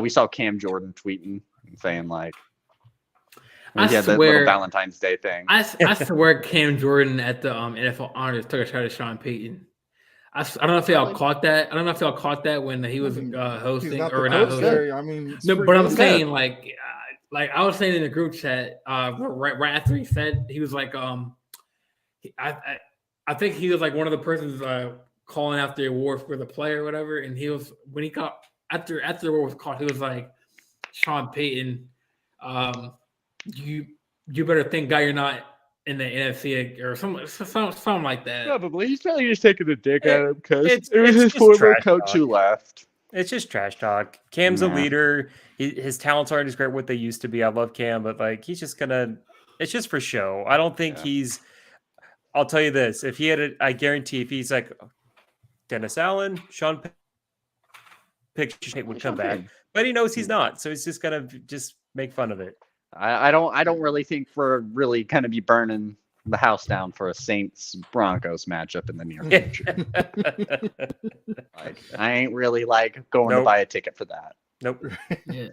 we saw Cam Jordan tweeting and saying like, I he had that swear- little Valentine's Day thing. I swear Cam Jordan at the NFL Honors took a shot at Sean Payton. I don't know if y'all caught that. I don't know if y'all caught that when he was He's hosting not or the not coach hosting. there. I mean, it's No, pretty but I'm good. saying like I was saying in the group chat right after he said he was like I think he was like one of the persons calling out the award for the player or whatever, and he was when he got after the award was called, he was like Sean Payton you better thank God you're not in the NFC or something like that. Probably. He's probably just taking a dig at him because it's it was his just former trash coach talk. who left. It's just trash talk. Cam's a Nah. leader. His talents aren't as great what they used to be. I love Cam, but like he's just gonna. It's just for show. I don't think Yeah. he's. I'll tell you this: if he had, I guarantee, if he's like Dennis Allen, Sean Pickett would come back, but he knows he's not, so he's just gonna just make fun of it. I don't really think we're really gonna be burning the house down for a Saints Broncos matchup in the near future. Like, I ain't really like going to Nope. buy a ticket for that. Nope. Yeah.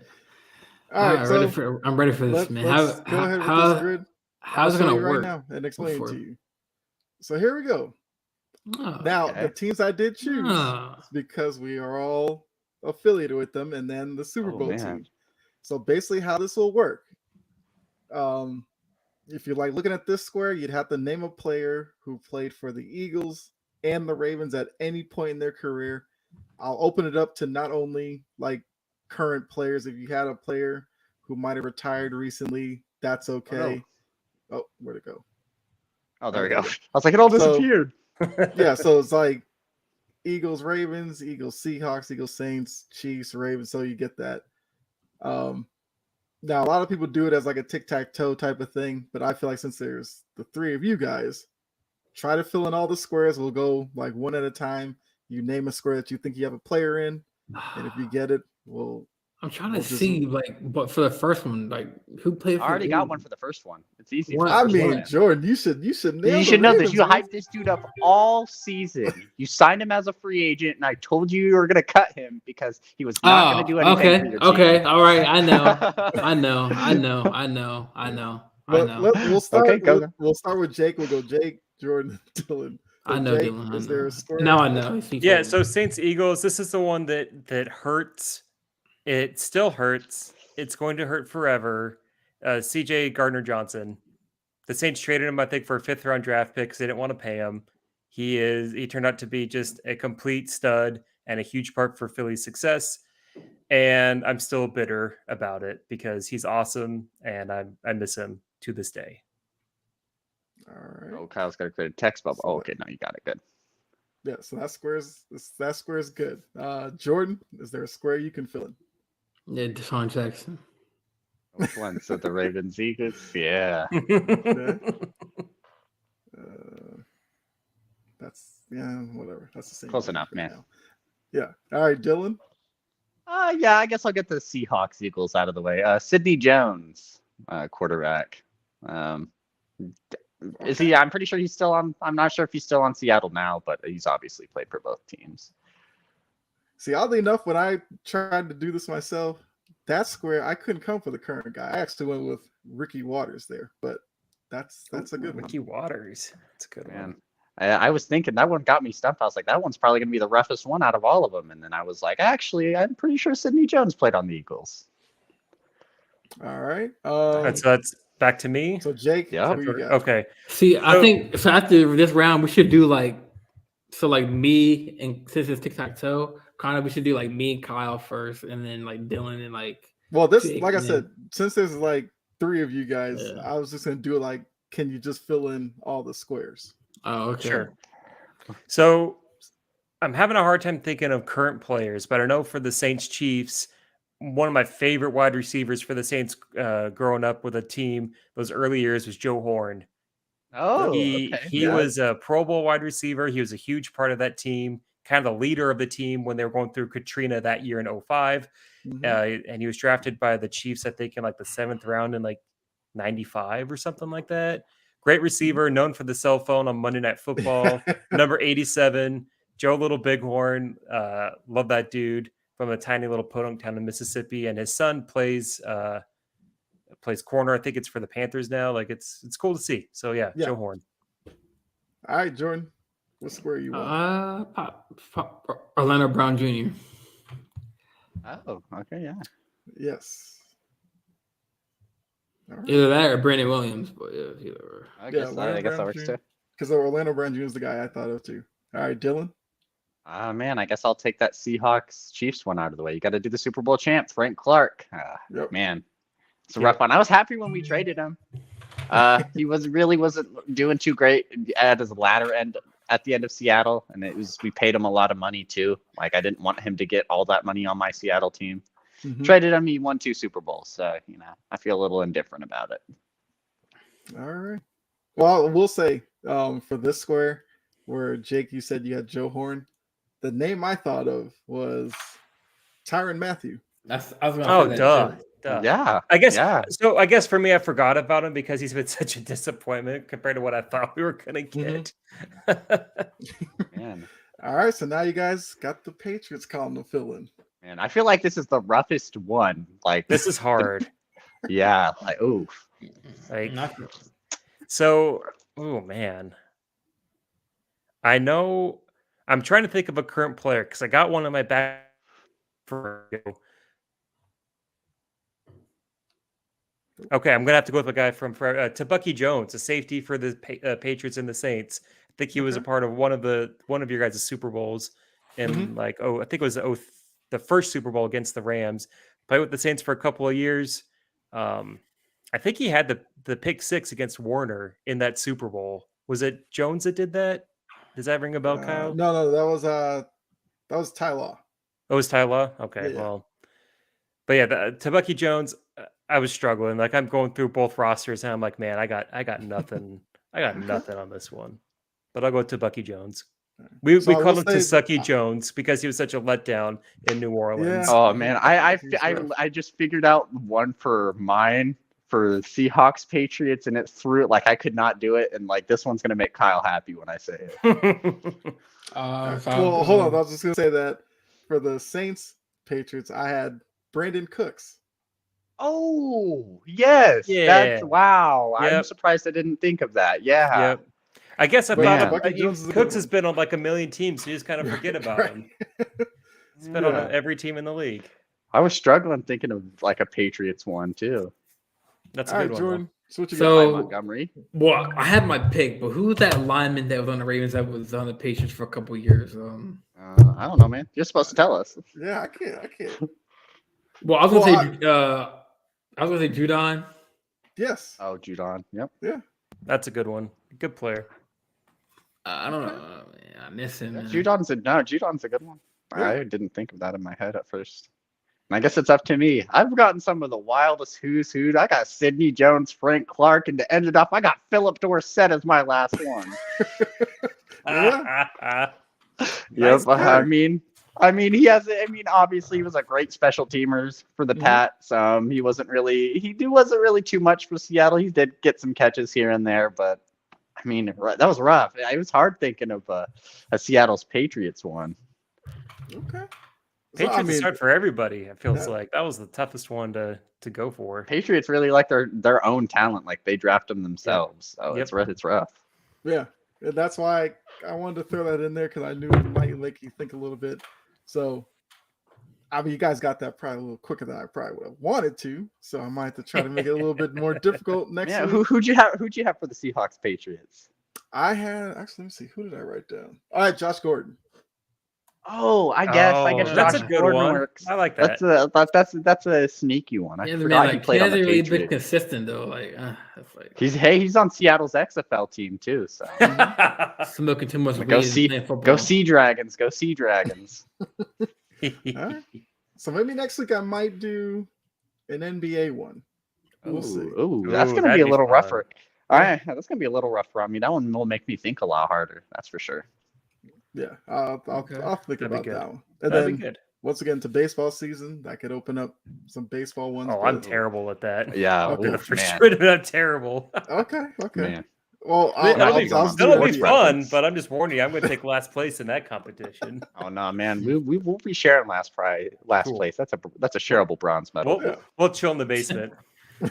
All right, I'm ready for this, man. Let's go ahead with this grid. How's it I'll show gonna you work? right now and explain it Before- to you? So here we go. Oh, Now okay. the teams I did choose Ah. because we are all affiliated with them, and then the Super Oh, Bowl man. team. So basically, how this will work. If you're like looking at this square, you'd have to name a player who played for the Eagles and the Ravens at any point in their career. I'll open it up to not only like current players. If you had a player who might have retired recently, that's okay. Oh, where'd it go? Oh, there we Okay. go. I was like, it all So- disappeared. Yeah, so it's like Eagles, Ravens, Eagles, Seahawks, Eagles, Saints, Chiefs, Ravens. So you get that. Now a lot of people do it as like a tic-tac-toe type of thing, but I feel like since there's the three of you guys, try to fill in all the squares. We'll go like one at a time. You name a square that you think you have a player in, and if you get it, I'm trying we'll to just- see, like, but for the first one, like, who played? I for already the got Eagles? one for the first one. It's easy. What? for I the first mean, one. Jordan, you should nail You the should know this. Ravens, You man. hyped this dude up all season. You signed him as a free agent, and I told you were going to cut him because he was not going to do anything okay, for your okay, team. all right. I know. We'll start. Okay, go. We'll start with Jake. We'll go Jake, Jordan, Dylan. So I know Jake, Dylan. is there a square? Now I know. Yeah, so Saints Eagles, this is the one that hurts. It still hurts. It's going to hurt forever. CJ Gardner-Johnson. The Saints traded him, I think, for a 5th-round draft pick because they didn't want to pay him. He turned out to be just a complete stud and a huge part for Philly's success. And I'm still bitter about it because he's awesome and I miss him to this day. All right. Oh, Kyle's got to create a text bubble. So Oh, okay, no, you got it. Good. Yeah, so that square is good. Jordan, is there a square you can fill in? Yeah, Deshaun Jackson. Which one? So the Ravens Eagles? Yeah. That's whatever. That's the same. Close thing enough, for man. now. Yeah. All right, Dylan. Yeah, I guess I'll get the Seahawks Eagles out of the way. Sidney Jones, quarterback. Is he? I'm pretty sure he's still on. I'm not sure if he's still on Seattle now, but he's obviously played for both teams. See, oddly enough, when I tried to do this myself, that square I couldn't come for the current guy. I actually went with Ricky Waters there, but that's a good one. Ricky Waters. That's a good Man, one. I was thinking that one got me stumped. I was like, that one's probably going to be the roughest one out of all of them. And then I was like, actually, I'm pretty sure Sidney Jones played on the Eagles. All right. That's back to me. So Jake, Yeah. who you got? Okay. See, I think so. After this round, we should do like me and since it's tic-tac-toe, kind of we should do like me and Kyle first, and then like Dylan and like. Well, this, Jake, like I and said, since there's like three of you guys, Yeah. I was just gonna do it like, can you just fill in all the squares? Oh, okay. Sure. So I'm having a hard time thinking of current players, but I know for the Saints Chiefs, one of my favorite wide receivers for the Saints growing up with a team those early years was Joe Horn. Oh, He okay. he was a Pro Bowl wide receiver. He was a huge part of that team, kind of the leader of the team when they were going through Katrina that year in 2005. Mhm. And he was drafted by the Chiefs, I think, in like the 7th round in like 95 or something like that. Great receiver, known for the cell phone on Monday Night Football. Number 87, Joe Little Bighorn. Love that dude from a tiny little podunk town in Mississippi. And his son plays corner. I think it's for the Panthers now. Like it's cool to see. So yeah. Joe Horn. All right, Jordan, what square you want? Orlando Brown Jr. Oh, okay, yeah. Yes. All right. Either that or Brandon Williams, but yeah, either or. I guess that works too. Because Orlando Brown Jr. is the guy I thought of too. All right, Dylan. Man, I guess I'll take that Seahawks Chiefs one out of the way. You got to do the Super Bowl champ, Frank Clark. Yep. Man, It's a rough one. I was happy when we traded him. He wasn't doing too great at his latter end at the end of Seattle, and we paid him a lot of money too. Like I didn't want him to get all that money on my Seattle team. Mhm. Traded him, he won 2 Super Bowls, so I feel a little indifferent about it. All right. Well, we'll say for this square, where Jake, you said you had Joe Horn, the name I thought of was Tyrann Mathieu. I was gonna Oh, say that duh. too. Duh. Yeah, I guess yeah. so. I guess for me, I forgot about him because he's been such a disappointment compared to what I thought we were gonna get. Man, All right, so now you guys got the Patriots column to fill in. man, I feel like this is the roughest one. Like This is hard. yeah, like oof. Like Not- so. Oh man. I know. I'm trying to think of a current player because I got one in my back for. Okay, I'm gonna have to go with a guy from Tabucky Jones, a safety for the Patriots and the Saints. I think he was a part of one of your guys' Super Bowls, and I think it was the first Super Bowl against the Rams. Played with the Saints for a couple of years. I think he had the pick 6 against Warner in that Super Bowl. Was it Jones that did that? Does that ring a bell, Kyle? No, that was Ty Law. Oh, it was Ty Law? Okay, Yeah. well. But yeah, Tabucky Jones, I was struggling. Like I'm going through both rosters and I'm like, man, I got nothing. I got nothing on this one. But I'll go to Bucky Jones. We So I called will him say- Tusucky Jones because he was such a letdown in New Orleans. Yeah. Oh man, He's rough. I just figured out one for mine for Seahawks Patriots, and it threw it like I could not do it, and like this one's gonna make Kyle happy when I say it. Well, hold on. I was just gonna say that for the Saints Patriots, I had Brandon Cooks. Oh yes, Yeah. that's wow. I'm Yep. surprised I didn't think of that. Yeah, Yep. I guess I But thought yeah, of, Bucky Jones is a good Cooks one. has been on like a million teams, so you just kind of forget about Right. him. He's been on Yeah. every team in the league. I was struggling thinking of like a Patriots one too. That's a All good right, one. Jordan. So what you Mike So- Montgomery. Well, I had my pick, but who's that lineman that was on the Ravens that was on the Patriots for a couple of years? I don't know, man. You're supposed to tell us. got? Yeah, I can't. Well, I was gonna say Judon. Yes. Oh, Judon. Yep. That's a good one. Good player. I don't know. I miss him. man. Judon's a good one. Yeah. I didn't think of that in my head at first. And I guess it's up to me. I've gotten some of the wildest who's who. I got Sidney Jones, Frank Clark, and to end it off, I got Philip Dorsett as my last one. Yeah. Yep. Nice pick. Obviously he was a great special teamers for the Mhm. Pats. He wasn't really too much for Seattle. He did get some catches here and there, but I mean, that was rough. It was hard thinking of a Seattle's Patriots one. Okay. Patriots is hard for everybody. It feels Yeah. like that was the toughest one to go for. Patriots really like their own talent. Like they draft them themselves. So Yep. it's rough. Yeah, and that's why I wanted to throw that in there because I knew it might make you think a little bit. So, I mean, you guys got that probably a little quicker than I probably would have wanted to. So I might have to try to make it a little bit more difficult next Yeah. week. Who'd you have for the Seahawks Patriots? I had actually. Let me see. Who did I write down? All right, Josh Gordon. Oh, I guess that's Josh a good Gordon one. works. I like that. That's a sneaky one. I Yeah, man, forgot he like, he played on the hasn't really been Patriots. consistent though. That's like He's on Seattle's XFL team too. So smoking too much weed. go and see playing football. go see Dragons. Go see Dragons. All right. So maybe next week I might do an NBA one. We'll see. Ooh, Ooh, that's gonna that'd be a be little fun. rougher. All right, that's gonna be a little rougher. I mean, that one will make me think a lot harder. That's for sure. Yeah, I'll Okay. think That'd be about good. that one. And That'd then be good. once again to baseball season, that could open up some baseball ones. Oh, but- I'm terrible at that. Yeah, Okay. ooh, For man, sure, I'm terrible. Okay. man. Well, That'll be, I'll do that'll be sports fun, reference. but I'm just warning you, I'm going to take last place in that competition. Oh no, man, we will be sharing last Cool. place. That's a shareable bronze medal. We'll, we'll chill in the basement. all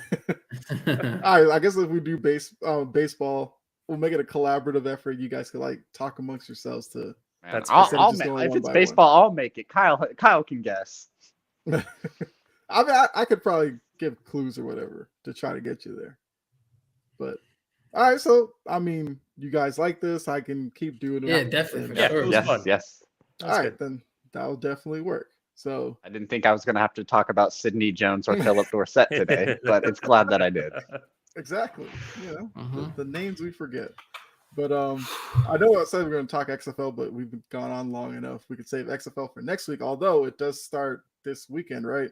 right. I guess if we do baseball, we'll make it a collaborative effort. You guys could like talk amongst yourselves to. Man, That's I'll instead of just make, going if one it's by baseball, I'll make it. Kyle can guess. I mean, I could probably give clues or whatever to try to get you there. But all right, so I mean, you guys like this? I can keep doing it. Yeah, definitely, for And- Yeah, sure. it was Yes, fun. yes. All That's right, good. then that'll definitely work. So I didn't think I was going to have to talk about Sidney Jones or Philip Dorsett today, but it's glad that I did. exactly, you know, Mhm. the names we forget. But I know I said we are going to talk XFL, but we've gone on long enough. We could save XFL for next week, although it does start this weekend, right?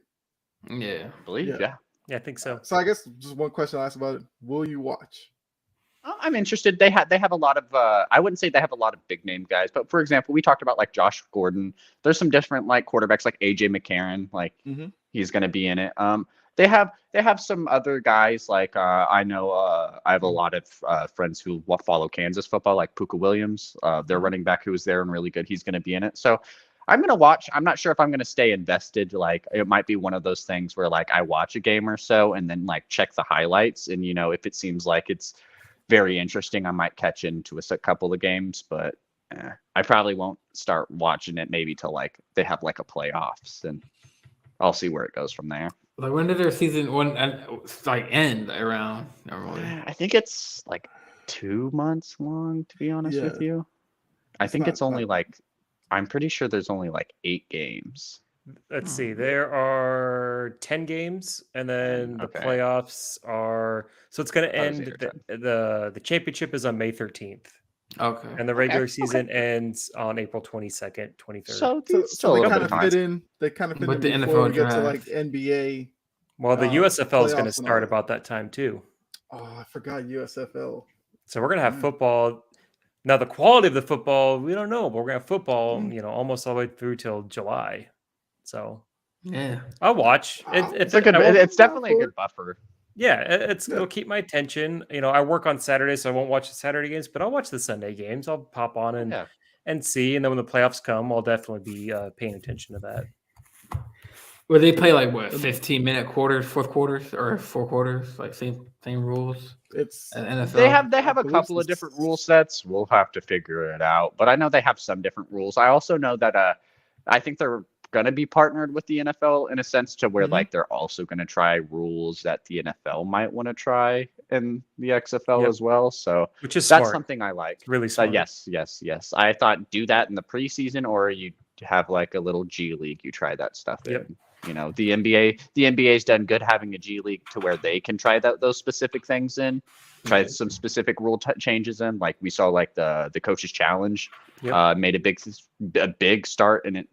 Yeah. I believe, Yeah. yeah. Yeah, I think so. So I guess just one question I'll ask about it: will you watch? I'm interested. They have a lot of I wouldn't say they have a lot of big name guys, but for example, we talked about like Josh Gordon. There's some different like quarterbacks like AJ McCarron, like Mhm. he's going to be in it. They have some other guys like I know I have a lot of friends who follow Kansas football, like Puka Williams, their Mhm. running back who was there and really good. He's going to be in it. So I'm going to watch. I'm not sure if I'm going to stay invested. Like it might be one of those things where like I watch a game or so and then like check the highlights, and if it seems like it's very interesting, I might catch into a couple of games, but I probably won't start watching it maybe till like they have like a playoffs, and I'll see where it goes from there. Like when did their season like end around normally? I think it's like 2 months long, to be honest with Yeah. you. I It's think not- it's only not- like I'm pretty sure there's only like 8 games. Let's see. There are 10 games, and then the okay. playoffs are. So it's going to Thought it was end. 8 or The championship is on May 13th, Okay. and the regular Okay. season ends on April 22nd, 23rd. So So, it's still a they little kind bit of of fit time. in. They kind of fit With in the before NFL we get to like draft. NBA. Well, the USFL is going to playoffs and all start that. about that time too. Oh, I forgot USFL. So we're going to have Mm. football. Now, the quality of the football, we don't know, but we're going to have football, Mm. Almost all the way through till July. So Yeah. I'll watch. It's a good. It's definitely a good buffer. Yeah, Yeah. it'll keep my attention. I work on Saturday, so I won't watch the Saturday games, but I'll watch the Sunday games. I'll pop on and see, and then when the playoffs come, I'll definitely be paying attention to that. Where they play like what 15-minute quarters, fourth quarters, or 4 quarters, like same rules. It's NFL. They have I a believe couple of it's- different rule sets. We'll have to figure it out, but I know they have some different rules. I also know that I think they're going to be partnered with the NFL in a sense to where Mhm. like they're also going to try rules that the NFL might want to try in the XFL Yep. as well. So Which is that's smart. something I like. It's really smart. Yes. I thought do that in the preseason, or you have like a little G League. You try that stuff Yep. in. The NBA's done good having a G League to where they can try those specific things in, try some specific rule changes in. Like we saw, like the coaches challenge Yep. made a big start, and it.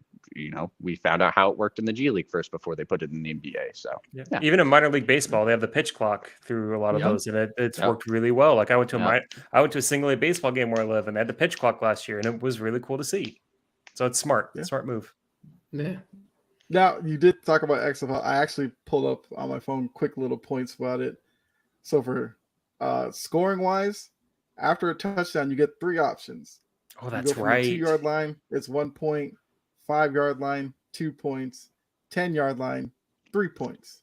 We found out how it worked in the G League first before they put it in the NBA. So Yeah. yeah. Even in minor league baseball, they have the pitch clock through a lot of Yep. those, and it's Yep. worked really well. Like I went to Yep. I went to a single A baseball game where I live, and they had the pitch clock last year, and it was really cool to see. So it's smart. Yeah. Smart move. Yeah. Now you did talk about XFL. I actually pulled up on my phone quick little points about it. So for scoring wise, after a touchdown, you get 3 options. Oh, You that's go from right. the 2-yard line, it's 1 point. 5-yard line, 2 points. 10-yard line, 3 points.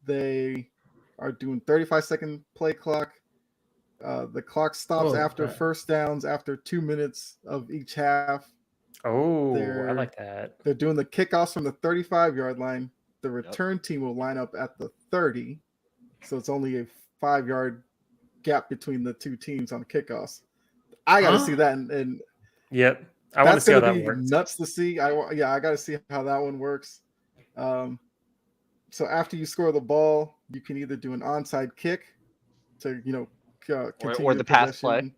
They are doing 35-second play clock. The clock stops after okay. first downs after 2 minutes of each half. Oh, I They're- like that. They're doing the kickoffs from the 35-yard line. The return team will line up at the 30. So it's only a 5-yard gap between the two teams on kickoffs. I got to see that, and Yep. I want to that's see how gonna that be works. nuts to see. I got to see how that one works. So after you score the ball, you can either do an onside kick to continue or the pass play, possession,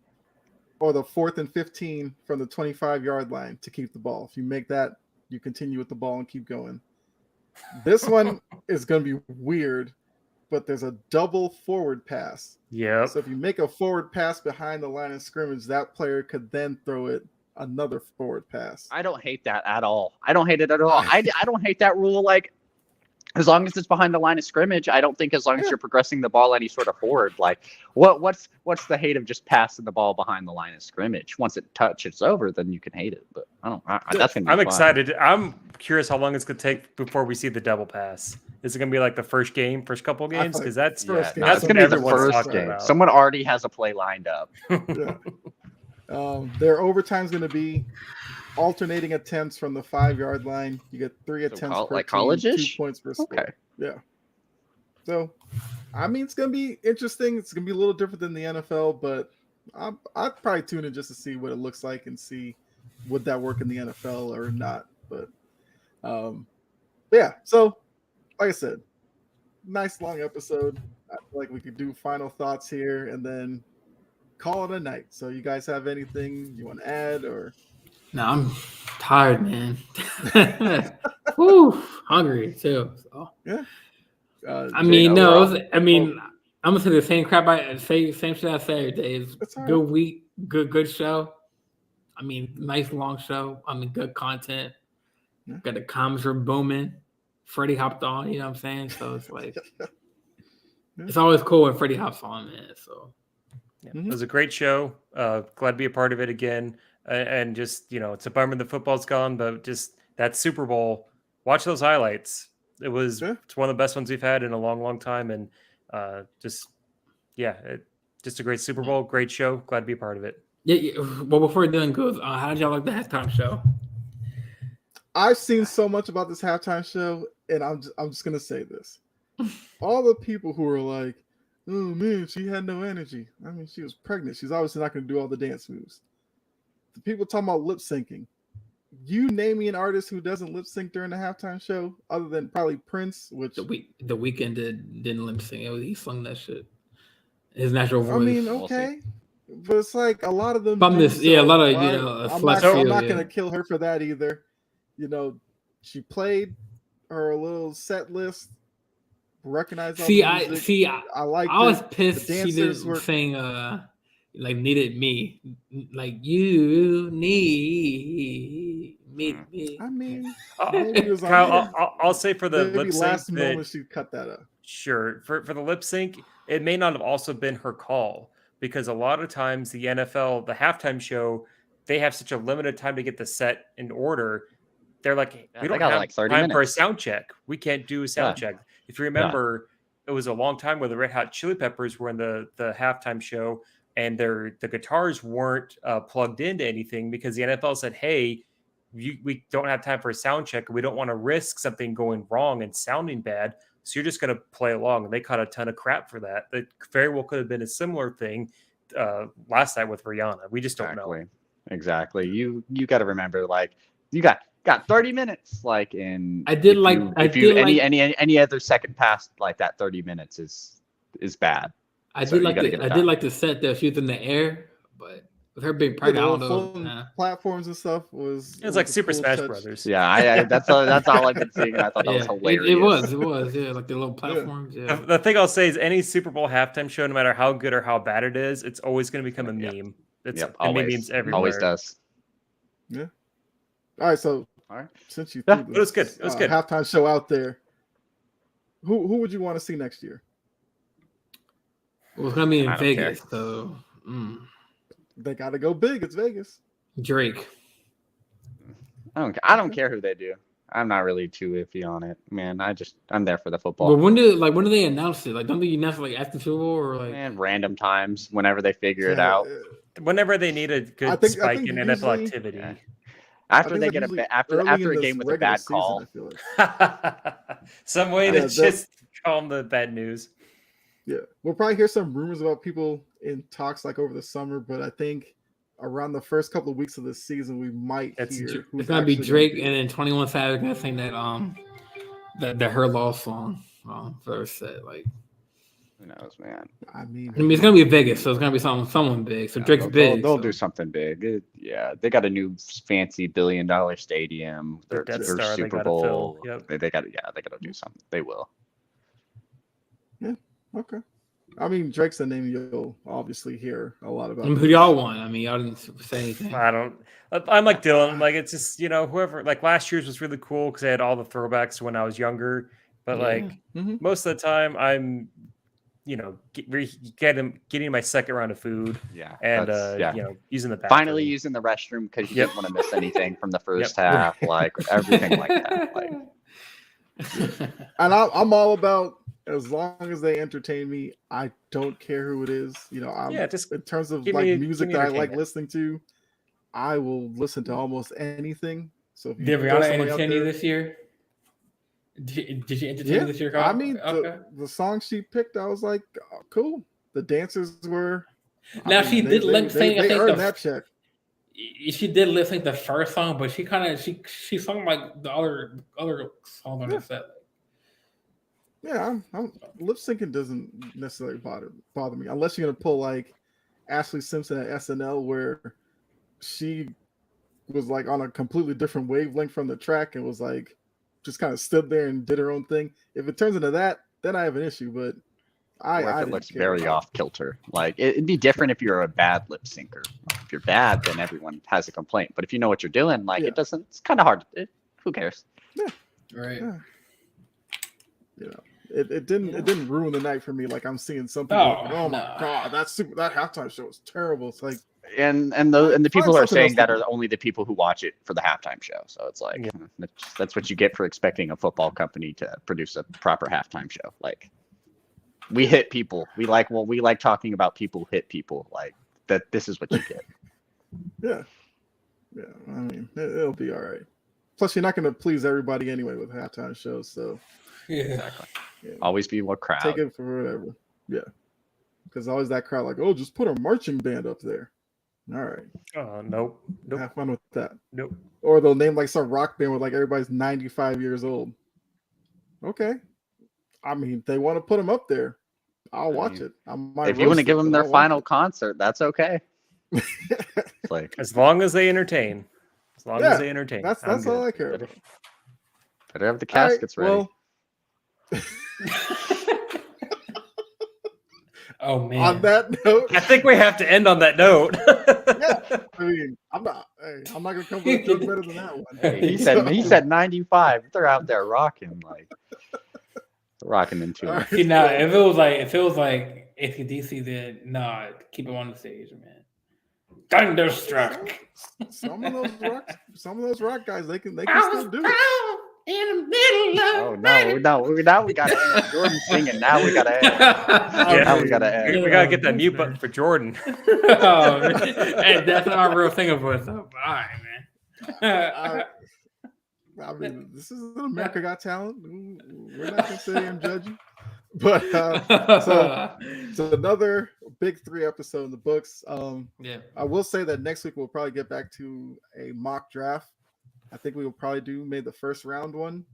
or the 4th and 15 from the 25-yard line to keep the ball. If you make that, you continue with the ball and keep going. This one is going to be weird, but there's a double forward pass. Yep. So if you make a forward pass behind the line of scrimmage, that player could then throw it another forward pass. I don't hate that at all. I don't hate it at all. I don't hate that rule. Like, as long as it's behind the line of scrimmage, I don't think as long as you're progressing the ball any sort of forward. Like, what's the hate of just passing the ball behind the line of scrimmage? Once it touches over, then you can hate it. But I don't. That's gonna be I'm fun. excited. I'm curious how long it's gonna take before we see the double pass. Is it gonna be like the first first couple games? Because that's first game. that's it's what gonna be the everyone's first talking game. about. Someone already has a play lined up. Yeah. Their overtime's going to be alternating attempts from the 5-yard line. You get 3 attempts per like team, college-ish? 2 points per score. Okay. Yeah. So, I mean, it's going to be interesting. It's going to be a little different than the NFL, but I'd probably tune in just to see what it looks like and see would that work in the NFL or not. But But yeah, so like I said, nice long episode. I feel like we could do final thoughts here and then call it a night. So you guys have anything you want to add or? No, I'm tired, man. Whew, hungry too. So. Yeah. I mean, Jay, no. overall? I mean, I'm gonna say the same crap. I say same shit I say every day. It's That's all good right. week, good show. I mean, nice long show. I mean, good content. Yeah. Got the comments were booming. Freddie hopped on. You know what I'm saying? So it's like it's always cool when Freddie hops on, man. So Yeah, Mhm. It was a great show. Glad to be a part of it again. And just, it's a bummer the football's gone, but just that Super Bowl, watch those highlights. It's one of the best ones we've had in a long, long time. And just a great Super Bowl, great show. Glad to be a part of it. yeah. Well, before Dylan goes, how did y'all like the halftime show? I've seen so much about this halftime show, and I'm just gonna say this: all the people who were like, "Oh man, she had no energy." I mean, she was pregnant. She's obviously not gonna do all the dance moves. The people talking about lip syncing. You name me an artist who doesn't lip sync during the halftime show, other than probably Prince, which The Weeknd didn't lip sync. He sung that shit. His natural voice. I mean, We'll see. okay, but it's like a lot of them. From do, this, yeah, a lot of, all you right, know, a I'm select not, few, I'm not yeah. gonna kill her for that either. She played her little set list. Recognized all the music. I like. I was pissed The she dancers didn't were- sing like Needed Me. Like you need me. I mean, maybe it was on Kyle, here. I'll say for the Maybe lip sync last that, moment she cut that up. sure, for the lip sync, it may not have also been her call because a lot of times the NFL, the halftime show, they have such a limited time to get the set in order. They're like, Yeah, we they don't got have like 30 time for a minutes. sound check. We can't do a sound check. If you remember, it was a long time where the Red Hot Chili Peppers were in the halftime show, and the guitars weren't plugged into anything because the NFL said, "Hey, we don't have time for a sound check. We don't want to risk something going wrong and sounding bad. So you're just going to play along." And they caught a ton of crap for that. It very well could have been a similar thing last night with Rihanna. We just don't know. Exactly. You got to remember, like, you got 30 minutes. Like, in any other second past like that 30 minutes is bad. I So did you like gotta the get it I done. did like the set that she was in the air, but with her being Yeah, pregnant, I the don't phone know. platforms and stuff was. It's like a Super cool Smash touch. Brothers. Yeah, that's all I've been seeing. And I thought that was hilarious. It was, yeah, like the little platforms. Yeah. The thing I'll say is any Super Bowl halftime show, no matter how good or how bad it is, it's always going to become a Yep. meme. It's Yep, and always. memes everywhere. Always does. Yeah. All right. So All right. since you Yeah, threw it was this, good. It was good. halftime show out there, who would you want to see next year? Well, it's gonna be in I don't care. Vegas, so They got to go big. It's Vegas. Drake. I don't care who they do. I'm not really too iffy on it, man. I'm there for the football. But when do they announce it? Like, don't they announce it like after the Super Bowl or like? Man, random times whenever they figure it out. Whenever they need a good I think spike in NFL usually- activity. Yeah. I After think they that's get usually after early a in game this with a regular bad season, call. I feel like. Some way Yeah, to that's- just calm the bad news. Yeah, we'll probably hear some rumors about people in talks like over the summer, but I think around the first couple of weeks of the season, we might hear. It's gonna be Drake and then 21 Savage gonna sing that Her Loss song first set. Like, Who knows, man? I mean, it's gonna be Vegas, so it's gonna be someone big. So Yeah, Drake's big. They'll so. do something big. Yeah, they got a new fancy $1 billion stadium. The Their Death Star they Super gotta Bowl. fill. Yep. They got to do something. They will. okay. I mean, Drake's the name you'll obviously hear a lot about. Who y'all want? I mean, y'all didn't say anything. I'm like Dylan. Like it's just whoever. Like last year's was really cool because I had all the throwbacks when I was younger. But Yeah. like Mhm. most of the time, I'm getting my second round of food Yeah, and that's- using the bathroom. finally using the restroom because you Yep. didn't want to miss anything from the first Yep. half, like everything like that. Like, And I'm all about as long as they entertain me. I don't care who it is. Just in terms of give like me music give me that I like entertainment. listening to, I will listen to almost anything. So if you Did throw Rihanna somebody out entertain you there- this year? Did she entertain Yeah, you this year? I Kyle? mean, okay. the song she picked, I was like, oh, cool. The dancers were. Now she did lip sync. I They think earned that check. she did lip sync the first song, but she kind of she sung like the other songs on the set. Yeah, I'm lip syncing doesn't necessarily bother me unless you're gonna pull like Ashley Simpson at SNL where she was like on a completely different wavelength from the track and was like just kind of stood there and did her own thing. If it turns into that, then I have an issue. But Or if I it didn't looks care very about off kilter. Like it'd be different if you're a bad lip syncer. If you're bad, then everyone has a complaint. But if you know what you're doing, like Yeah. it doesn't. It's kind of hard. Who cares? Right. Yeah. You know, it didn't ruin the night for me. Like I'm seeing some people, Oh, like, oh my no. god, that halftime show was terrible. It's like, And the people Find are something saying else that to are do. only the people who watch it for the halftime show. So it's like Yeah. that's what you get for expecting a football company to produce a proper halftime show. Like we hit people. We like talking about people hit people. Like that. This is what you get. yeah. I mean, it'll be all right. Plus, you're not going to please everybody anyway with halftime shows, so Yeah. Exactly. yeah, Always be what crowd. take it for whatever. Yeah, because always that crowd like, oh, just put a marching band up there. All right, Nope. have fun with that. Nope. Or they'll name like some rock band where like everybody's 95 years old. Okay, I mean, they want to put them up there. I'll watch mean, it. I might If you want to roast give it, them but their I'll watch final concert, that's okay. it. It's like As long as they entertain. As long Yeah, as they entertain. that's I'm all good. I care better, about. better have the All right, caskets ready. well, Oh man. on that note, I think we have to end on that note. I mean, I'm not gonna come up with a joke better than that one. He said 95. They're out there rocking into All it. right. See now, if it was like ACDC, then nah, keep it on the stage, man. Thunderstruck. Some of those rock guys, they can still do it. In the middle Oh no! Now we gotta end. Jordan's singing. Now we gotta end. Yeah. Now we gotta end. We gotta get that mute button for Jordan. Oh, man. Hey, that's not our real thing for us. All right, man. I mean, this is America Got Talent. We're not gonna sit here and judge you, but so it's another big 3 episode in the books. Yeah. I will say that next week we'll probably get back to a mock draft. I think we will probably do maybe the first round one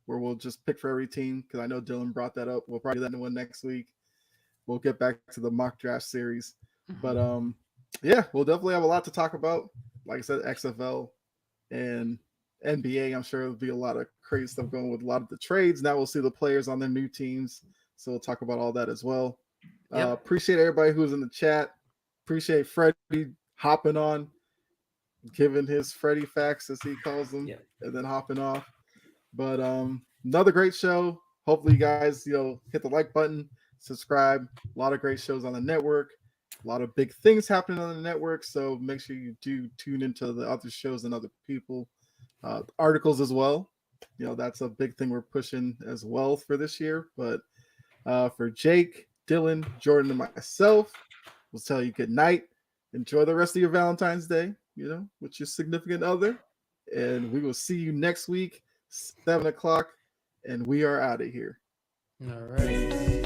where we'll just pick for every team because I know Dylan brought that up. We'll probably do that one next week. We'll get back to the mock draft series. But yeah, we'll definitely have a lot to talk about. Like I said, XFL and NBA. I'm sure there'll be a lot of crazy stuff going with a lot of the trades. Now we'll see the players on their new teams. So we'll talk about all that as well. Yep. Appreciate everybody who's in the chat. Appreciate Freddie hopping on, giving his Freddie facts as he calls them, Yep. and then hopping off. But another great show. Hopefully you guys, hit the like button, subscribe. A lot of great shows on the network. A lot of big things happening on the network. So make sure you do tune into the other shows and other people. Articles as well. That's a big thing we're pushing as well for this year. But for Jake, Dylan, Jordan, and myself, we'll tell you good night. Enjoy the rest of your Valentine's Day, with your significant other. And we will see you next week, 7 o'clock. And we are out of here. All right.